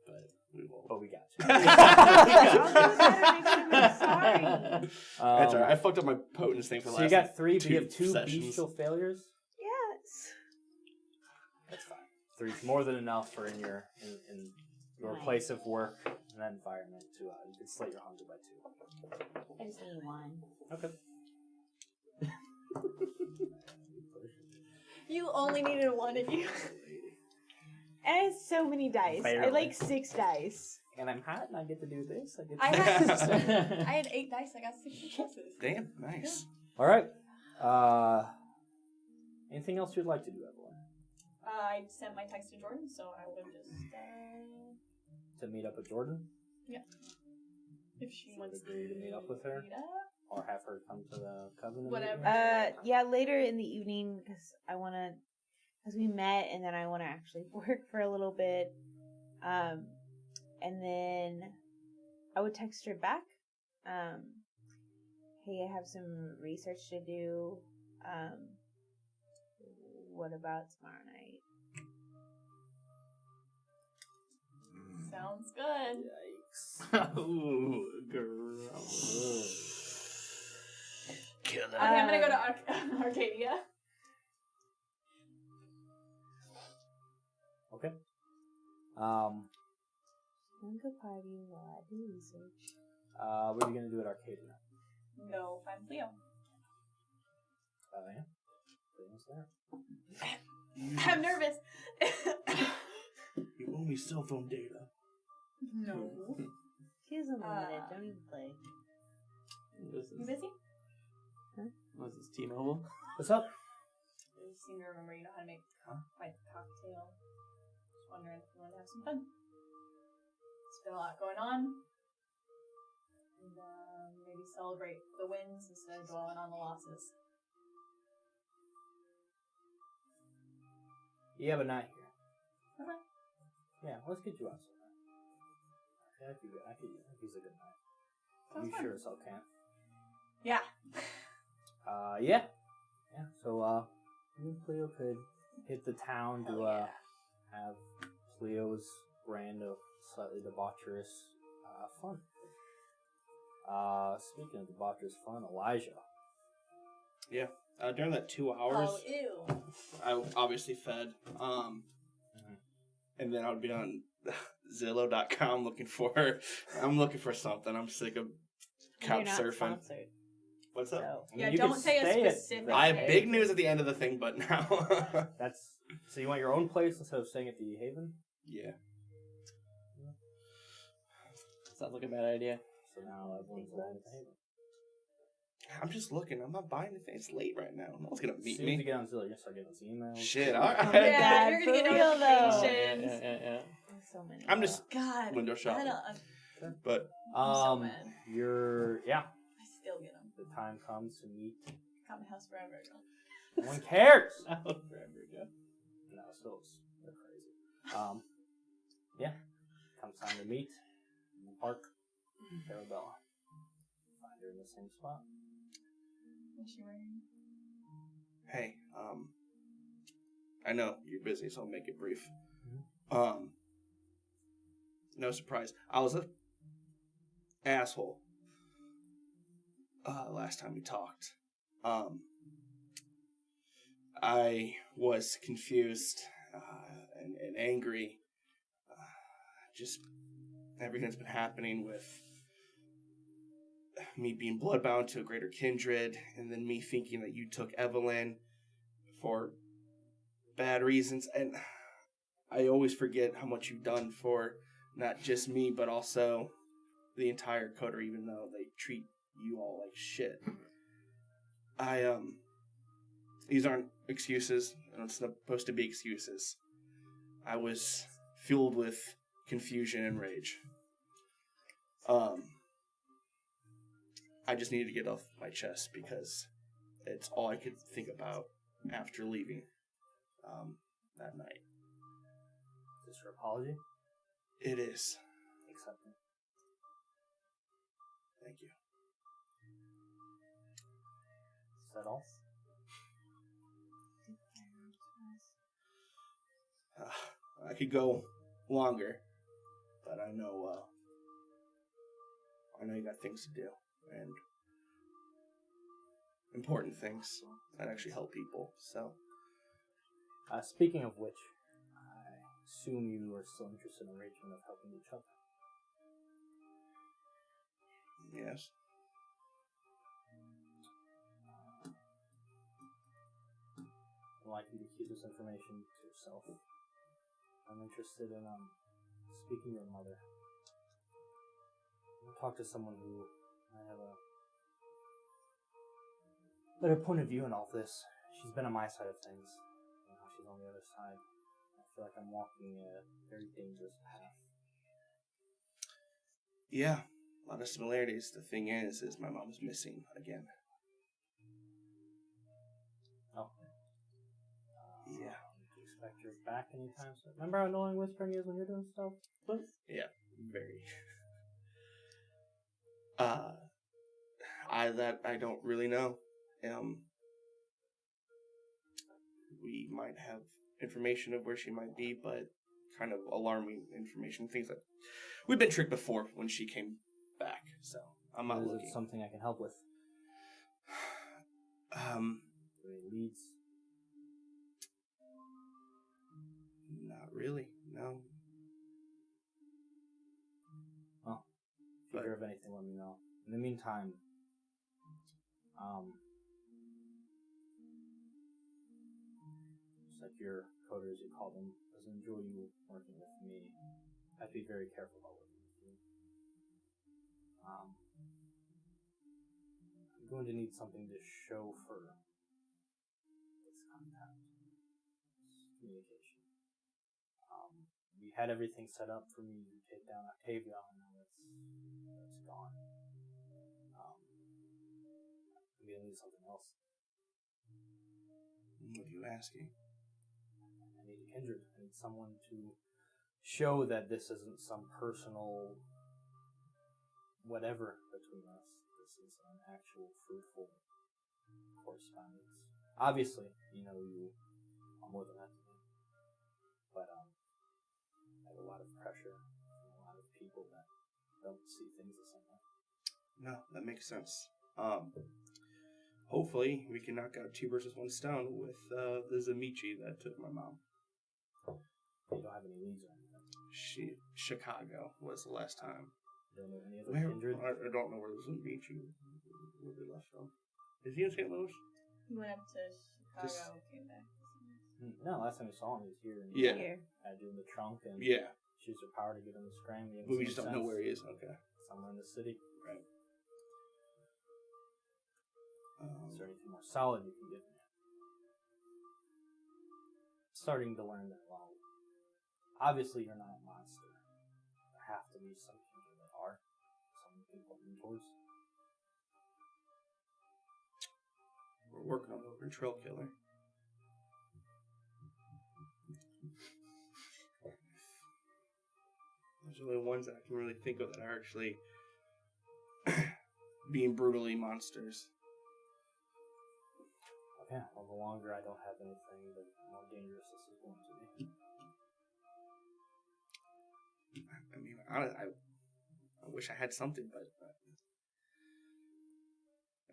But we will. But we got you. I'll do better next time. I'm sorry. That's alright. I fucked up my potence thing for the So you last. got 3, but you two have 2 sessions. bestial failures? Yes. That's fine. 3's more than enough for in your Nice. place of work and that environment to you can slate your hunger by 2. I just need 1. Okay. You only needed 1 and you. I have so many dice. I Barely. like 6 dice. And I'm hot and I get to do this. I had 8 dice. I got 6 successes. Damn, nice. Alright. Anything else you'd like to do, Evelyn? I sent my text to Jordan, so I would just. To meet up with Jordan? If she You would wants agree to meet up with her? meet up. Or have her come to the covenant? Whatever. meeting? Yeah, later in the evening, because I want to, because we met, and then I want to actually work for a little bit. And then I would text her back. hey, I have some research to do. What about tomorrow night? Sounds good. Yikes. Ooh, gross. Kill Okay, I'm gonna go to Arcadia. Okay. Go party while I do research. What are you gonna do at Arcadia? Go find Leo. Yeah. Cleo's there. I'm nervous. You owe me cell phone data. No. She's unlimited. Don't even play. You busy? Was this T-Mobile? What's up? I just seem to remember you know how to make quite the cocktail. Just wondering if you want to have some fun. It's been a lot going on. And maybe celebrate the wins instead of dwelling on the losses. You have a night here. Okay. Yeah, let's get you out somewhere. Yeah, I could use a good night. Sounds You fun. sure as hell can. Yeah. Yeah. So, you and Cleo could hit the town to have Cleo's brand of slightly debaucherous fun. Speaking of debaucherous fun, Elijah. Yeah. During that 2 hours, Oh, ew. I obviously fed. And then I would be on Zillow.com looking for something. I'm sick of couch You're not surfing. sponsored. What's up? So. Yeah, you don't could say a stay at specific the I have place. big news at the end of the thing, but now. That's so you want your own place instead of staying at the Haven? Yeah. Sounds like a bad idea. So now everyone's going at the Haven. I'm just looking. I'm not buying anything. It's late right now. No one's going to As meet soon as you me. get on Zillow, you're gonna start getting these emails. Shit, alright. Yeah, you're gonna get For real, though. notifications. Yeah. There's so many. I'm just God. window shopping. But I'm so mad. I still get them. The time comes to meet. Got my house forever ago. No one cares. Forever ago. No, still, they're crazy. Comes time to meet in the park. Arabella. Find her in the same spot. What's she wearing? hey, I know you're busy, so I'll make it brief. No surprise. I was a asshole last time we talked. I was confused and angry. Just everything that's been happening with me being bloodbound to a greater kindred, and then me thinking that you took Evelyn for bad reasons. And I always forget how much you've done for not just me, but also the entire coterie, even though they treat you all like shit. These aren't excuses, and it's supposed to be excuses. I was fueled with confusion and rage. I just needed to get off my chest because it's all I could think about after leaving that night. Is this your apology? It is. Accept it. Thank you. Is that all? I could go longer, but I know you got things to do, and important things that actually help people, so. Speaking of which, I assume you are still interested in arrangement of helping each other. Yes. I'd like you to keep this information to yourself. I'm interested in speaking to your mother. I'll talk to someone who might have a better point of view in all this. She's been on my side of things. Now she's on the other side. I feel like I'm walking a very dangerous path. Yeah, a lot of similarities. The thing is my mom's missing again. Oh. Yeah. Do you expect her back anytime soon? Remember how annoying whispering is when you're doing stuff? Yeah, very. I don't really know. We might have information of where she might be, but kind of alarming information. Things like we've been tricked before when she came back, so I'm not Is looking. it something I can help with? Any leads? Not really. No. Oh, if you hear of anything, let me know. In the meantime, just like your coders, you call them, doesn't enjoy you working with me. I have to be very careful about working with you. I'm going to need something to show for this contact, this communication. We had everything set up for me to take down Octavia, and now it's gone. I'm going to need something else. What are you asking? I need a kindred. I need someone to show that this isn't some personal whatever between us. This is an actual fruitful correspondence. Obviously, you are more than that to me. But I have a lot of pressure from a lot of people that don't see things the same way. No, that makes sense. Hopefully we can knock out 2 birds with 1 stone with the Zamichi that took my mom. You don't have any leads or anything. Chicago was the last time. You don't know any other kindred? I don't know where the Zamichi where they left from. Is he in St. Louis? He went up to Chicago, came back. No, last time we saw him, he was here. And Here. had you in the trunk and Yeah. she used her power to get him to scram. But we just don't know where he is. Okay. Somewhere in the city. Right. Is there anything more solid you can give me? Starting to learn that, well, obviously you're not a monster. There have to be some people that are. Some people mentors. We're working on the trail killer. Those are the ones that I can really think of that are actually being brutally monsters. Okay, well, the longer I don't have anything, the more dangerous this is going to be. I mean, I wish I had something, but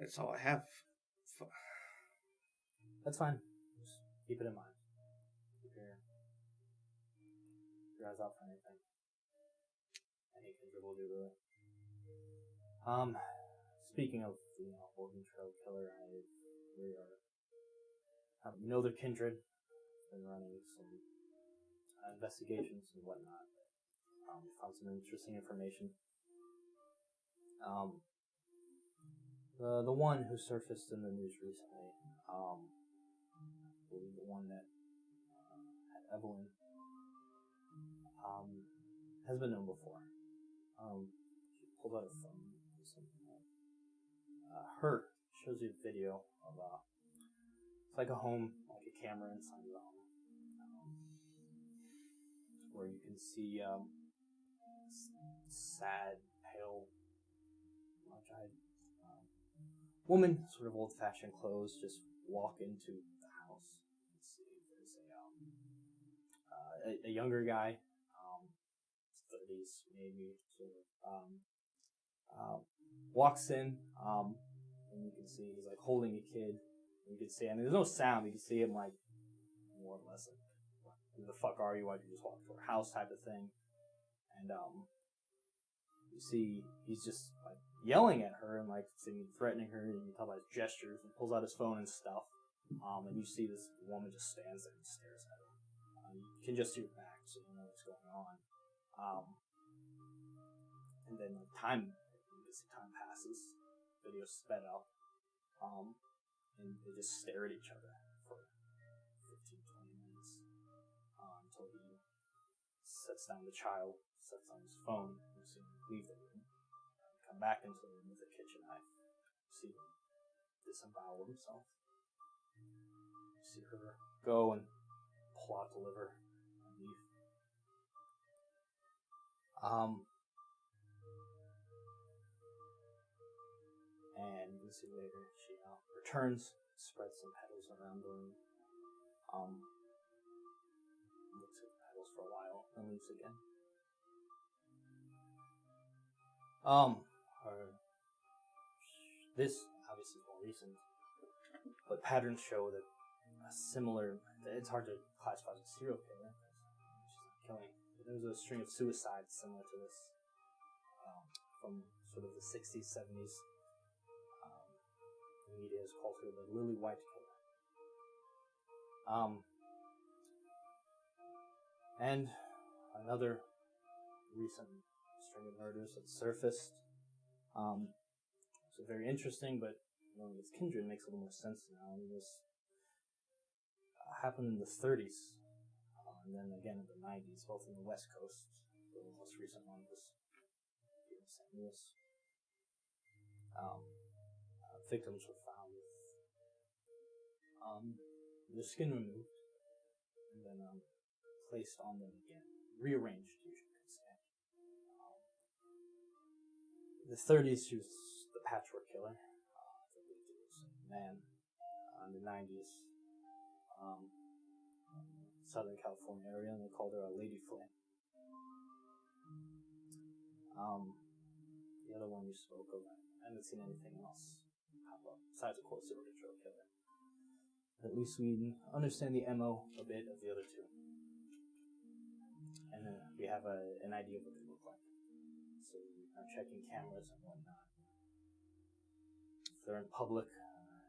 that's all I have. That's fine. Just keep it in mind. Keep your eyes out for anything. Any kindred will do, really. Speaking of the Oregon Trail Killer, we know they're kindred. Been running some investigations and whatnot. Found some interesting information. The one who surfaced in the news recently, I believe the one that had Evelyn, has been known before. She pulled out a phone. Shows you a video of it's like a home, like a camera inside the home, where you can see sad, pale, large-eyed woman, sort of old-fashioned clothes, just walk into the house. Let's see, there's a younger guy, 30s maybe, sort of, walks in, and you can see he's like holding a kid. You can see, I mean, there's no sound, but you can see him like more or less like, who the fuck are you? Why'd you just walk to our house type of thing? And you see he's just like yelling at her and like threatening her, and you can tell by his gestures, and pulls out his phone and stuff. And you see this woman just stands there and stares at him. You can just see her back, so you know what's going on. And then like time passes, video sped up, and they just stare at each other for 15-20 minutes until he sets down the child, sets on his phone, and you see him leave the room, come back into the room with a kitchen knife, see him disembowel himself, see her go and pull out the liver and leave. And see you later. She returns, spreads some petals around the room, looks at the petals for a while, and leaves again. This obviously is more recent, but patterns show that a similar. It's hard to classify as a serial killer. She's not killing. But there was a string of suicides similar to this from sort of the 60s, 70s. The media has called her the Lily White Killer. And another recent string of murders that surfaced. So very interesting, but knowing its kindred makes a little more sense now. This happened in the 30s, and then again in the 90s, both in the West Coast. The most recent one was here in St. Louis. Victims were found with their skin removed and then placed on them again, rearranged, you could say. In the 30s, she was the patchwork killer. I believe it was a man. In the 90s, Southern California area, and they called her a Lady Flynn. The other one you spoke of, I haven't seen anything else pop up besides, of course, the original killer. At least we understand the MO a bit of the other two, and we have an idea of what they look like. So we are checking cameras and whatnot. If they're in public,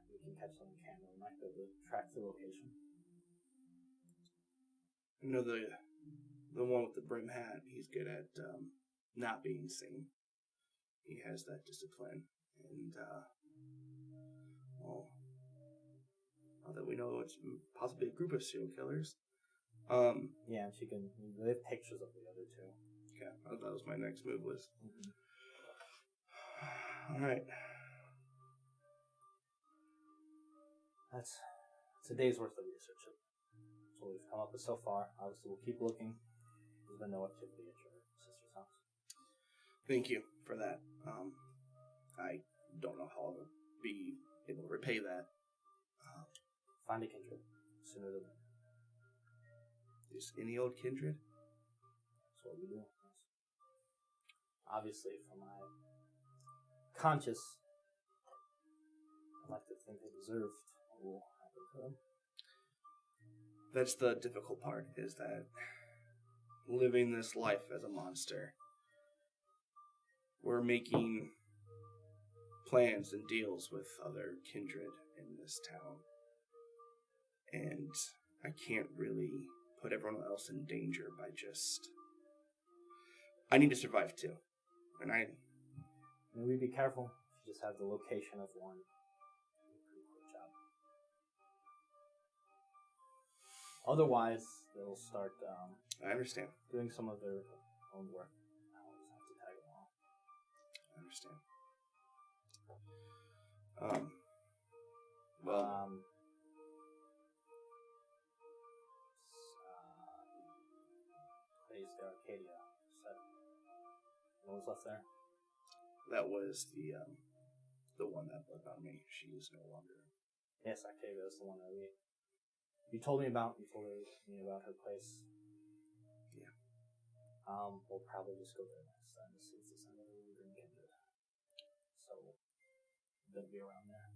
we can catch them on camera. We might be able to track the location. I know the one with the brim hat. He's good at not being seen. He has that discipline, and well, now that we know it's possibly a group of serial killers. Yeah, and she can. They have pictures of the other two. Okay, that was my next move. Was Mm-hmm. all right. That's a day's worth of research. That's what we've come up with so far. Obviously, we'll keep looking. There's been no activity at your sister's house. Thank you for that. I don't know how I'll be able to repay that. Find a kindred sooner than later. Just any old kindred? That's what we do. Obviously, for my conscience, I'd like to think they deserved what will happen to them. That's the difficult part, is that living this life as a monster, we're making plans and deals with other kindred in this town. And I can't really put everyone else in danger by just... I need to survive too. And we'd be careful. You just have the location of one. Pretty quick job. Otherwise, they'll start I understand. doing some of their own work. I'll just have to tag along. I understand. Well... Plays the Arcadia set. What was left there? That was the one that lived on me. She is no longer. Yes, Octavia is the one that you told me about. You told me about her place. Yeah. We'll probably just go there next time to see if there's another lingering kindred. So they'll be around there.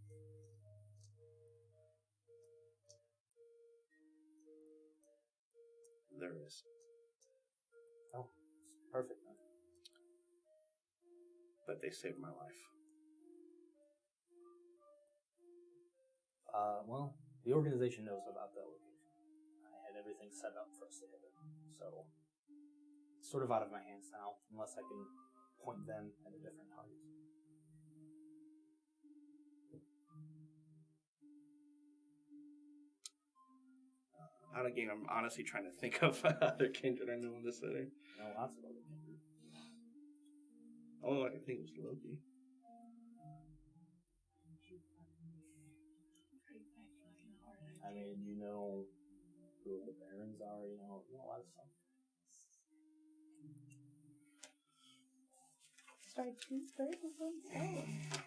There is. Oh, perfect then. But they saved my life. Well, the organization knows about that location. I had everything set up for us to hit it. So, it's sort of out of my hands now, unless I can point them at a different target. Out of game, I'm honestly trying to think of other kindred I know in this city. No, lots of other kindred. All I can think was Loki. I mean, you know who the barons are, you know a lot of stuff. Strike two birds with one stone.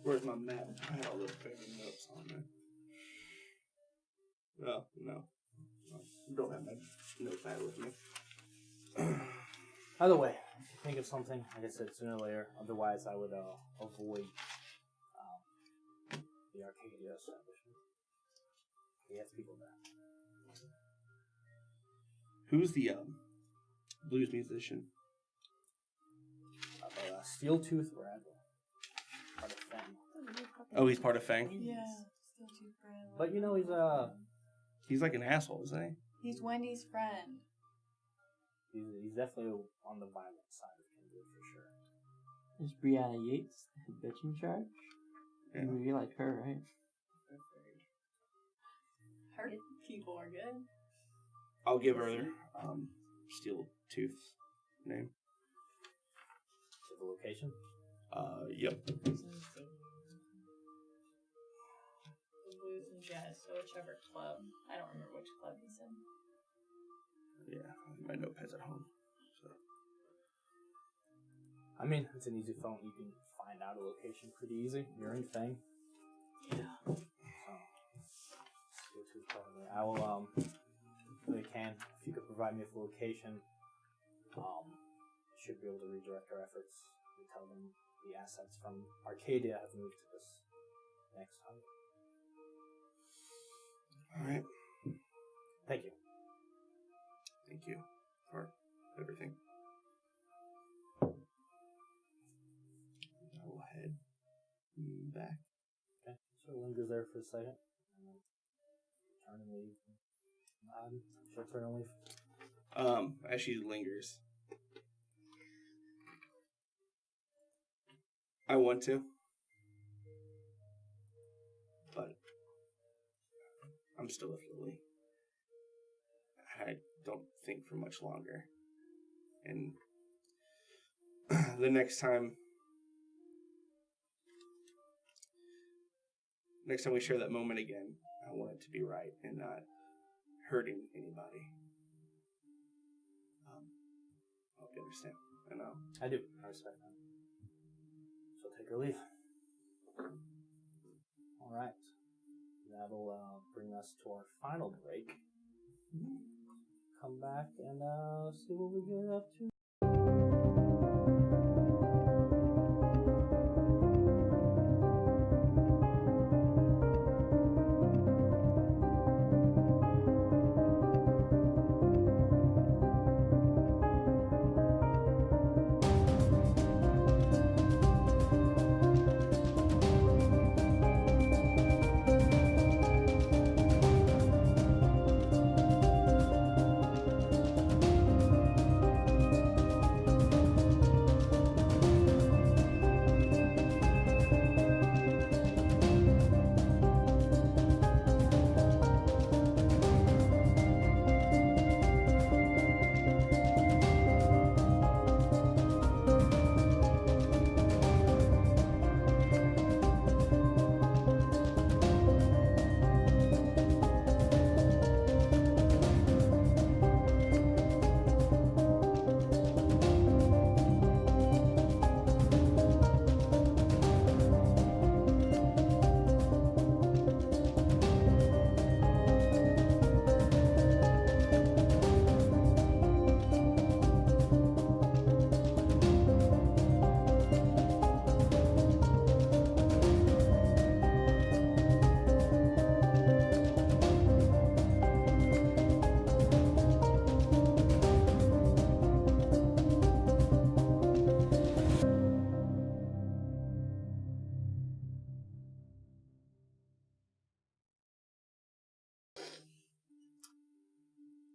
Where's my map? I had all those paper notes on there. Oh, no. I don't have my notepad with me. Either way, if you think of something, like I said, sooner or later. Otherwise, I would avoid the Arcadia establishment. We have people there. Who's the blues musician? Steel Tooth Bradley. Part of Fang. Oh, he's part of Fang? Yeah, still too friend. But you know, He's like an asshole, isn't he? He's Wendy's friend. he's definitely on the violent side of Kindred for sure. Is Brianna Yates the bitch in charge? Yeah. We like her, right? Her people are good. I'll give her Steel Tooth's name. The location? Yep. The blues and jazz, so whichever club. I don't remember which club he's in. Yeah, my notepad's at home. So. I mean, it's an easy phone. You can find out a location pretty easy. You're in Fang. Yeah. Steel Tooth Bradley. I will, if I can, if you could provide me with a location, should be able to redirect our efforts and tell them the assets from Arcadia have moved to this next time. All right. Thank you. Thank you for everything. I will head back. Okay. So lingers there for a second. And then turn and leave. She'll turn and leave. As she lingers. I want to. But I'm still with Lily. I don't think for much longer. And the next time we share that moment again, I want it to be right and not hurting anybody. I hope you understand. And I do. I respect that. So take her leave. All right. That'll bring us to our final break. Come back and see what we get up to.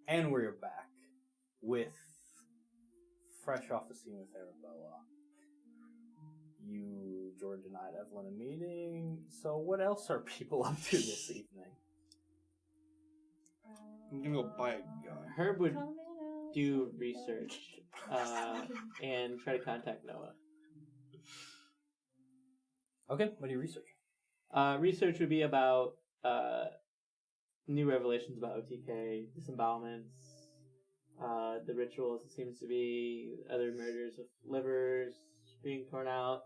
And we're back with fresh off the scene with Arabella. You, George, denied Evelyn a meeting. So what else are people up to this evening? I'm gonna go buy a gun. Herb would do research and try to contact Noah. Okay, what do you research? Research would be about new revelations about OTK, disembowelments, the rituals. It seems to be other murders of livers being torn out,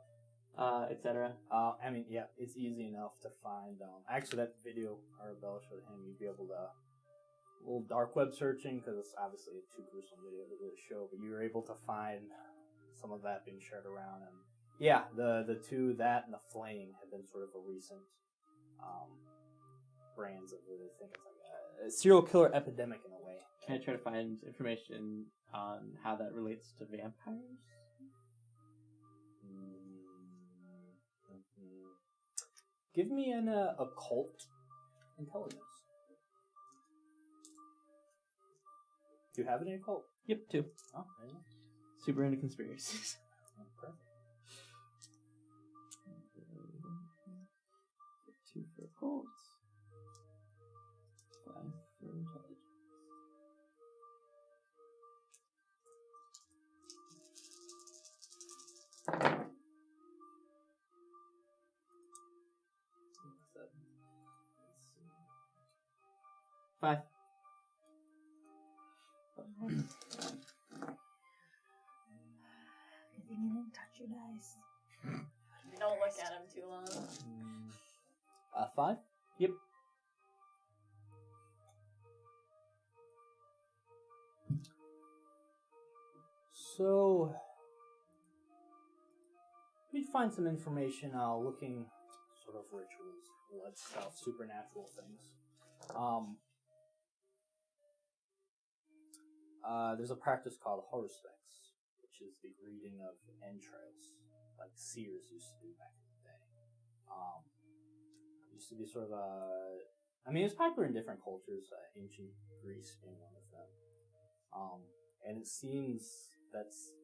etc. I mean, yeah, it's easy enough to find. Actually, that video Arabella showed him, you'd be able to a little dark web searching because it's obviously a too gruesome video to really show, but you were able to find some of that being shared around. And yeah, the two, that and the flaying, have been sort of a recent brands of the thing. It's like a serial killer epidemic in a way. Can I try to find information on how that relates to vampires? Give me an occult intelligence. Do you have any occult? Yep, 2. Oh, there you go. Super into conspiracies. Oh, perfect. 2 for occult. 5 for intelligence. Five. Good thing you didn't touch your dice. Don't look at him too long. 5? Yep. So, we find some information looking sort of rituals, blood stuff, supernatural things. There's a practice called horospex, which is the reading of entrails, like seers used to do back in the day. It used to be sort of I mean, it's popular in different cultures, ancient Greece being one of them. And it seems that's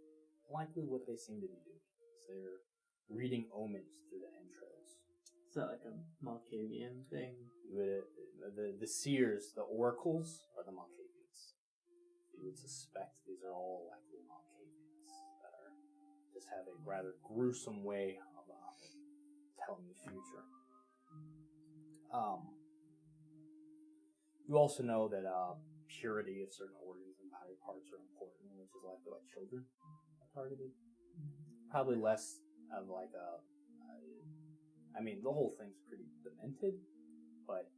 likely what they seem to be doing. So they're reading omens through the entrails. Is that like a Malkavian thing? The seers, the oracles, are the Malkavians. You would suspect these are all likely Malkavians that are just have a rather gruesome way of telling the future. You also know that purity of certain organs and body parts are important, which is likely why children are targeted. Probably less of like I mean, the whole thing's pretty demented, but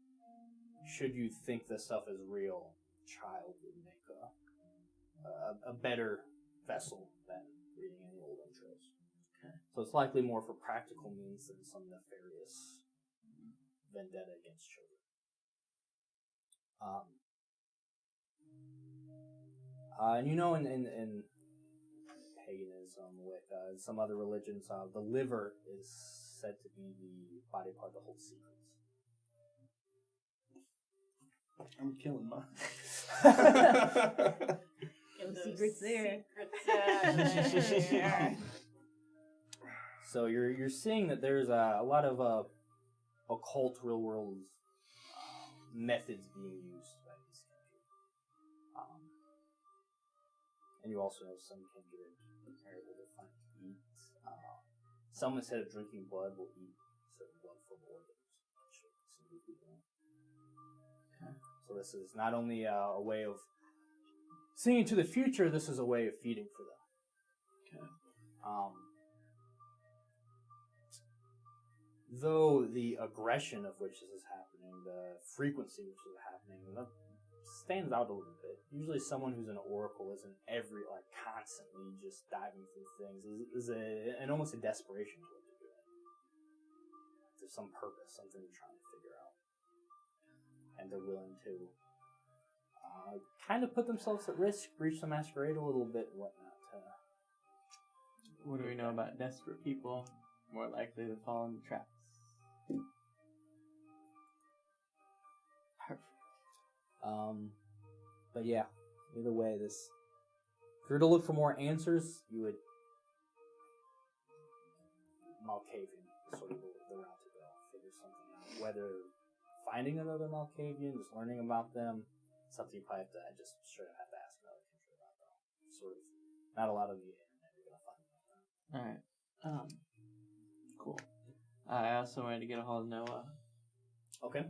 should you think this stuff is real, child would make a better vessel than reading any old intros. Okay. So it's likely more for practical means than some nefarious vendetta against children. And you know, in paganism, with some other religions, the liver is said to be the body part that holds secrets. I'm killing mine. No secrets there. So you're seeing that there's a lot of occult real world methods being used by these kindred. And you also know some kindred are able to find eat. Some, instead of drinking blood, will eat certain blood from organs. So this is not only a way of seeing into the future, this is a way of feeding for them. Okay. Though the aggression of which this is happening, the frequency which is happening, that stands out a little bit. Usually someone who's an oracle isn't constantly just diving through things. Is almost a desperation to what they're doing. There's some purpose, something they're trying to figure out. And they're willing to kind of put themselves at risk, breach the masquerade a little bit and whatnot. What do we know about desperate people more likely to fall into traps? Perfect. But yeah, either way, if you were to look for more answers, you would Malkavian, sort of the route to go, figure something out. Whether finding another Malkavian, just learning about them, something you probably have to just straight up have to ask another country about, though. Sort of, not a lot of the internet you're gonna find about that. Alright. Cool. I also wanted to get a hold of Noah. Okay.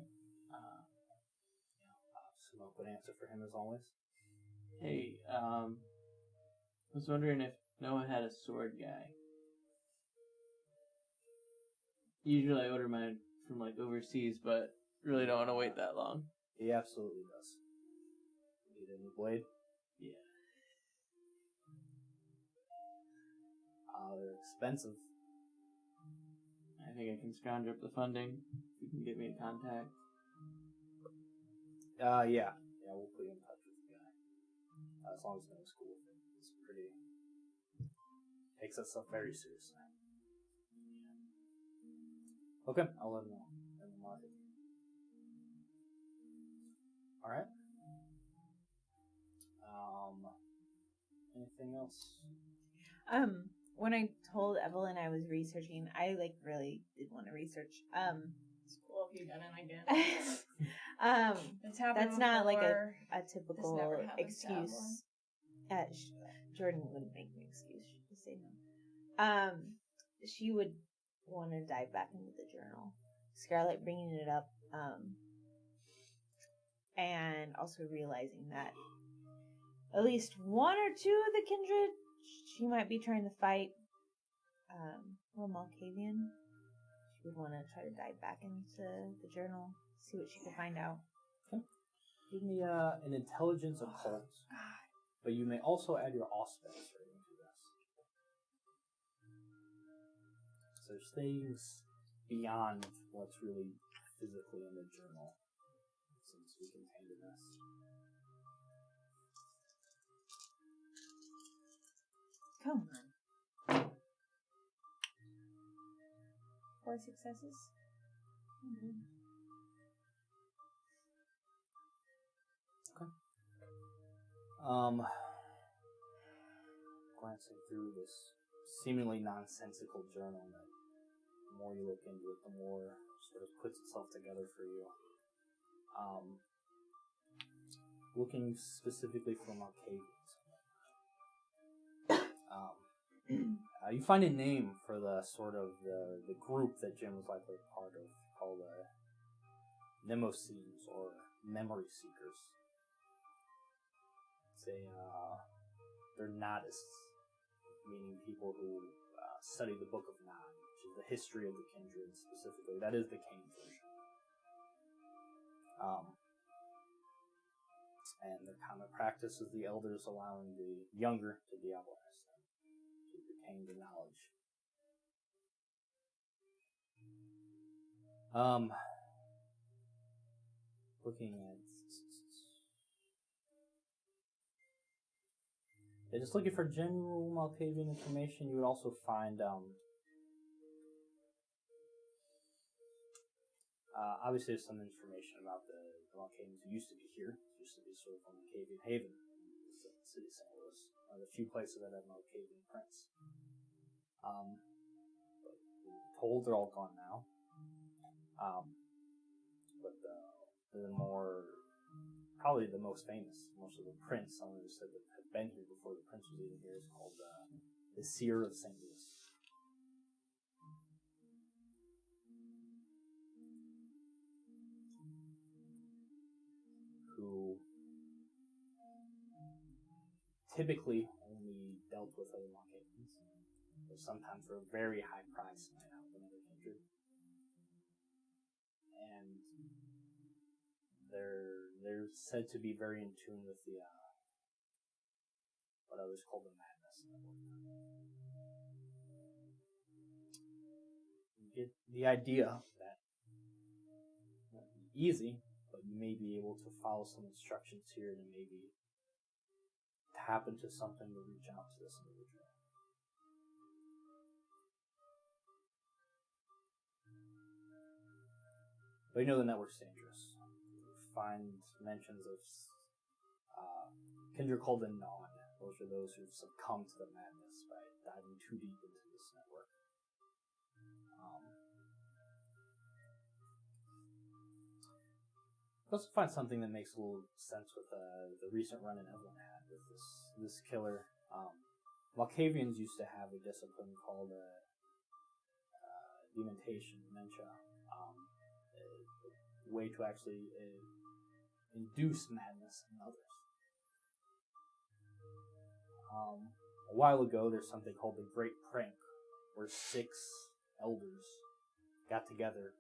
Smoke would answer for him as always. Hey, I was wondering if Noah had a sword guy. Usually I order mine from like overseas, but really don't want to wait that long. He absolutely does. Need a new blade? Yeah. They're expensive. I think I can scrounge up the funding. You can get me in contact. Yeah, we'll put you in touch with the guy. As long as he knows school. It's pretty. Takes that stuff very seriously. Okay, I'll let him know. In the market. Alright. Anything else? When I told Evelyn I was researching, I like really did want to research. It's cool if you get in again. It's happened That's not like before. a This typical never happens to excuse. Jordan wouldn't make an excuse. She'd just say no. She would want to dive back into the journal. Scarlett bringing it up, and also realizing that at least one or two of the kindred she might be trying to fight. Malkavian. She would want to try to dive back into the journal, see what she could find out. Okay. Give me an intelligence occult, but you may also add your auspice rating to this. So there's things beyond what's really physically in the journal, since we contained this. Come on. 4 successes. Okay. Glancing through this seemingly nonsensical journal, that the more you look into it, the more sort of puts itself together for you. Looking specifically for Malkavians. You find a name for the sort of the group that Jim was likely a part of, called Nemocenes, or Memory Seekers. They're Nodists, meaning people who study the Book of Nod, which is the history of the kindred specifically. That is the Cain version. And their common practice is the elders allowing the younger to diabolize them, to retain the knowledge. Looking at... just looking for general Malkavian information, you would also find, obviously there's some information about the Malkavians who used to be here. It used to be sort of a Malkavian haven in the city of St. Louis. One of the few places that have Malkavian prints. But we're told they're all gone now. But probably the most famous, most of the prints, some of them said that have been here before the prince was even here, is called the Seer of St. Louis. Who typically only dealt with other Malkavians, but sometimes for a very high price might help another kindred. And they're said to be very in tune with the what others call the madness. You get the idea that it won't be easy, but you may be able to follow some instructions here to maybe tap into something to reach out to this individual. But you know the network's dangerous. You find mentions of kindred called the Nod. Those are those who've succumbed to the madness by diving too deep into this network. You also find something that makes a little sense with the recent run-in Evelyn had with this killer. Malkavians used to have a discipline called dementation, dementia, a way to actually induce madness in others. A while ago, there's something called the Great Prank, where 6 elders got together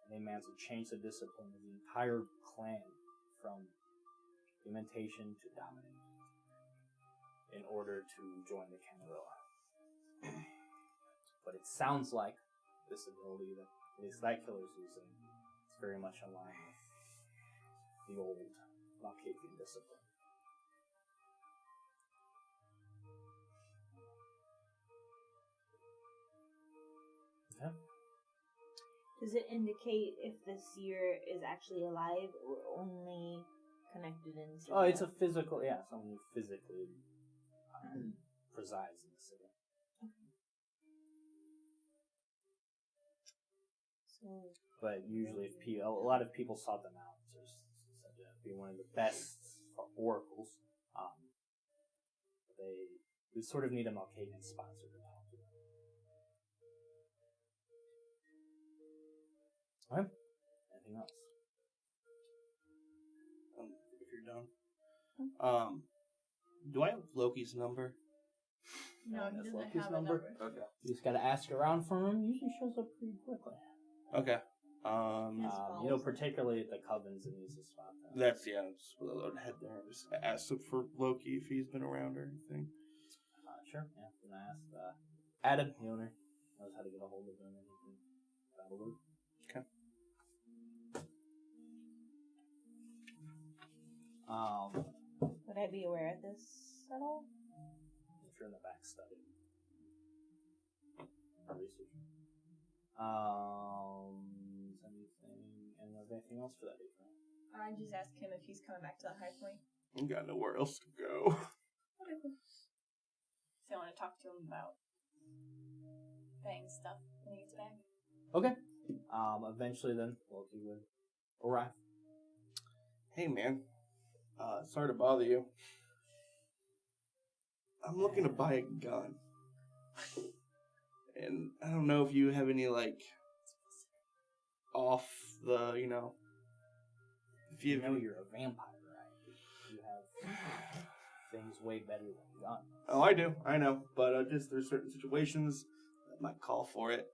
and they managed to change the discipline of the entire clan from imitation to dominate in order to join the Camarilla. But it sounds like this ability that at least that killer's using is very much in line with the old Malkavian discipline. Okay. Does it indicate if the seer is actually alive or only connected in spirit? Oh, it's a physical, someone who physically presides in the city. So, But usually, if a lot of people sought them out. So it's said to be one of the best oracles. They sort of need a Malkavian sponsor to talk to them. Alright. Anything else? If you're done. Do I have Loki's number? No, he That's doesn't Loki's have number. a number. Okay. You just gotta ask around for him. Usually shows up pretty quickly. Okay. Particularly at the covens and he's a spot. That's where I'd head there. Just ask him for Loki if he's been around or anything. Sure. Yeah. Then I asked Adam, the owner, knows how to get a hold of him and he can travel with. Okay. would I be aware of this at all? If you're in the back study. Research. Anything else for that evening? I just asked him if he's coming back to the high point. I got nowhere else to go. Okay, cool. So I want to talk to him about bang stuff when he gets back. Okay. Eventually then, Loki would arrive. Hey, man. Sorry to bother you. I'm looking to buy a gun. And I don't know if you have any, off the, if you You know you're a vampire, right? You have things way better than guns. Oh, I do. I know. But just there's certain situations that might call for it.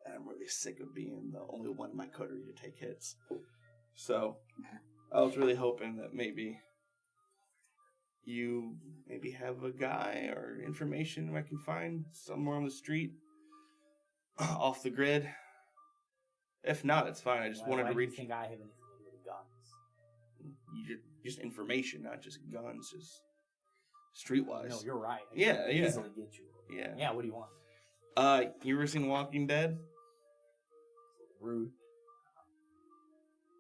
And I'm really sick of being the only one in my coterie to take hits. So I was really hoping that maybe you have a guy or information I can find somewhere on the street off the grid. If not, it's fine. I just wanted to reach. Do you think I have anything to do with guns? Just information, not just guns, just streetwise. No, you're right. I Yeah, can yeah. easily get you. Yeah. Yeah, what do you want? You ever seen Walking Dead? Rude.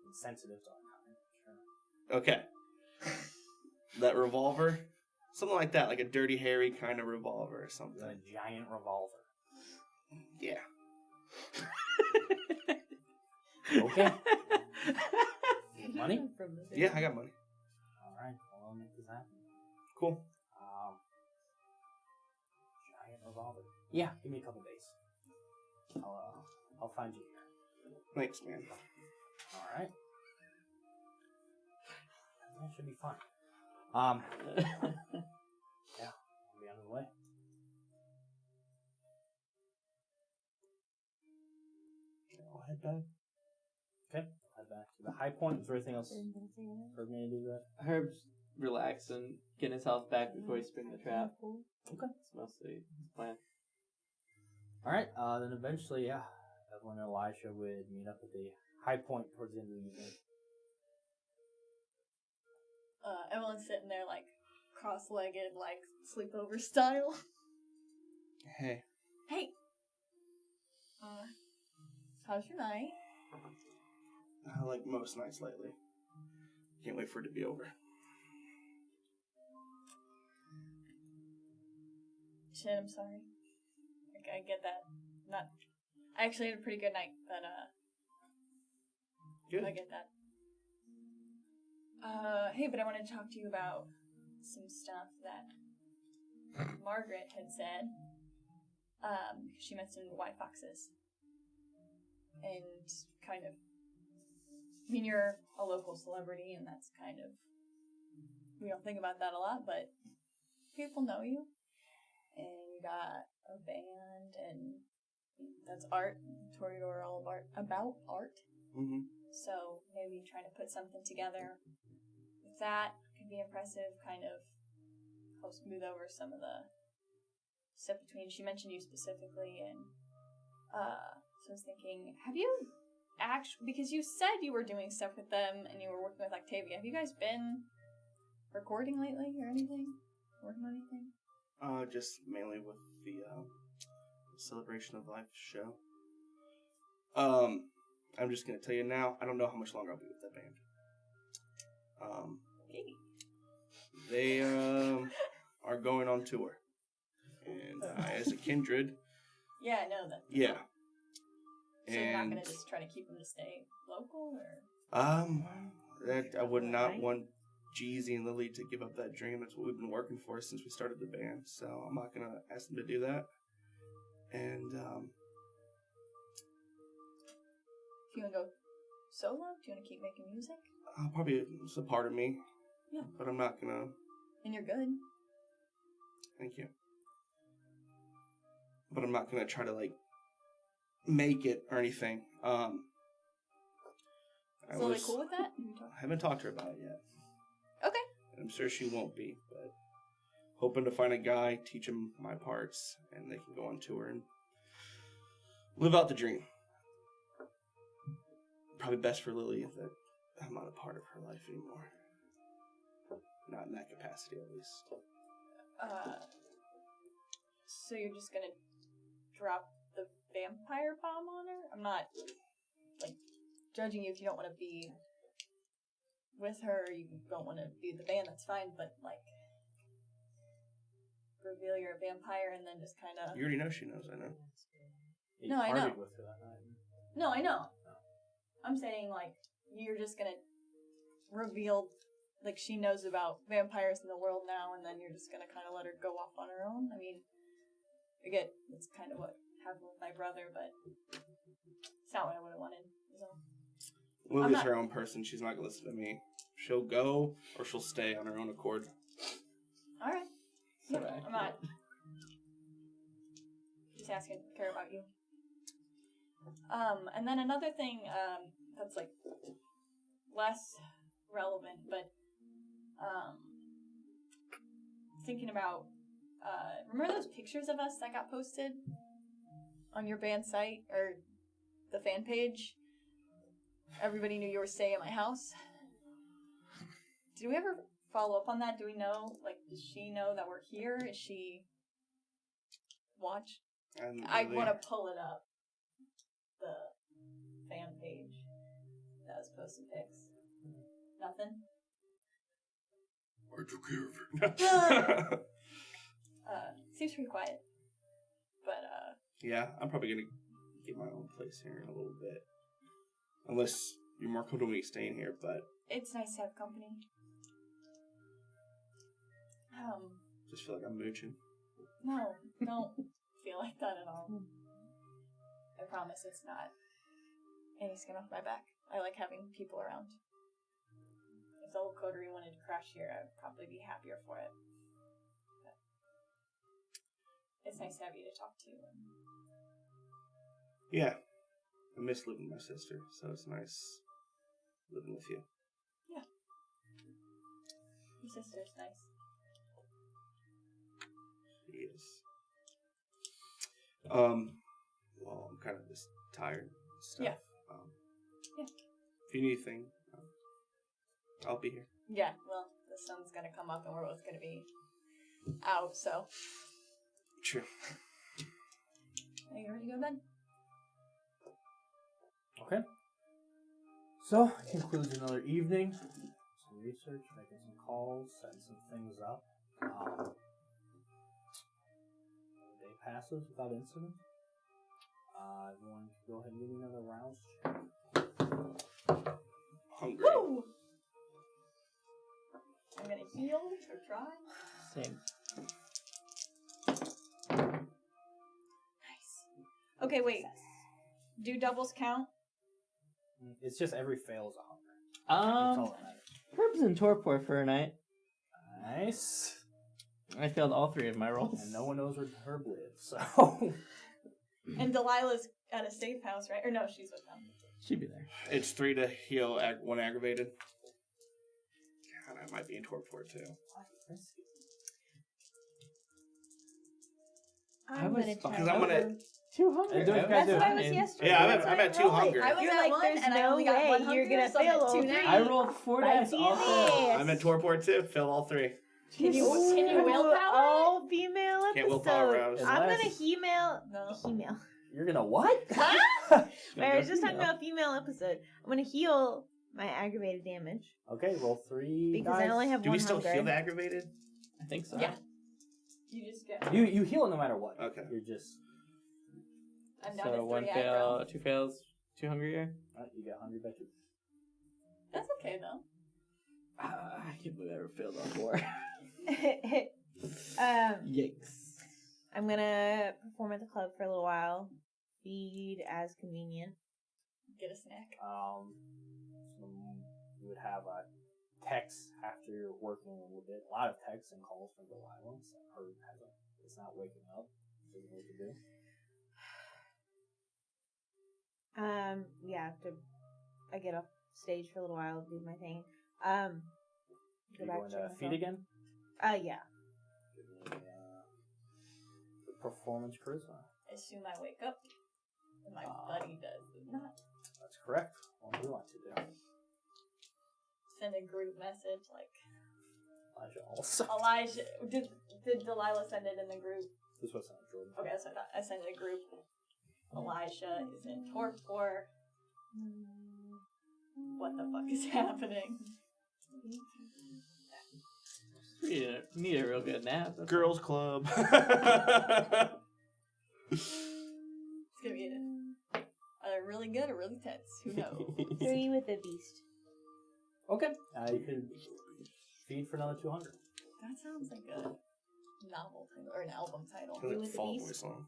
Insensitive to our kind. Sure. Okay. That revolver? Something like that, like a Dirty Harry kind of revolver or something. A giant revolver. Yeah. Okay. Money? Yeah, I got money. Alright, well, I'll make this happen. Cool. Giant revolver. Yeah, give me a couple days. I'll find you here. Thanks, man. Alright. That should be fun. Yeah, I'll be on the way. I'll head back. Okay, I'll head back to the high point. Is there anything else for me to do that? Herb's relaxing, getting his health back before he springs the trap. Okay. That's mostly his plan. Alright, then eventually, yeah, Evelyn and Elijah would meet up at the high point towards the end of the evening. Evelyn's sitting there, cross-legged, sleepover style. Hey. Hey! How's your night? I like most nights lately. Can't wait for it to be over. Shit, I'm sorry. I get that. I actually had a pretty good night, but, Good. I get that. Hey, but I wanted to talk to you about some stuff that Margaret had said. She mentioned white foxes. And kind of, I mean, you're a local celebrity, and that's kind of, we don't think about that a lot, but people know you. And you got a band, and that's art. Toreador are all about art. Mm-hmm. So maybe trying to put something together with that could be impressive. Kind of help smooth over some of the stuff between. She mentioned you specifically, and so I was thinking, have you actually, because you said you were doing stuff with them and you were working with Octavia, have you guys been recording lately or anything? Working on anything? Just mainly with the Celebration of Life show. I'm just gonna tell you now, I don't know how much longer I'll be with that band. They are going on tour. And I, as a kindred... Yeah, I know that. Yeah. So you're not going to just try to keep them to stay local, or? That I would not want Jeezy and Lily to give up that dream. That's what we've been working for since we started the band. So I'm not going to ask them to do that. And, Do you want to go solo? Do you want to keep making music? probably it's a part of me. Yeah. But I'm not going to... And you're good. Thank you. But I'm not going to try to, like, make it or anything. Is Lily cool with that? I haven't talked to her about it yet. Okay. I'm sure she won't be, but hoping to find a guy, teach him my parts, and they can go on tour and live out the dream. Probably best for Lily that I'm not a part of her life anymore. Not in that capacity, at least. So you're just gonna drop the vampire bomb on her? I'm not, like, judging you if you don't want to be with her, or you don't want to be the band, that's fine, but, like, reveal you're a vampire and then just kind of... You already know she knows, I know. No, I know. With her that night. No, I know. I'm saying, like, you're just gonna reveal, like, she knows about vampires in the world now, and then you're just gonna kind of let her go off on her own. I mean, again, that's kind of what happened with my brother, but it's not what I would have wanted. So. Lily's her own person. She's not gonna listen to me. She'll go, or she'll stay on her own accord. All right. Yeah, I'm not just asking to care about you. And then another thing that's, like, less relevant, but thinking about, remember those pictures of us that got posted on your band site, or the fan page? Everybody knew you were staying at my house. Did we ever follow up on that? Do we know, like, does she know that we're here? Is she watch? I want to pull it up. The fan page that was posting pics. Nothing? I took care of it. Seems pretty quiet. But, yeah, I'm probably going to get my own place here in a little bit. Unless you're more comfortable with me staying here, but... It's nice to have company. Just feel like I'm mooching. No, don't feel like that at all. I promise it's not any skin off my back. I like having people around. If the whole coterie wanted to crash here, I'd probably be happier for it. But it's nice to have you to talk to. Yeah. I miss living with my sister, so it's nice living with you. Yeah. Your sister's nice. She is. Well, I'm kind of just tired and stuff. Yeah. Yeah. If you need anything, I'll be here. Yeah, well, the sun's gonna come up and we're both gonna be out, so. True. Are you ready to go to bed? Okay. So, concludes another evening. Some research, making some calls, setting some things up. Day passes without incident. Everyone can go ahead and give me another rouse check. Hungry. Woo! I'm gonna heal or try. Same. Nice. Okay, wait. Do doubles count? It's just every fail is a hunger. That's all that matters. Herbs and torpor for a night. Nice. I failed all three of my rolls. And no one knows where Herb lives, so... And Delilah's at a safe house, right? Or no, she's with them. She'd be there. It's 3 to heal 1 aggravated. God, I might be in torpor too. I'm gonna try. Because I'm gonna. 200. Do it, That's do it. what I was yesterday. Yeah, That's I'm what at 2 rolling. hunger. I was You're at like, 1, there's and I no only got way 1 you're gonna so I'm at fail all 2 three. now. I rolled 4 dice. Also. I'm in torpor too. Fill all 3. Can you willpower? All female episode. Can't willpower rouse. I'm Unless- gonna female. No. Female. You're gonna what? Wait, I was just talking about female episode. I'm gonna heal my aggravated damage Okay, roll 3 because dice. I only have Do one we still hunger. heal the aggravated? I think so. Yeah. You just get. You heal it no matter what. Okay. You're just... I'm down to So 3 1 aggro. fail, 2 fails, 2 hungry here. You got 100 by 2. That's okay though. I can't believe I ever failed on 4. Yikes. I'm gonna perform at the club for a little while. Feed as convenient. Get a snack. So you would have a text after you're working a little bit. A lot of texts and calls from Delilah. So Herb it's not waking up. Doesn't know what to do. Yeah, after I get off stage for a little while, do my thing. Are Go you back going to to feed myself. again? Yeah. Give me the performance charisma. I assume I wake up. And my buddy does not. That's correct. What do you want to do? Send a group message like Elijah also. Elijah. Did Delilah send it in the group? This was not Jordan. Okay, that's what I thought. I sent it in a group. Elijah is in torpor. What the fuck is happening? You need a real good nap. That's Girls Club. It's gonna be either really good or really tense. Who knows? 3 with the beast. Okay. You can feed for another 200. That sounds like a novel title or an album title. With the Fall beast. voice on.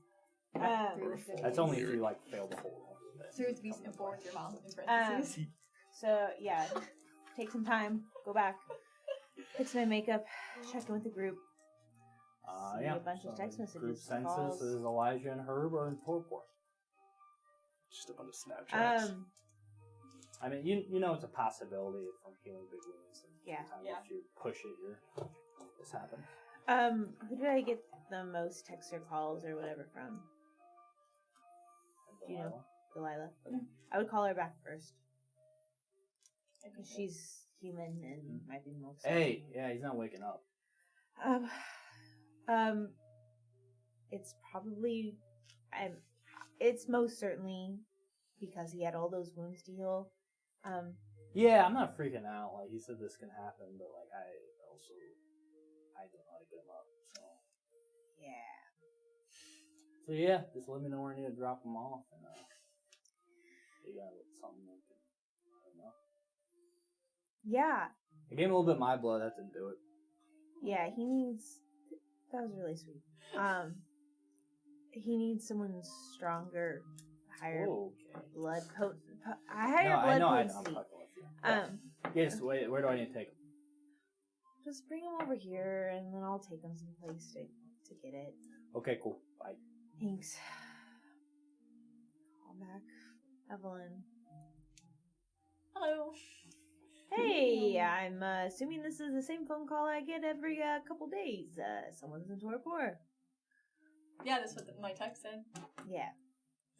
That's only if you fail the whole one. Through with the beast and four with your mom in parentheses. So yeah, take some time, go back, fix my makeup, check in with the group. See Yeah. a bunch of text Group messages, census calls. is Elijah and Herb are in torpor. Just a bunch of Snapchats. I mean, you know it's a possibility from healing big wounds. And Yeah. sometimes Yeah. if you push it, this happens. Who did I get the most texts or calls or whatever from? Do you know? Delilah. Okay. I would call her back first. Because she's human and might be most. Hey, yeah, he's not waking up. It's probably, it's most certainly because he had all those wounds to heal. Yeah, I'm not freaking out. Like, he said this can happen, but, like, I don't know how to get him up, so. Yeah. So, yeah, just let me know where I need to drop him off, and, you got something that can, I don't know. Yeah. I gave him a little bit of my blood, that didn't do it. Yeah, he needs, that was really sweet. He needs someone stronger, higher Okay. blood potent, higher No, blood I know, I'm potency. fucking with you. Yes, wait, where do I need to take him? Just bring him over here, and then I'll take him someplace to get it. Okay, cool. Bye. Thanks. Call back, Evelyn. Hello. Hey, I'm assuming this is the same phone call I get every couple days. Someone's in torpor. Yeah, that's what my text said. Yeah.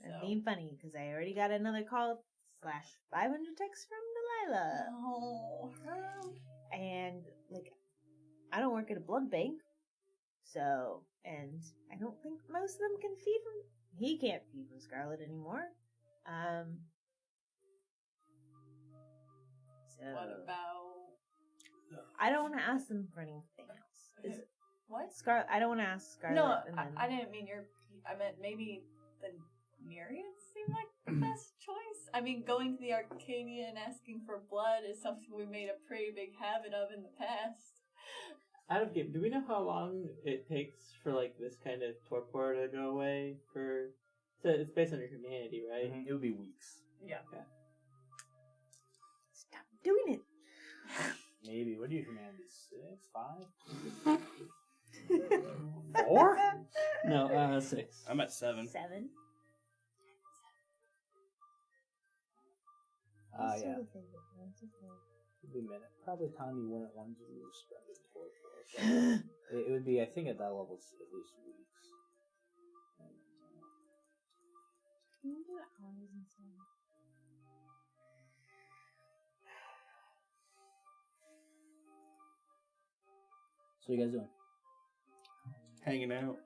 I'm So. being funny because I already got another call / 500 texts from Delilah. Oh. And, like, I don't work at a blood bank. So, and I don't think most of them can feed from. He can't feed from Scarlet anymore. So. What about? I don't want to ask them for anything else. What? I don't want to ask Scarlet. No, and then... I didn't mean your. I meant maybe the Nereids seem like the best choice. I mean, going to the Arcadia and asking for blood is something we made a pretty big habit of in the past. Out of game, do we know how long it takes for like this kind of torpor to go away? So it's based on your humanity, right? It would be weeks. Yeah. Okay. Stop doing it. Maybe. What do you humanity? 6, 5? 4? No, 6. I'm at 7. 7. Yeah. It'd be a minute. Probably time you wouldn't want to spend it for. It would be, I think, at that level, it's at least weeks. Can you do hours instead? So what you guys doing? Hanging out.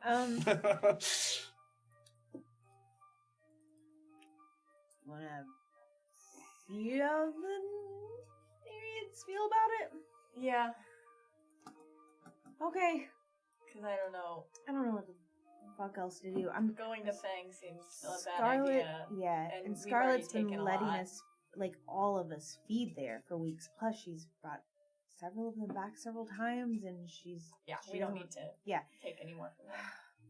Wanna see how the Nereids feel about it? Yeah, Okay. because I don't know. I don't know what the fuck else to do. I'm Going to Fang seems a bad Scarlet, idea. yeah, and and we've already Scarlet's been taken a letting lot. us, like all of us, feed there for weeks. Plus, she's brought several of them back several times, and she We don't doesn't- need to Yeah. take any more from them.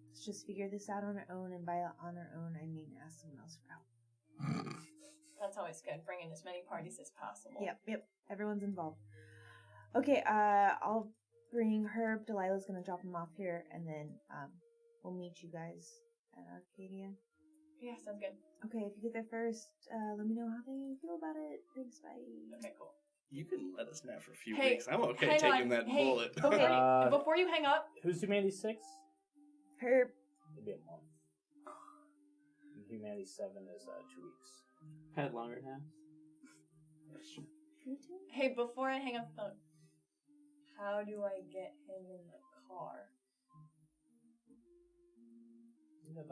Let's just figure this out on our own, and by on our own, I mean ask someone else for help. That's always good. Bring in as many parties as possible. Yep. Everyone's involved. Okay, I'll bring Herb. Delilah's gonna drop him off here, and then we'll meet you guys at Arcadia. Yeah, sounds good. Okay, if you get there first, let me know how they feel about it. Thanks, bye. Okay, cool. You can let us nap for a few Hey, weeks. I'm okay hang taking on. that Hey, bullet. Before you hang up, Who's Humanity 6? Herb. It'd be a month. And Humanity 7 is 2 weeks. Had longer now. hey, before I hang up the phone, how do I get him in the car?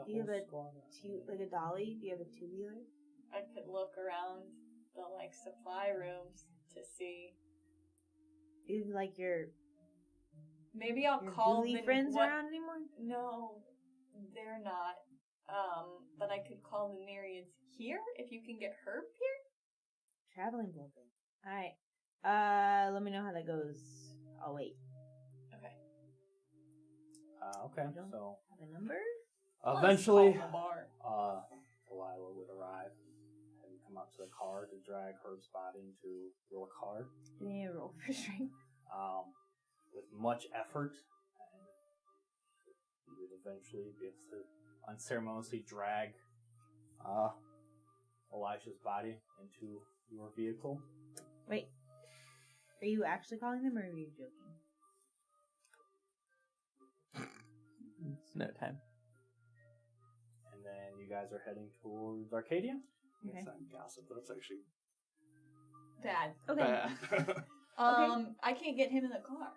Do you have a a dolly? Do you have a two-wheeler? I could look around the supply rooms to see. Do you have your Maybe I'll your call ghouly the friends around anymore? No, they're not. But I could call the Nereids here if you can get Herb here. Traveling building. Alright. Let me know how that goes. I'll wait. Okay. Okay, don't so have a number? eventually, Let's call the bar. Delilah would arrive and come up to the car to drag Herb's body into your car. Do you need a roll for strength? With much effort, and you would eventually be able to unceremoniously drag Elijah's body into your vehicle. Wait. Are you actually calling them, or are you joking? It's no time. And then you guys are heading towards Arcadia. Okay. It's not gossip. That's actually Bad. Okay. bad. I can't get him in the car.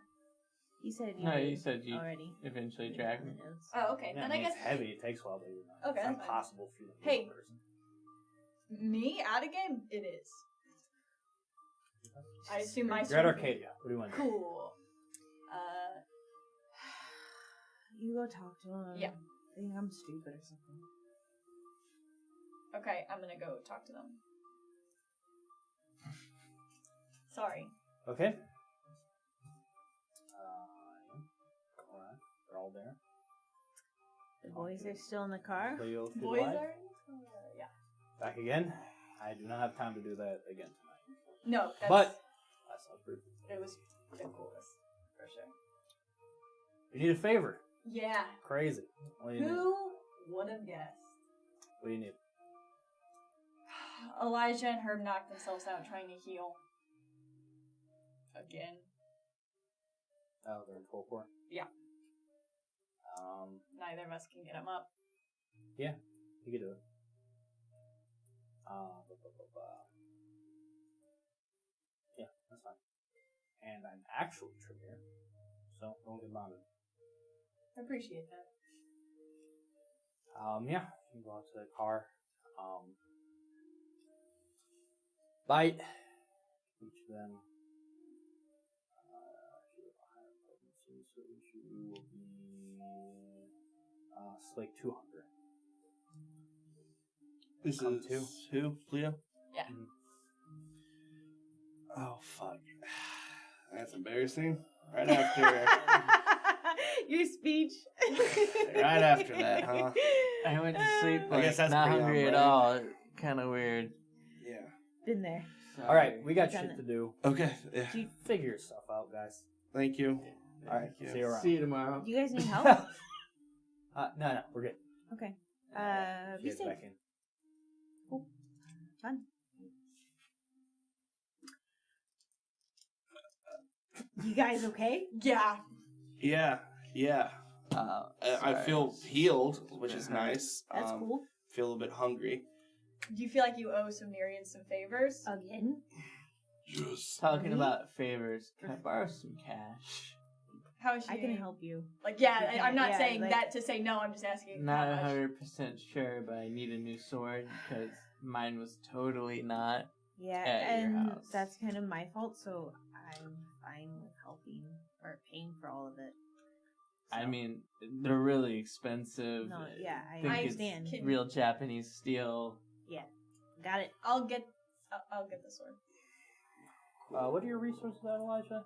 You said you No, did you said you already. eventually drag me. Oh, okay. Yeah, Then I mean, I guess it's heavy. It takes a while to do that. Okay, It's that's fine. impossible for you to move Hey. a person. me out of game. It is. I assume my You're at Arcadia. What do you want to do? Cool. You go talk to him. Yeah. I think I'm stupid or something. Okay, I'm gonna go talk to them. Sorry. Okay. Alright. They're all there. The boys are still in the car? Cleo, through the Boys light. are. Yeah. Back again. I do not have time to do that again tonight. No, that's, But that sounds pretty cool. it was the coolest for sure. You need a favor. Yeah. Crazy. What do you need? Who would have guessed? What do you need? Elijah and Herb knocked themselves out trying to heal. Again. Oh, they're in full core. Yeah. Um, Neither of us can get them up. yeah, you can do it. Yeah, that's fine. And I'm actually trigger, so don't get bothered. I appreciate that. Yeah, you go out to the car. Bite. Each of them. So you will be like 200. This Come is to. who? Cleo? Yeah. Oh, fuck. That's embarrassing. Right after Your speech. right after that, huh? I went to sleep I guess that's not pretty hungry on at brand. all. Kind of weird. Yeah. Been there. All right, we got Done shit it. to do. Okay. Yeah. Figure your stuff out, guys. Thank you. All right, Thank see you around. See you tomorrow. Do you guys need help? No, we're good. Okay. She Be gets safe. back in. Fun. You guys okay? Yeah. Yeah. I feel healed, which is nice. That's cool. Feel a little bit hungry. Do you feel like you owe some Nerean some favors? Again? Yes. Talking about favors, can I borrow some cash? How is she? I can help you. Like, yeah, You I'm not can't- saying like- that to say no. I'm just asking. Not how much. 100% sure, but I need a new sword because mine was totally not. Yeah, At your and house. that's kind of my fault, so I'm fine with helping or paying for all of it. I So- mean, they're really expensive. No, yeah, I think understand. It's real Japanese steel. Yeah, got it. I'll get the sword. What are your resources at, Elijah?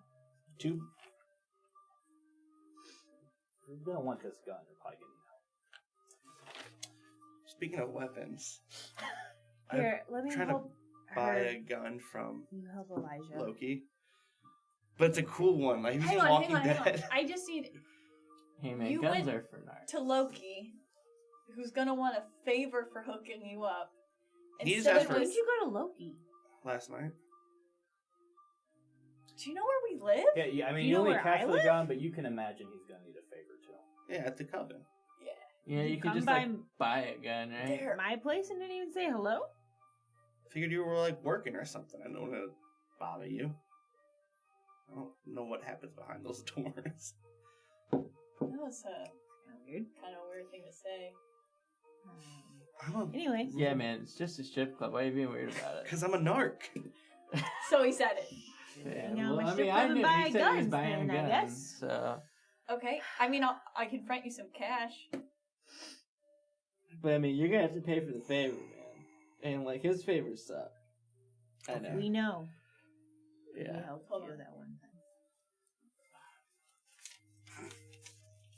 2. You're gonna want this gun. You're probably gonna Speaking of weapons, Here, let me trying to help buy her. a gun from You help Elijah. Loki. But it's a cool one. Like, he's Hang in on, Walking hang on. Dead. I just need Hey man, You guns went are for narcs. to Loki, who's gonna want a favor for hooking you up. He just Instead asked of for- When just- did you go to Loki? Last night. Do you know where we live? Yeah, I mean, Do you you know only where cash I for the live? gun, but you can imagine he's gonna need a favor too. Yeah, at the Coven. Yeah, you could come just by like buy a gun, right? There. My place and didn't even say hello? Figured you were like working or something. I don't want to bother you. I don't know what happens behind those doors. That was a Weird. kind of weird thing to say. Anyway, Yeah, man, it's just a strip club. Why are you being weird about it? Because I'm a narc. So he said it. Yeah, You know, well, my I strip mean, club I and knew buy he said he was guns buying then, I guns, guess. so. Okay. I mean, I can front you some cash. But I mean, you're gonna have to pay for the favor, man. And like his favors suck. I know. we know. We Yeah. helped Hold you on. that one time.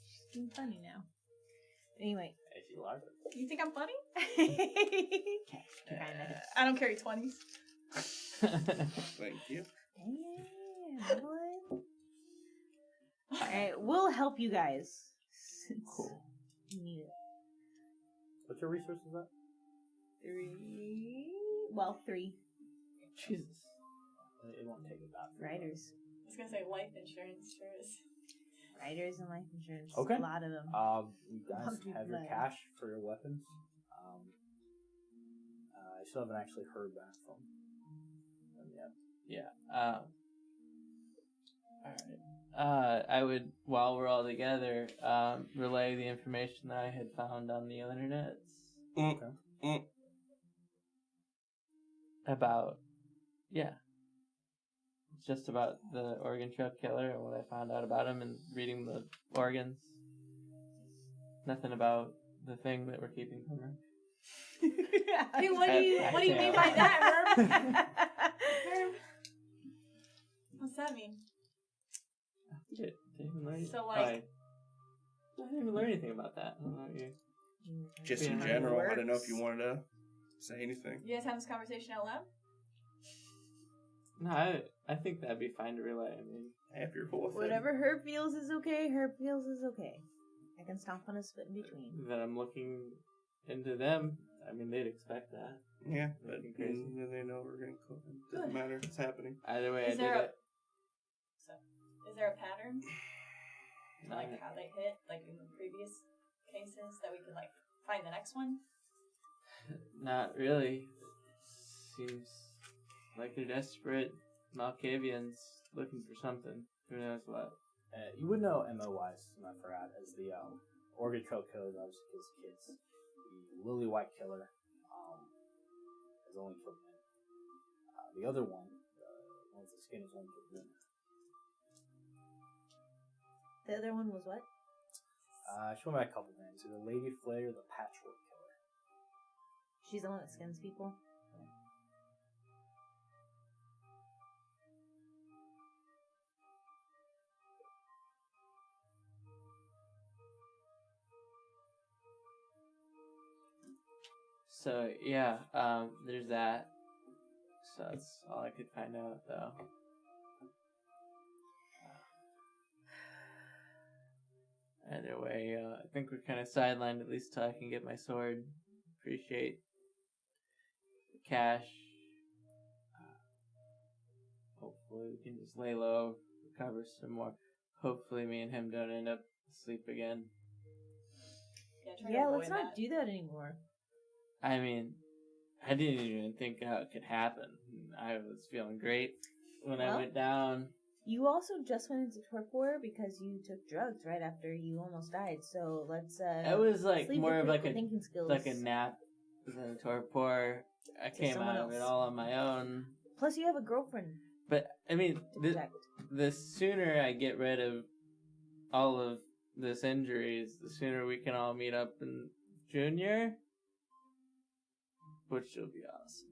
She's being funny now. Anyway. If you like it. You think I'm funny? Kinda. I don't carry 20s. Thank you. Damn, boy. Alright, we'll help you guys. Since Cool. you need it. What's your resources at? 3. Well, 3. Jesus. It won't take it that. Riders. I was gonna say life insurance sure is. Riders and life insurance. Okay. A lot of them. You guys Some people have your that- cash for your weapons. I still haven't actually heard back from them yet. Yeah. Alright. I would, while we're all together, relay the information that I had found on the internet about, just about the organ truck killer and what I found out about him and reading the organs. Nothing about the thing that we're keeping from her. Hey, what do you mean by that, Herb? Herb? What's that mean? Didn't even learn. So, like- I didn't even learn anything about that. I don't know you. Just in Yeah. general, I don't know if you wanted to say anything. You guys have this conversation out loud? No, I think that'd be fine to relay. I mean, If you're cool with it. Whatever Herb feels is okay, Herb feels is okay. I can stomp on his foot in between. that I'm looking into them. I mean, they'd expect that. Yeah, but Nothing crazy. then they know we're going to. It doesn't matter. It's happening. Either way, Is I there did a- it. Is there a pattern? Not- Like how they hit, like in the previous cases, that we could like find the next one? Not really. Seems like they're desperate Malkavians looking for something. Who knows what? You would know MO-wise, I forgot, as the organ trail killer that obviously kills kids. The lily white killer has only killed men. The other one, the one with the skin, has only killed women. The other one was what? She went by a couple names, either Lady Flay or the Patchwork Killer. She's the one that skins people. So yeah, there's that. So that's all I could find out, though. Either way, I think we're kind of sidelined at least till I can get my sword. Appreciate the cash. Hopefully we can just lay low for a recover some more. Hopefully me and him don't end up asleep again. Try to Yeah, avoid let's not that. do that anymore. I mean, I didn't even think how it could happen. I was feeling great when I Well, went down. You also just went into torpor because you took drugs right after you almost died. So let's It was like leave more the of like critical a thinking skills like a nap than a torpor. I to came someone out of it else. all on my own. Plus, you have a girlfriend But I mean, to protect. the sooner I get rid of all of this injuries, the sooner we can all meet up in Junior, which will be awesome.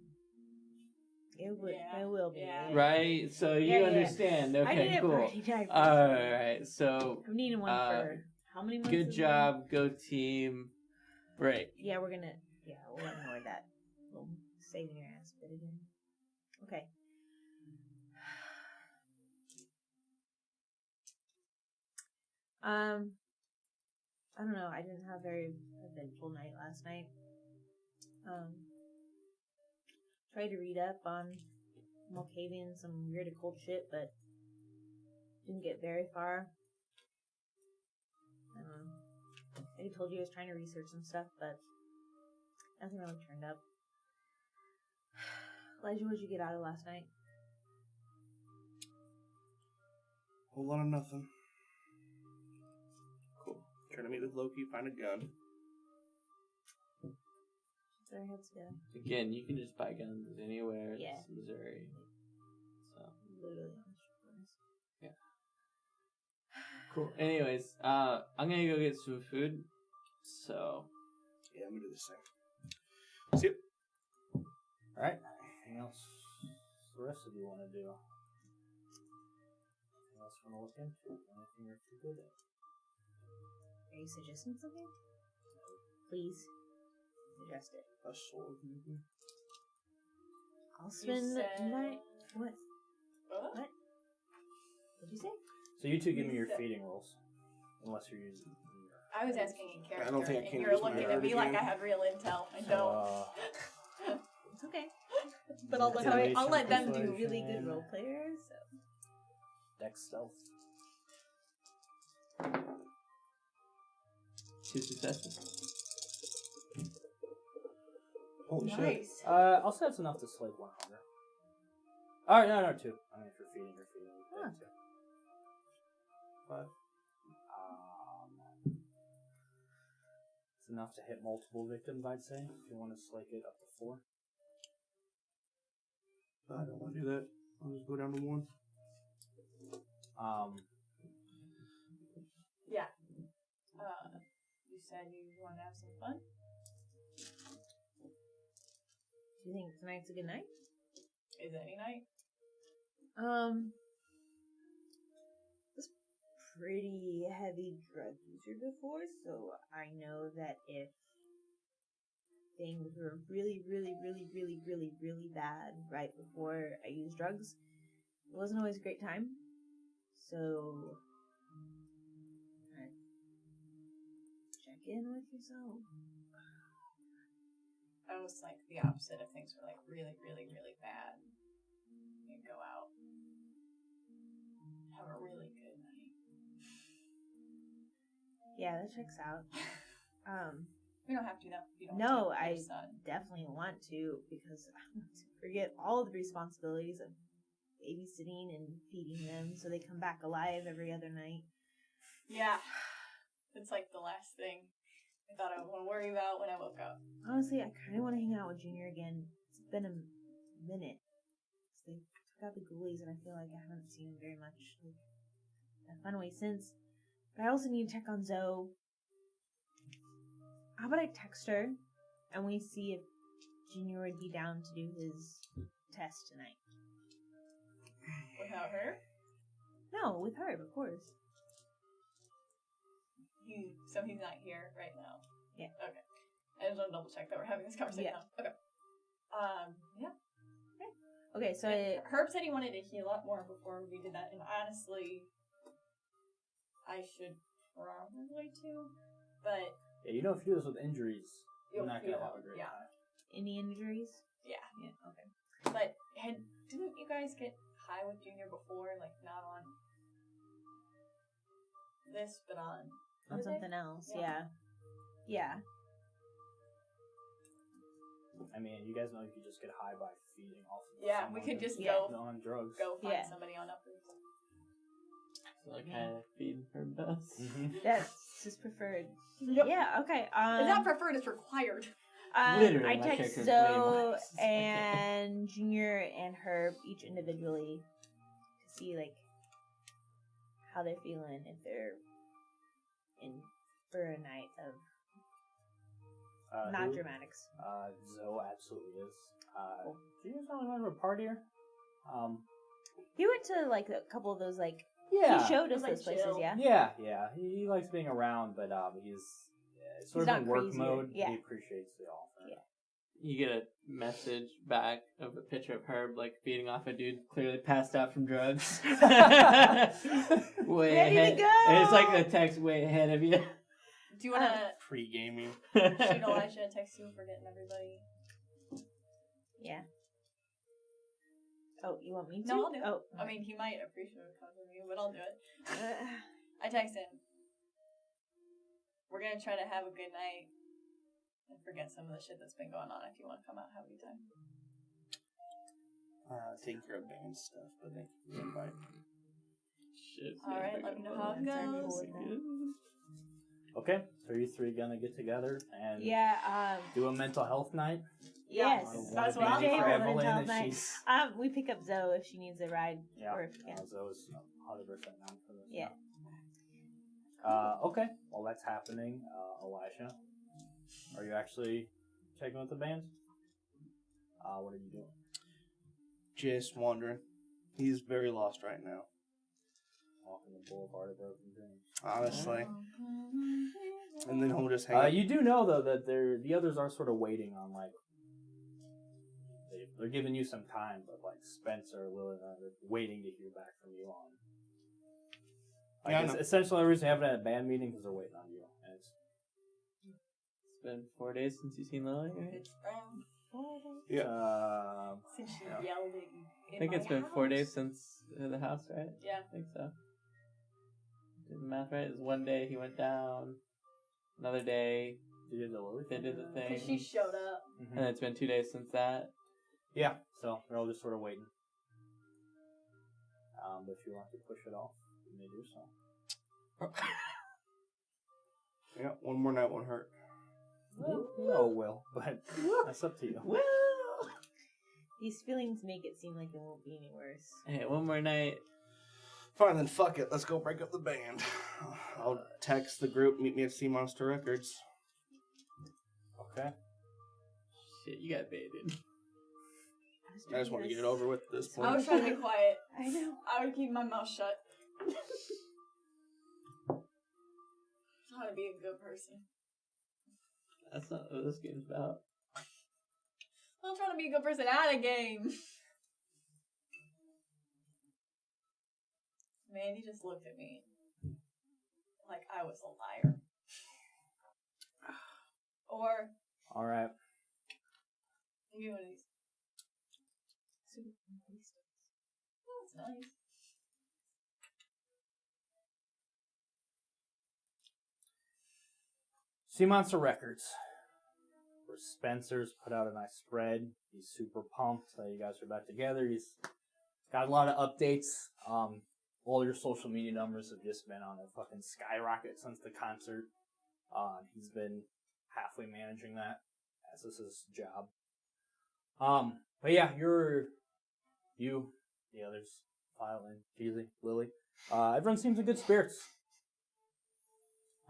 It would. Yeah. It will be. Yeah. Right? So you Yeah. understand. I need Okay, it cool. for died. Alright, so I'm needing one for how many months? good is it? job, go team. Break. Yeah, we're gonna. Yeah, we'll ignore that. We'll saving your ass bit again. Okay. I don't know. I didn't have a very eventful night last night. Tried to read up on Malkavian, some weird occult shit, but didn't get very far. I told you I was trying to research some stuff, but nothing really turned up. Elijah, what did you get out of last night? Whole lot of nothing. Cool. Trying to meet with Loki, find a gun. Put our heads together. Again, you can just buy guns anywhere. Yeah. It's Missouri. So Literally on the street corners. yeah. Cool. Anyways, I'm gonna go get some food. So Yeah, I'm gonna do the same. See you. Alright. Anything else the rest of you want to do? Anything else you want to look into? Anything you're too good at? Are you suggesting something? Please suggest it. A sword, maybe? I'll spend the said- night. What? What? What? What'd you say? So you two give me You your said- feeding rolls. Unless you're using your... I was asking in character. I don't think I and can you're use my looking at me already like game. I have real intel. I So, don't. It's okay. But I'll let Intimidation, I'll let them do. persuasion. Really good role players. So. Dex stealth. 2 successes. Holy shit. Nice. I'll say it's enough to slake one hunger. Alright, no, 2. I mean, if you're feeding, you're feeding. Huh. 2. 5. It's enough to hit multiple victims, I'd say. If you want to slake it up to 4. I don't want to do that. I'll just go down to 1. Yeah. You said you want to have some fun? Do you think tonight's a good night? Is any night? Was pretty heavy drug user before, so I know that if things were really, really, really, really, really, really bad right before I used drugs, it wasn't always a great time. So, check in with yourself. I was like the opposite. If things were like really, really, really bad, you'd go out, have a really good night. Yeah, that checks out. We don't have to though. You don't No, have to. I Your son. definitely want to because I want to forget all the responsibilities of babysitting and feeding them so they come back alive every other night. Yeah, it's like the last thing I thought I would want to worry about when I woke up. Honestly, I kind of want to hang out with Junior again. It's been a minute. They took out the ghoulies, and I feel like I haven't seen him very much. Like, I've gone away since. But I also need to check on Zoe. How about I text her, and we see if Junior would be down to do his test tonight? Without her? No, with her, of course. So he's not here right now? Yeah. Okay. I just want to double check that we're having this conversation Yeah. now. Okay. Yeah. Okay, so Herb said he wanted to heal up more before we did that, and honestly, I should probably too, but... Yeah, you know, if you do this with injuries, you're You'll not going to feel- have a great yeah. time. any injuries? Yeah. Yeah, okay. But didn't you guys get high with Junior before? Like, not on this, but on on Thursday? something else. Yeah. Yeah. I mean, you guys know you could just get high by feeding off of Yeah, someone we could who's just on drugs. go find Yeah. somebody on uppers. So I kind of feed her best. Mm-hmm. That's his preferred. Yep. Yeah. Okay. It's not preferred; it's required. Literally, I my text character's way more Zoe racist. and Junior and Herb each individually to see like how they're feeling, if they're in for a night of not Who? dramatics. Zoe absolutely is. Junior's not going to a partier. He went to like a couple of those like Yeah. he showed us Like those places. chill. Yeah. Yeah. He likes being around, but he's sort He's of not in work crazy, mode. yeah. He appreciates the offer. Yeah. You get a message back of a picture of Herb like feeding off a dude clearly passed out from drugs. Way Ready to ahead. go! And it's like a text way ahead of you. Do you want to Pre-gaming. shoot Elisha a text too for getting everybody? Yeah. Oh, you want me to? No, I'll do it. Oh. I mean, he might appreciate it coming from you, but I'll do it. Uh, I text him. We're gonna try to have a good night and forget some of the shit that's been going on. If you want to come out, have a good time. Taking care of band stuff, but thank you for the invite. Shit. All right, let me know how it That's goes. cool. Okay, so you three gonna get together and Yeah. do a mental health night? Yes. That's Wanna what be I'm for doing. Evelyn Mental if night. she's... We pick up Zoe if she needs a ride. Yeah, Or, yeah. Zoe's 100% down for this. Yeah. Okay, well that's happening. Elisha, are you actually checking with the band? What are you doing? Just wondering. He's very lost right now. Walking the boulevard of broken dreams. Honestly. And then he'll just hang up. You do know though that the others are sort of waiting on like they're giving you some time, but like Spencer, Lily, they're waiting to hear back from you on. Like, Yeah, I it's know. essentially the reason you haven't had a band meeting because they're waiting on you. And It's been 4 days since you've seen Lily, right? It's around 4 days it's since she yeah. yelled in I think my it's been house. 4 days since the house, right? Yeah. I think so. Did the math right? It was 1 day he went down, another day You did the Lily they did the thing, Because she showed up. Mhm. and it's been 2 days since that. Yeah, so they're all just sort of waiting. But if you want to push it off, you may do so. Yeah, one more night won't hurt. No, will, but that's up to you. Well, These feelings make it seem like it won't be any worse. hey, one more night. Fine, then fuck it. Let's go break up the band. I'll text the group, meet me at Sea Monster Records. Okay. Shit, you got baited. I just want to get it over with at this I point. was trying to be quiet. I know. I would keep my mouth shut. Trying to be a good person. That's not what this game's about. I'm trying to be a good person at a game. Man, he just looked at me like I was a liar. Or, All right. give me one of these. Oh, that's nice. Sea Monster Records. Where Spencer's put out a nice spread. He's super pumped that you guys are back together. He's got a lot of updates. All your social media numbers have just been on a fucking skyrocket since the concert. He's been halfway managing that as this is his job. But yeah, you, the others, Violet, Keely, Lily. Everyone seems in good spirits.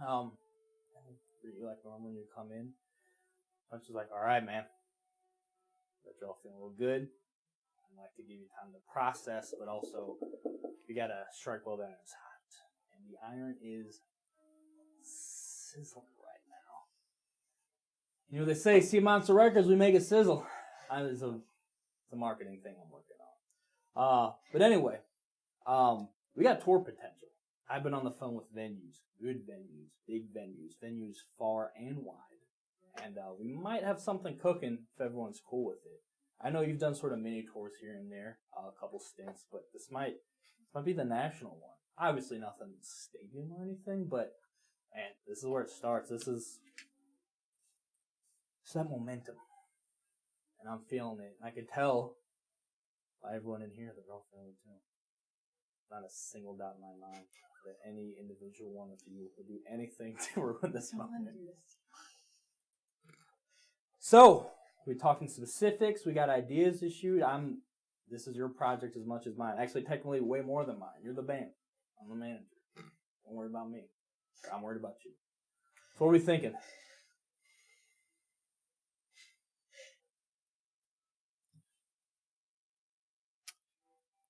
You like normal when you come in. Punch is like, all right, man. Bet you're all feeling a little good. I'd like to give you time to process, but also you gotta strike while the iron's hot. And the iron is sizzling right now. You know, they say, Sea Monster Records, we make it sizzle. It's a marketing thing I'm working on. But anyway, we got tour potential. I've been on the phone with venues, good venues, big venues, venues far and wide. And we might have something cooking if everyone's cool with it. I know you've done sort of mini tours here and there, a couple stints, but this might be the national one. obviously nothing stadium or anything, but man, this is where it starts. This is that momentum, and I'm feeling it. I can tell by everyone in here they're all feeling it too. Not a single doubt in my mind that any individual one of you would do anything to ruin this moment. So, we're talking specifics. We got ideas to shoot. This is your project as much as mine. Actually, technically, way more than mine. You're the band. I'm the manager. Don't worry about me. I'm worried about you. So, what are we thinking?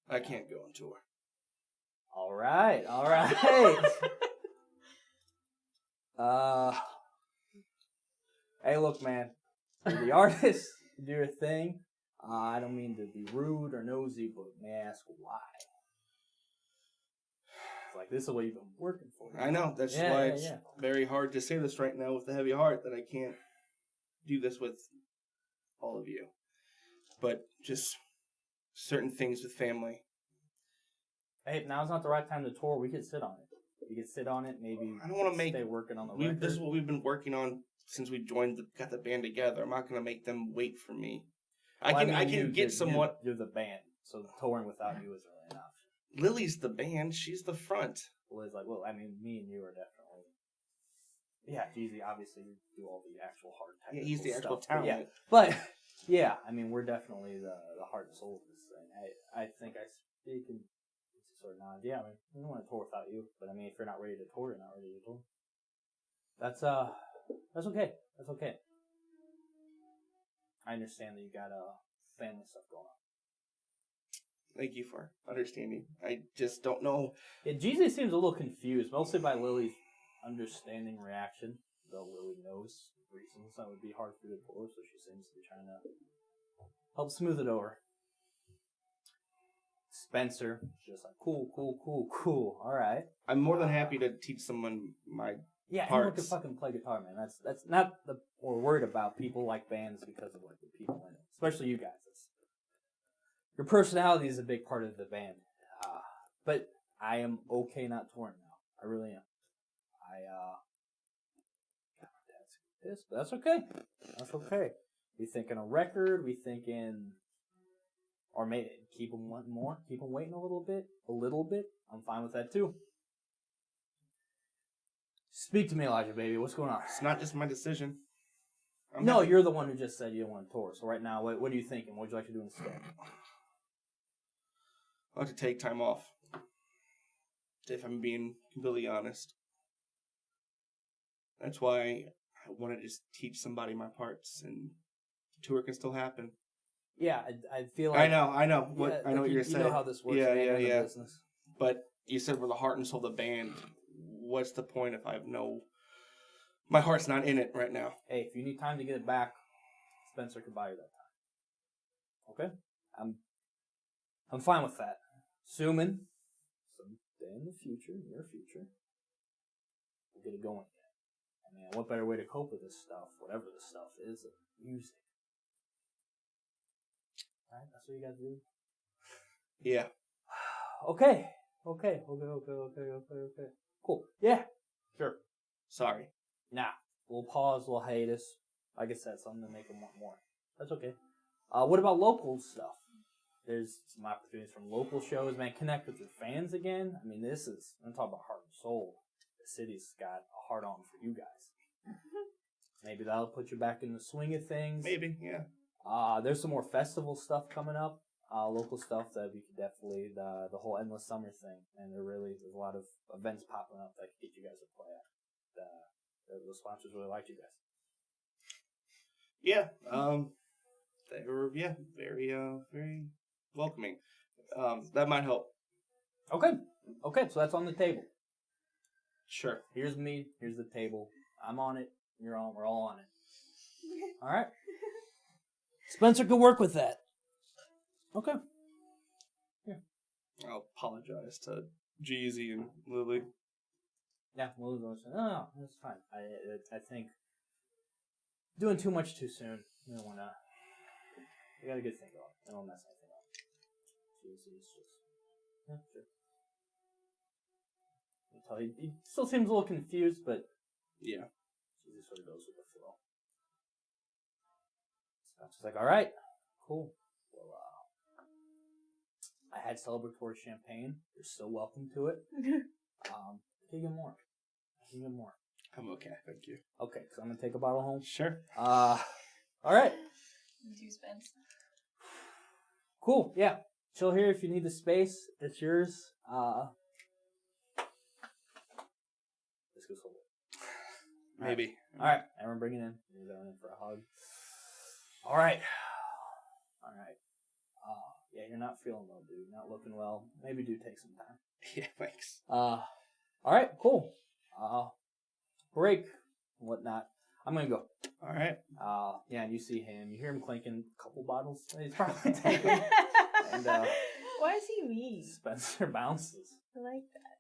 I can't go on tour. All right. Hey, look, man. You're the artist. You do your thing. I don't mean to be rude or nosy, but may I ask why? It's like, this is what you've been working for. I know. That's why it's very hard to say this right now with a heavy heart, that I can't do this with all of you. But just certain things with family. Hey, now's not the right time to tour. We could sit on it. We could sit on it, maybe I don't want to stay working on the record. This is what we've been working on since we got the band together. I'm not going to make them wait for me. I can get somewhat... You're the band, so touring without you is really an option. Lily's the band. She's the front. Lily's like, well, I mean, me and you are definitely... Yeah, Jeezy, obviously, you do all the actual hard technical stuff. He's the actual talent. But, yeah, I mean, we're definitely the heart and soul of this thing. I think I speak in sort of nod. Yeah, I mean, we don't want to tour without you, but I mean, if you're not ready to tour, you're not ready to tour. That's okay. That's okay. I understand that you got family stuff going on. Thank you for understanding. I just don't know. Yeah, Jeezy seems a little confused, mostly by Lily's understanding reaction, though Lily knows reasons that would be hard for you to tour, so she seems to be trying to help smooth it over. Spencer, just like, cool. All right. I'm more than happy to teach someone my anyone can fucking play guitar, man. That's not the we're worried about. People like bands because of like the people in it, especially you guys. Your personality is a big part of the band, but I am okay not touring now. I really am. God, my dad's pissed, but that's okay. That's okay. We thinking a record. We thinking. Or maybe keep them wanting more. Keep them waiting a little bit. I'm fine with that too. Speak to me, Elijah, baby. What's going on? It's not just my decision. You're the one who just said you don't want to tour. So right now, what are you thinking? What would you like to do instead? I'd like to take time off. If I'm being completely honest. That's why I want to just teach somebody my parts, and the tour can still happen. Yeah, I feel like... I know what you're saying. You know how this works. Yeah. Business. But you said we're the heart and soul of the band. What's the point if I have my heart's not in it right now? Hey, if you need time to get it back, Spencer could buy you that time. Okay? I'm fine with that. Assuming someday in the future, near future, we'll get it going again. I mean, what better way to cope with this stuff, whatever this stuff is, than music. Right? That's what you guys do? Yeah. Okay. Cool. Yeah. Sure. Sorry. Nah. We'll pause, we'll hiatus. Like I said, something to make them want more. That's okay. What about local stuff? There's some opportunities from local shows, man. Connect with your fans again. I mean, I'm talking about heart and soul. The city's got a heart on for you guys. Maybe that'll put you back in the swing of things. Maybe, yeah. There's some more festival stuff coming up. Local stuff that we could definitely, the whole Endless Summer thing. And there's a lot of events popping up that could get you guys to play at. The sponsors really liked you guys. Yeah. They were, very, very welcoming. That might help. Okay, so that's on the table. Sure. Here's me, here's the table. I'm on it, you're on, we're all on it. All right? Spencer could work with that. Okay. Yeah. I'll apologize to Jeezy and Lily. Yeah, Lily's going to say, no, that's fine. I think doing too much too soon. You don't want to. You got a good thing going. I don't mess anything up. Jeezy's just. Yeah, sure. tell he still seems a little confused, but Yeah. he just sort of goes with the flow. Spencer's like, all right, cool. Well, I had celebratory champagne. You're still welcome to it. Can you get more? Can you get more? I'm okay, thank you. Okay, because I'm going to take a bottle home. Sure. All right. You too, Spence. Cool, yeah. Chill here if you need the space. It's yours. Let's go solo. Maybe. All right, everyone bring it in. We're going in for a hug. All right. Yeah, you're not feeling well, dude. Not looking well. Maybe do take some time. Yeah, thanks. All right, cool. Break and whatnot. I'm gonna go. All right. Yeah, and you see him. You hear him clinking a couple bottles. He's probably taking. And Why is he mean? Spencer bounces. I like that.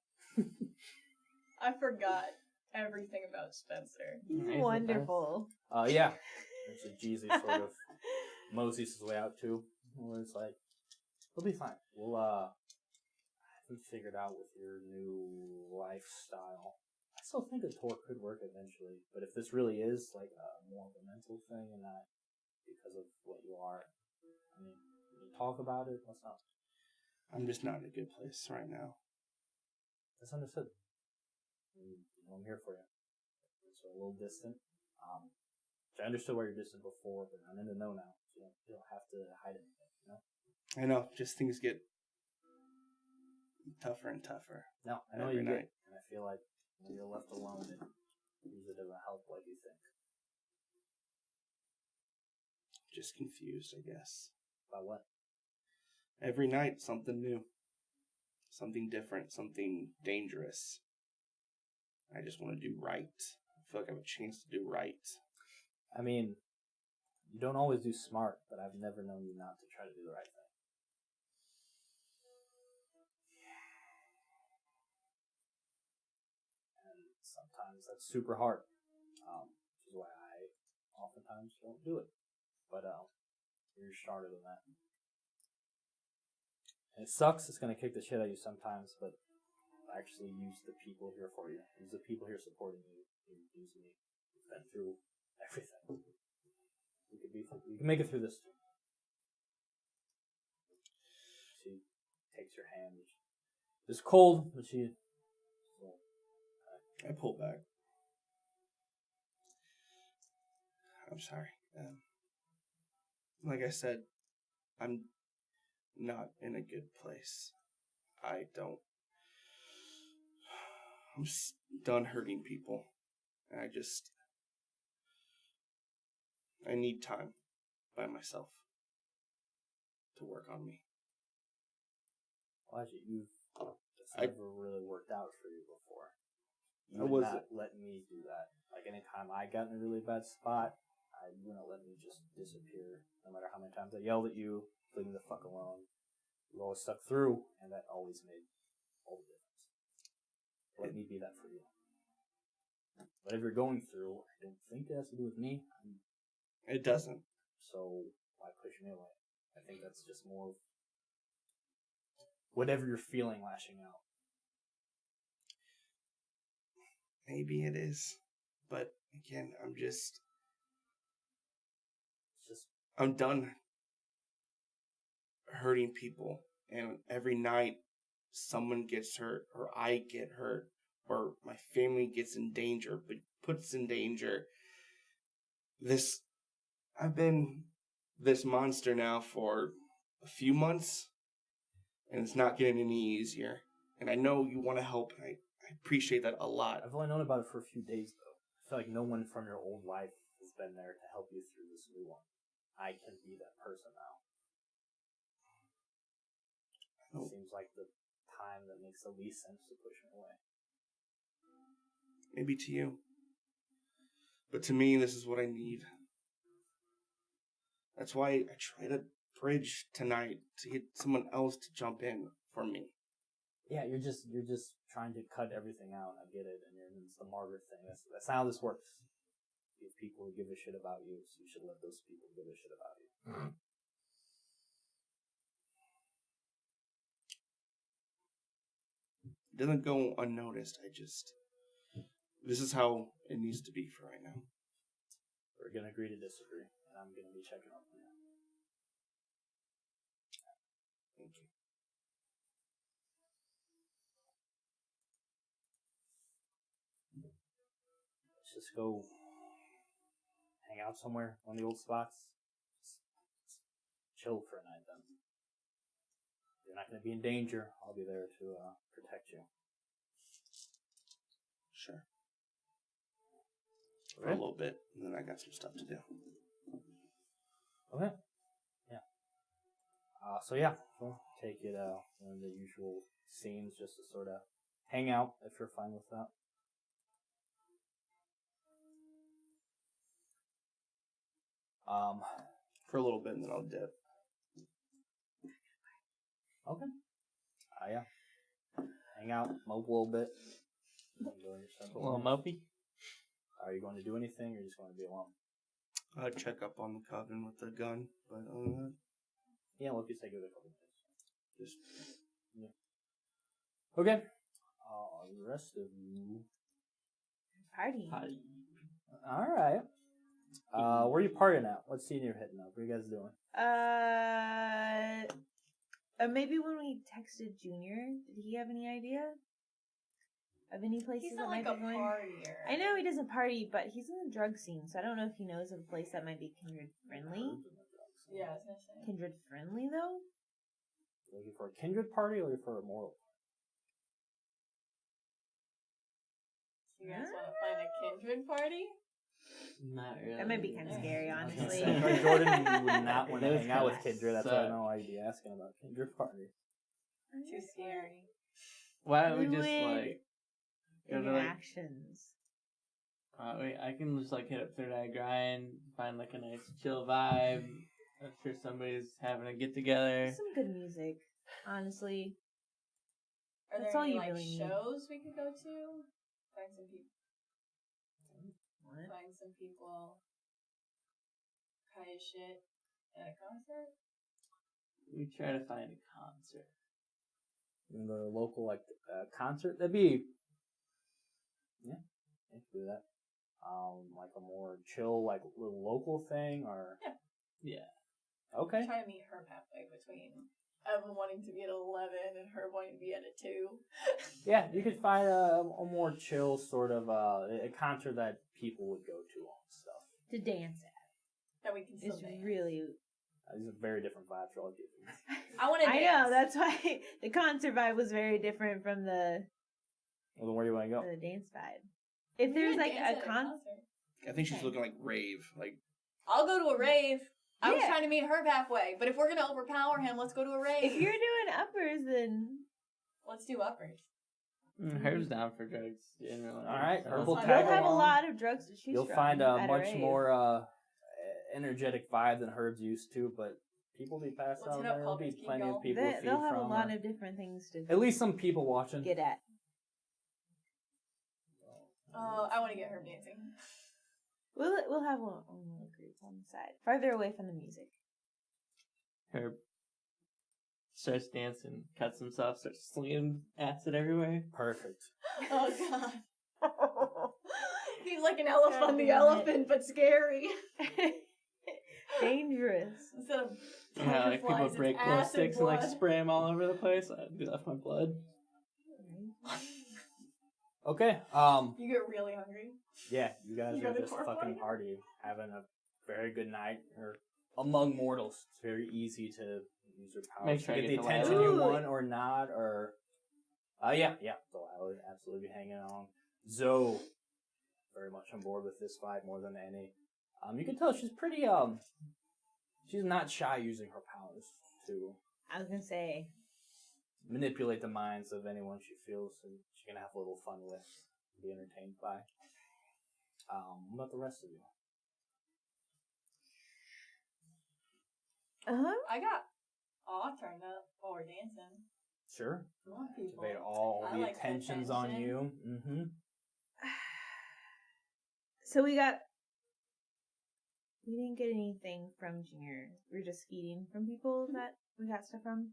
I forgot everything about Spencer. He's He's the wonderful. Yeah. There's a Jeezy sort of moseys his way out too. Well, it's like, we'll be fine. We'll I haven't figured out with your new lifestyle. I still think a tour could work eventually, but if this really is like more of a mental thing and not because of what you are, I mean, can you talk about it? What's up? I'm just not in a good place right now. That's understood. I'm here for you. So a little distant. I understood why you're distant before, but I'm in the know now. So you don't have to hide anything, you know? I know, just things get tougher and tougher. No, I know Every you night. get, and I feel like when you're left alone, it usually doesn't help like you think. Just confused, I guess. About what? Every night, something new. Something different, something dangerous. I just want to do right. I feel like I have a chance to do right. I mean, you don't always do smart, but I've never known you not to try to do the right thing. And sometimes that's super hard, which is why I oftentimes don't do it. But you're smarter than that. And it sucks, it's going to kick the shit out of you sometimes, but actually use the people here for you. Use the people here supporting you. Use me. We've been through everything. We can make it through this too. She takes your hand. It's cold, but she... I pull back. I'm sorry. Like I said, I'm not in a good place. I'm done hurting people. I need time by myself to work on me. Well, actually, that's never really worked out for you before. You I would wasn't. not let me do that. Like, anytime I got in a really bad spot, you wouldn't let me just disappear. No matter how many times I yelled at you, leave me the fuck alone. You always stuck through, and that always made all the difference. Let me be that for you. Whatever you're going through, I don't think it has to do with me. It doesn't. So why push me away? I think that's just more of whatever you're feeling lashing out. Maybe it is. But again, I'm done hurting people. And every night someone gets hurt, or I get hurt, or my family gets in danger, but puts in danger. I've been this monster now for a few months, and it's not getting any easier. And I know you want to help, and I appreciate that a lot. I've only known about it for a few days, though. I feel like no one from your old life has been there to help you through this new one. I can be that person now. It seems like the time that makes the least sense to push me away. Maybe to you. But to me, this is what I need. That's why I try to bridge tonight to get someone else to jump in for me. Yeah, you're just trying to cut everything out. I get it, and it's the martyr thing. That's how this works. You have people who give a shit about you, so you should let those people give a shit about you. Mm-hmm. doesn't go unnoticed. This is how it needs to be for right now. We're gonna agree to disagree, and I'm gonna be checking up on you. Thank you. Let's just go hang out somewhere, one of the old spots. Just chill for a night then. You're not going to be in danger. I'll be there to protect you. Sure. For a little bit, and then I got some stuff to do. Okay. Yeah. So yeah, we'll take it one of the usual scenes just to sort of hang out if you're fine with that. For a little bit, and then I'll dip. Okay. Yeah. Hang out, mope a little bit. Go your separate A little ways. mopey. Are you going to do anything, or are you just going to be alone? I'd check up on the coven with the gun, but Yeah, well, if you say give it a couple minutes. just Yeah. Okay. The rest of you. Party. All right. Where are you partying at? What scene you're hitting up? What are you guys doing? Maybe when we texted Junior, did he have any idea of any places He's that not might like a be going? partier. I know he doesn't party, but he's in the drug scene, so I don't know if he knows of a place that might be kindred friendly. Yeah, I was gonna say. Kindred friendly though? Looking for a kindred party or looking for a moral? You guys want to find a kindred party? Not really. That might be kind of scary, I was gonna honestly. say, Jordan, you would not want to Those hang out with kinda kindred. That's why I suck. don't know why you'd be asking about kindred party. Too scary. Why don't we just Fluid like go to like interactions. I can just like hit up Third Eye Grind, find like a nice chill vibe. I'm sure somebody's having a get together. Some good music, honestly. Are That's there all any you like really need. shows we could go to? Find some people. What? Find some people. Kind of shit at a concert. We try to find a concert. You go to a local like concert. That'd be you can do that. Like a more chill, like little local thing, or Yeah. okay. Try to meet her halfway between Evan wanting to be at 11 and her wanting to be at a 2. Yeah, you could find a more chill sort of a concert that people would go to and stuff. To dance at. That we can still It's dance. really. These are very different vibes for all of you. I want to I dance. know, that's why the concert vibe was very different from the Well, then where do you want to go? dance vibe. If We there's could like dance a at concert. I think she's Okay. looking like rave. Like I'll go to a rave. I was Yeah. trying to meet her halfway, but if we're gonna overpower him, let's go to a rave. If you're doing uppers, then Let's do uppers. Her's down for drugs. Generally. All right, So- Herbal We'll we'll tag have a along. lot of drugs to choose You'll from. find a at much rave. more energetic vibe than Herb's used to, but people be passed Let's out hit up there. There'll be Culver's Key plenty of Golf. people to feed They'll have a from. lot or of different things to at least some people watching. get at. I want to get her dancing. We'll have one little group on the side, farther away from the music. Herb starts dancing, cuts himself, starts slinging acid everywhere. Perfect. Oh god. He's like an elephant, God the damn it. elephant, but scary. Dangerous. Instead of Yeah, like people butterflies, break it's glow acid sticks and like blood. spray them all over the place. I do that with my blood. Okay. You get really hungry. Yeah, you guys You are go to just core fucking party? party, having a very good night. Or among mortals, it's very easy to use your powers Make to sure I get the get the attention ladder. you Ooh. want or not. Or yeah. So I would absolutely be hanging along. Zoe, very much on board with this fight more than any. You can tell she's pretty she's not shy using her powers to I was gonna say. manipulate the minds of anyone she feels and she can have a little fun with, be entertained by. What about the rest of you? I got all turned up while we're dancing. Sure. I want people. Activate all I the like attentions on attention. you. Mm-hmm. So we didn't get anything from Junior. We're just feeding from people that we got stuff from.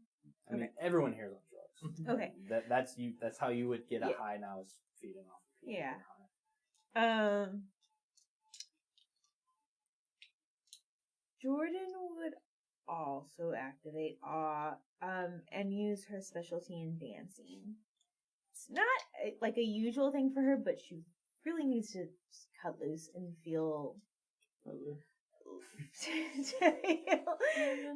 I mean, everyone here is on drugs. Okay. That's you. That's how you would get a Yeah. high now, is feeding off of people. Yeah. who are high. Jordan would also activate awe, and use her specialty in dancing. It's not like a usual thing for her, but she really needs to just cut loose and feel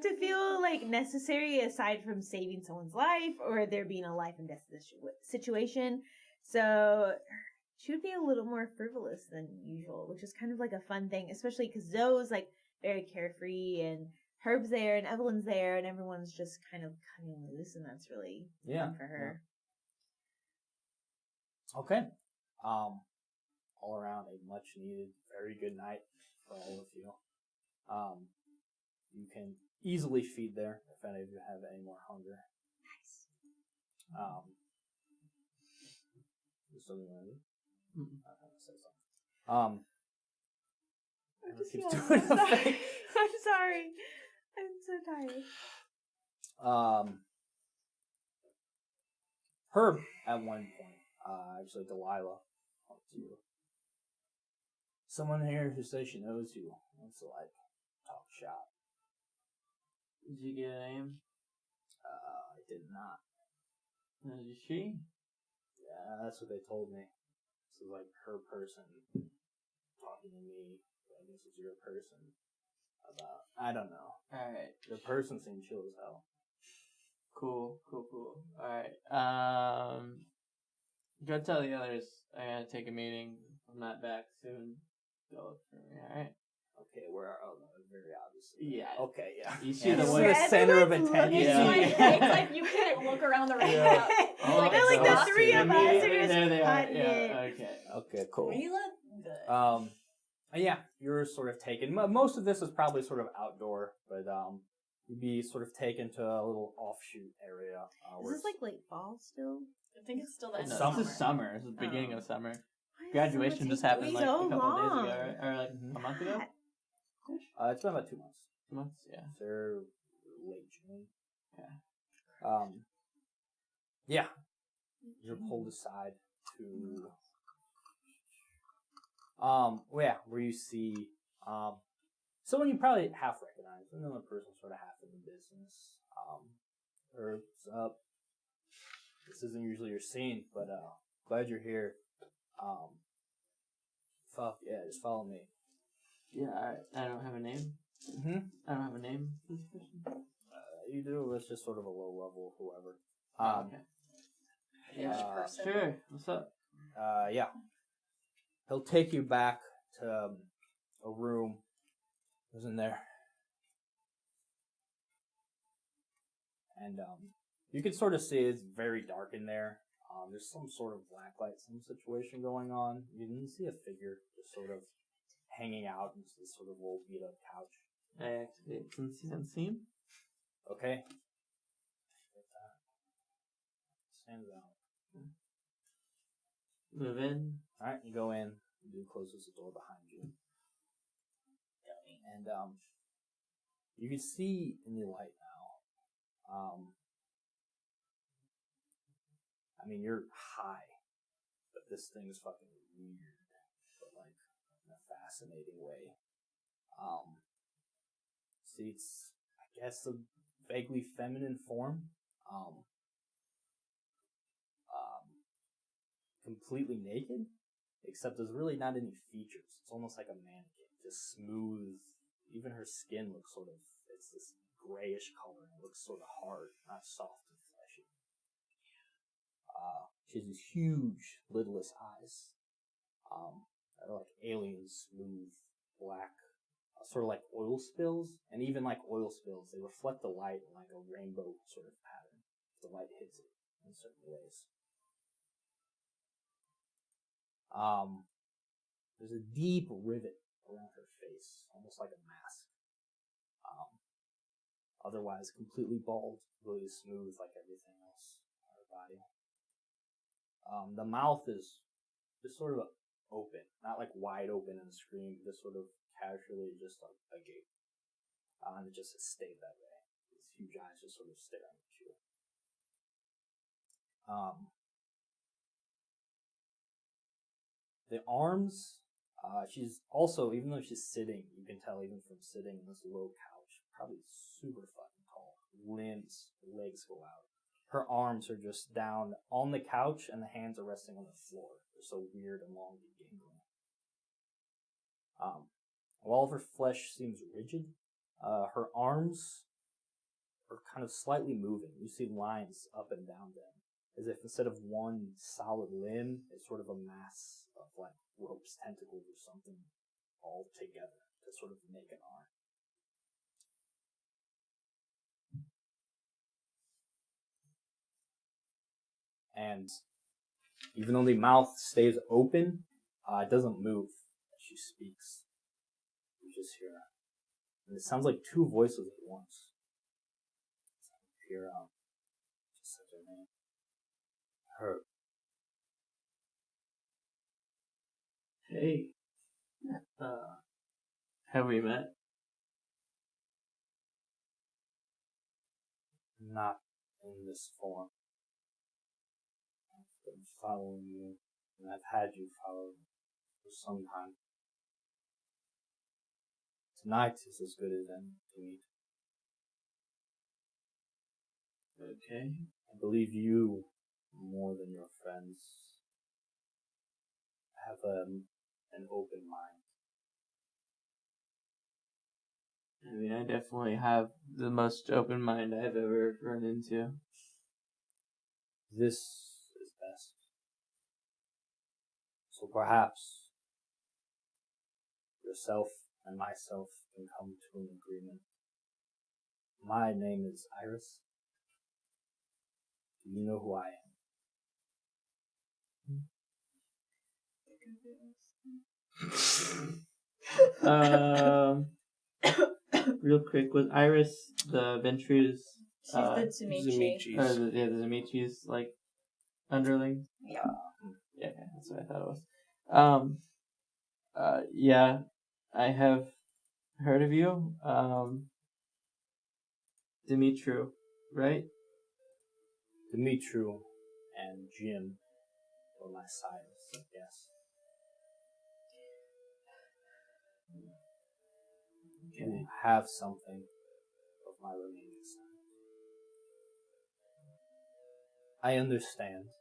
to feel like necessary, aside from saving someone's life or there being a life and death situation. So she would be a little more frivolous than usual, which is kind of like a fun thing, especially because Zoe's like very carefree and Herb's there and Evelyn's there and everyone's just kind of cutting loose, and that's really fun for her. Yeah. Okay. All around a much needed, very good night for all of you. You can easily feed there if any of you have any more hunger. Nice. Something you want to do? I'm trying to say something. I'm keeps just doing sorry. a thing. I'm sorry. I'm so tired. Herb, at one point, actually Delilah, wants you. Someone here who says she knows you wants to talk shop. Did you get a name? I did not. Did she? Yeah, that's what they told me. This is her person talking to me. I guess it's your person. About, I don't know. Alright. The person seemed chill as hell. Cool. Alright. Go tell the others I gotta take a meeting. I'm not back soon. Go look for me, alright? Okay, where are very obviously. Yeah. Okay, yeah. You see the the center of attention. It's like you can't look around the room without. Oh, Like, They're like exhausted. the three of us are Immediately just there they are. cutting Yeah, it. okay. Okay, cool. We look good. Yeah, you're sort of taken. Most of this is probably sort of outdoor, but you'd be sort of taken to a little offshoot area. Is this like late fall still? I think it's still that No, summer. this is summer. This is the beginning of summer. Why does Graduation summer just take happened like so a couple of days long? ago, right? Or like a month ago? It's been about 2 months. 2 months, yeah. They're late June. Okay. Yeah. You're pulled aside to where you see someone you probably half recognize, another person sort of half in the business. Herb's up. This isn't usually your scene, but glad you're here. Just follow me. Yeah, I don't have a name. Mm-hmm. I don't have a name for this person. You do. It's just sort of a low level, whoever. Okay. Each person. Sure. What's up? Yeah. He'll take you back to a room. Who's in there? And you can sort of see it's very dark in there. There's some sort of blacklight, some situation going on. You can see a figure just sort of hanging out in this sort of little beat up couch. I activate since he's unseen. Okay. Stands out. Move in. Alright, you go in. You do closes the door behind you. And you can see in the light now. I mean, you're high, but this thing is fucking weird, but in a fascinating way. See, it's, I guess, a vaguely feminine form. Completely naked, except there's really not any features. It's almost like a mannequin, just smooth. Even her skin looks sort of, it's this grayish color, and it looks sort of hard, not soft and fleshy. She has these huge, lidless eyes. That are like alien, smooth, black, sort of like oil spills. And even like oil spills, they reflect the light in like a rainbow sort of pattern. The light hits it in certain ways. There's a deep rivet around her face, almost like a mask. Otherwise, completely bald, really smooth like everything else on her body. The mouth is just sort of open, not like wide open and scream, just sort of casually just like a gape. And it just has stayed that way. These huge eyes just sort of staring at you. The arms, she's also, even though she's sitting, you can tell even from sitting in this low couch, probably super fucking tall. Legs go out. Her arms are just down on the couch, and the hands are resting on the floor. They're so weird and long and gangling. While her flesh seems rigid, her arms are kind of slightly moving. You see lines up and down them, as if instead of one solid limb, it's sort of a mass of like ropes, tentacles, or something all together to sort of make an arm. And even though the mouth stays open, it doesn't move as she speaks. You just hear her. And it sounds like two voices at once. You hear, just said her name. Her. Hey. Have we met? Not in this form. I've been following you, and I've had you follow for some time. Tonight is as good as any to meet. Okay. I believe you, more than your friends, have an open mind. I mean, I definitely have the most open mind I've ever run into. This is best. So perhaps yourself and myself can come to an agreement. My name is Iris. Do you know who I am? Real quick, was Iris the Ventru's? She's the Tsumichi. Or the Zamichi's like underling. Yeah. Yeah, that's what I thought it was. Yeah, I have heard of you. Dimitru, right? Dimitru and Jim were my sires, yes. You have something of my remaining side. I understand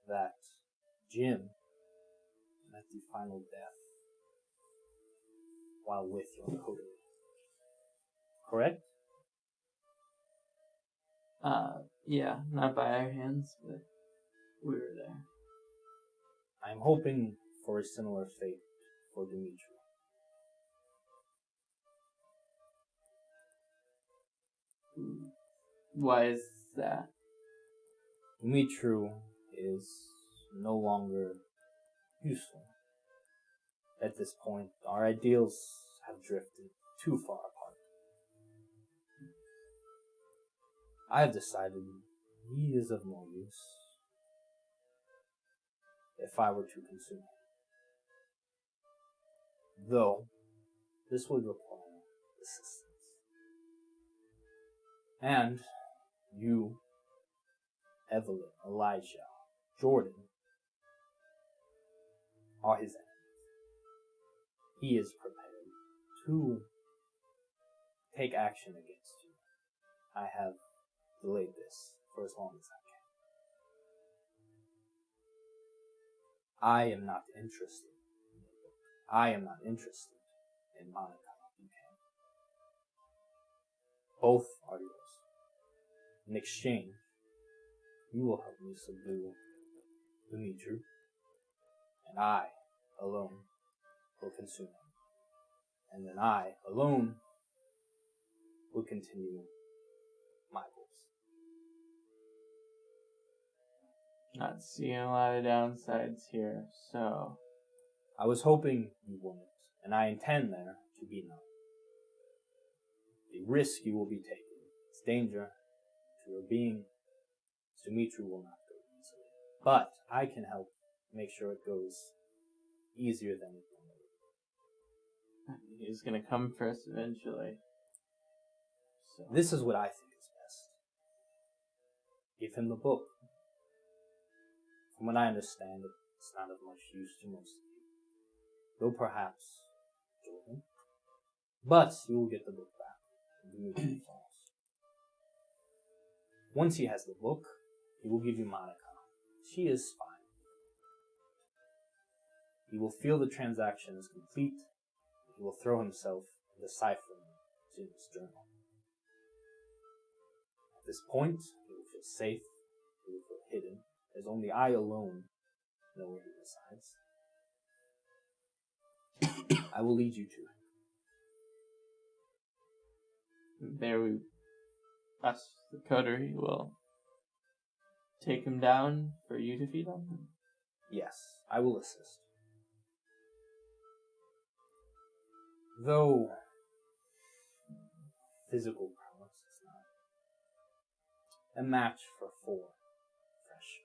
that Jim met the final death while with your coterie. Correct? Yeah, not by our hands, but we were there. I'm hoping for a similar fate for Dimitri. Why is that? Dimitri is no longer useful. At this point, our ideals have drifted too far apart. I have decided he is of no use if I were to consume him. Though, this would require assistance. And you, Evelyn, Elijah, Jordan, are his enemies. He is prepared to take action against you. I have delayed this for as long as I can. I am not interested. I am not interested in Monica and Cam. Both are yours. In exchange, you will help me subdue Dimitri, and I alone will consume him. And then I alone will continue my goals. Not seeing a lot of downsides here, so... I was hoping you wouldn't, and I intend there to be none. The risk you will be taking, its danger to your being, Dimitri will not go easily. But I can help make sure it goes easier than it will. He's gonna come for us eventually. So This is what I think is best. Give him the book. From what I understand, it's not of much use to most of you. Though perhaps Jordan. But you will get the book back. Falls. Once he has the book, he will give you Monica. She is fine. He will feel the transaction is complete. He will throw himself into ciphering Jim's journal. At this point, he will feel safe. He will feel hidden, as only I alone know where he resides. I will lead you to it. there we, us, the coterie, will take him down for you to feed on him. Yes, I will assist. Though physical prowess is not a match for 4 fresh.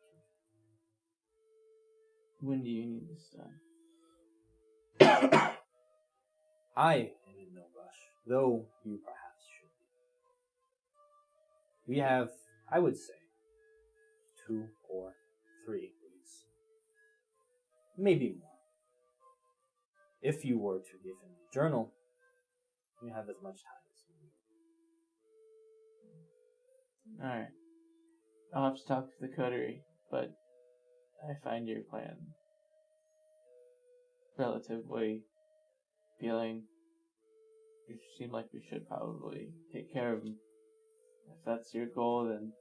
When do you need this done? I am in no rush, though you perhaps should be. We have, I would say, 2 or 3 weeks. Maybe more. If you were to give him the journal, you have as much time as you need. Alright. I'll have to talk to the coterie, but I find your plan relatively appealing. You seem like we should probably take care of him. If that's your goal, then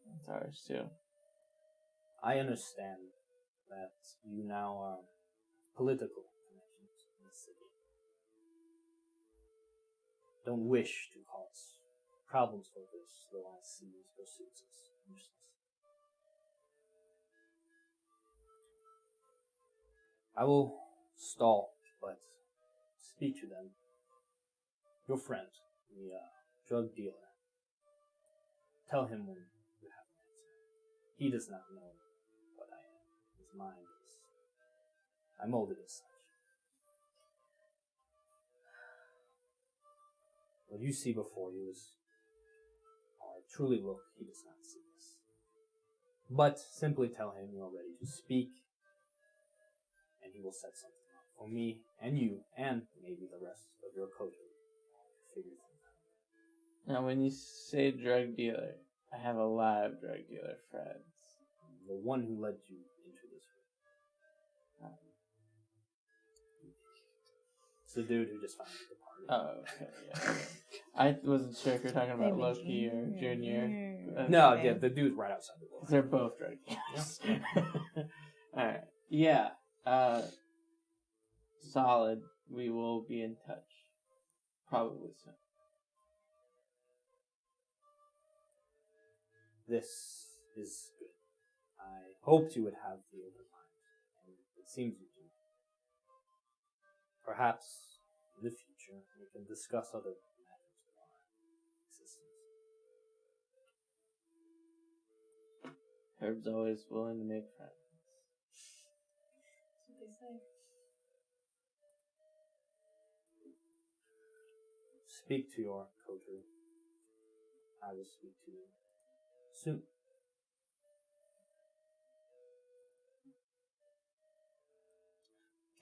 that's ours too. I understand that you now are political connections in the city. Don't wish to cause problems for this, though I see these pursuits as useless. I will stall, but speak to them. Your friend, the drug dealer. Tell him when you have an answer. He does not know what I am. His mind is. I molded as such. What you see before you is how I truly look. He does not see this. But simply tell him you are ready to speak, and he will set something up for me and you, and maybe the rest of your coterie. Figure things out. Now, when you say drug dealer, I have a lot of drug dealer friends. The one who led you into this room. It's the dude who just found the party. Oh, okay, yeah. I wasn't sure if you're talking about Maybe Loki or Junior. No, Okay. yeah, the dude's right outside the door. They're both drug dealers. Alright. Yeah. Solid. We will be in touch. Probably soon. This is good. I hoped you would have the open mind, and it seems you do. Perhaps in the future we can discuss other matters of our existence. Herb's always willing to make friends. That's what they say. Speak to your coterie. I will speak to you soon.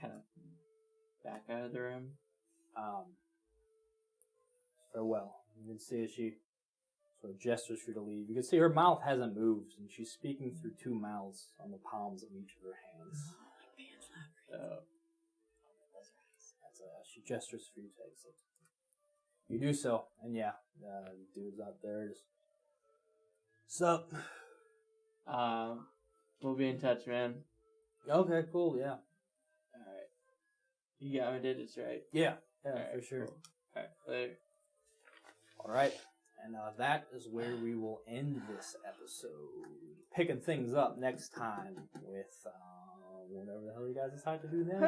Kind of back out of the room. Farewell. You can see as she sort of gestures for you to leave. You can see her mouth hasn't moved, and she's speaking through 2 mouths on the palms of each of her hands. She gestures for you to exit. You do so, and yeah, the dude's out there just, sup? We'll be in touch, man. Okay, cool, yeah. Alright. You got my digits right. Yeah, Alright, for sure. Cool. Alright, later. Alright, and that is where we will end this episode. Picking things up next time with whatever the hell you guys decide to do then.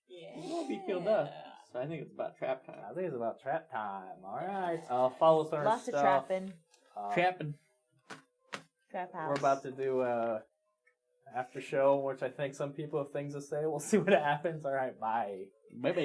We won't be killed up. So I think it's about trap time. I think it's about trap time. Alright, follow us on our Lots stuff. of trapping. Trapping. Trap house. We're about to do after show, which I think some people have things to say. We'll see what happens. Alright, bye. Bye-bye.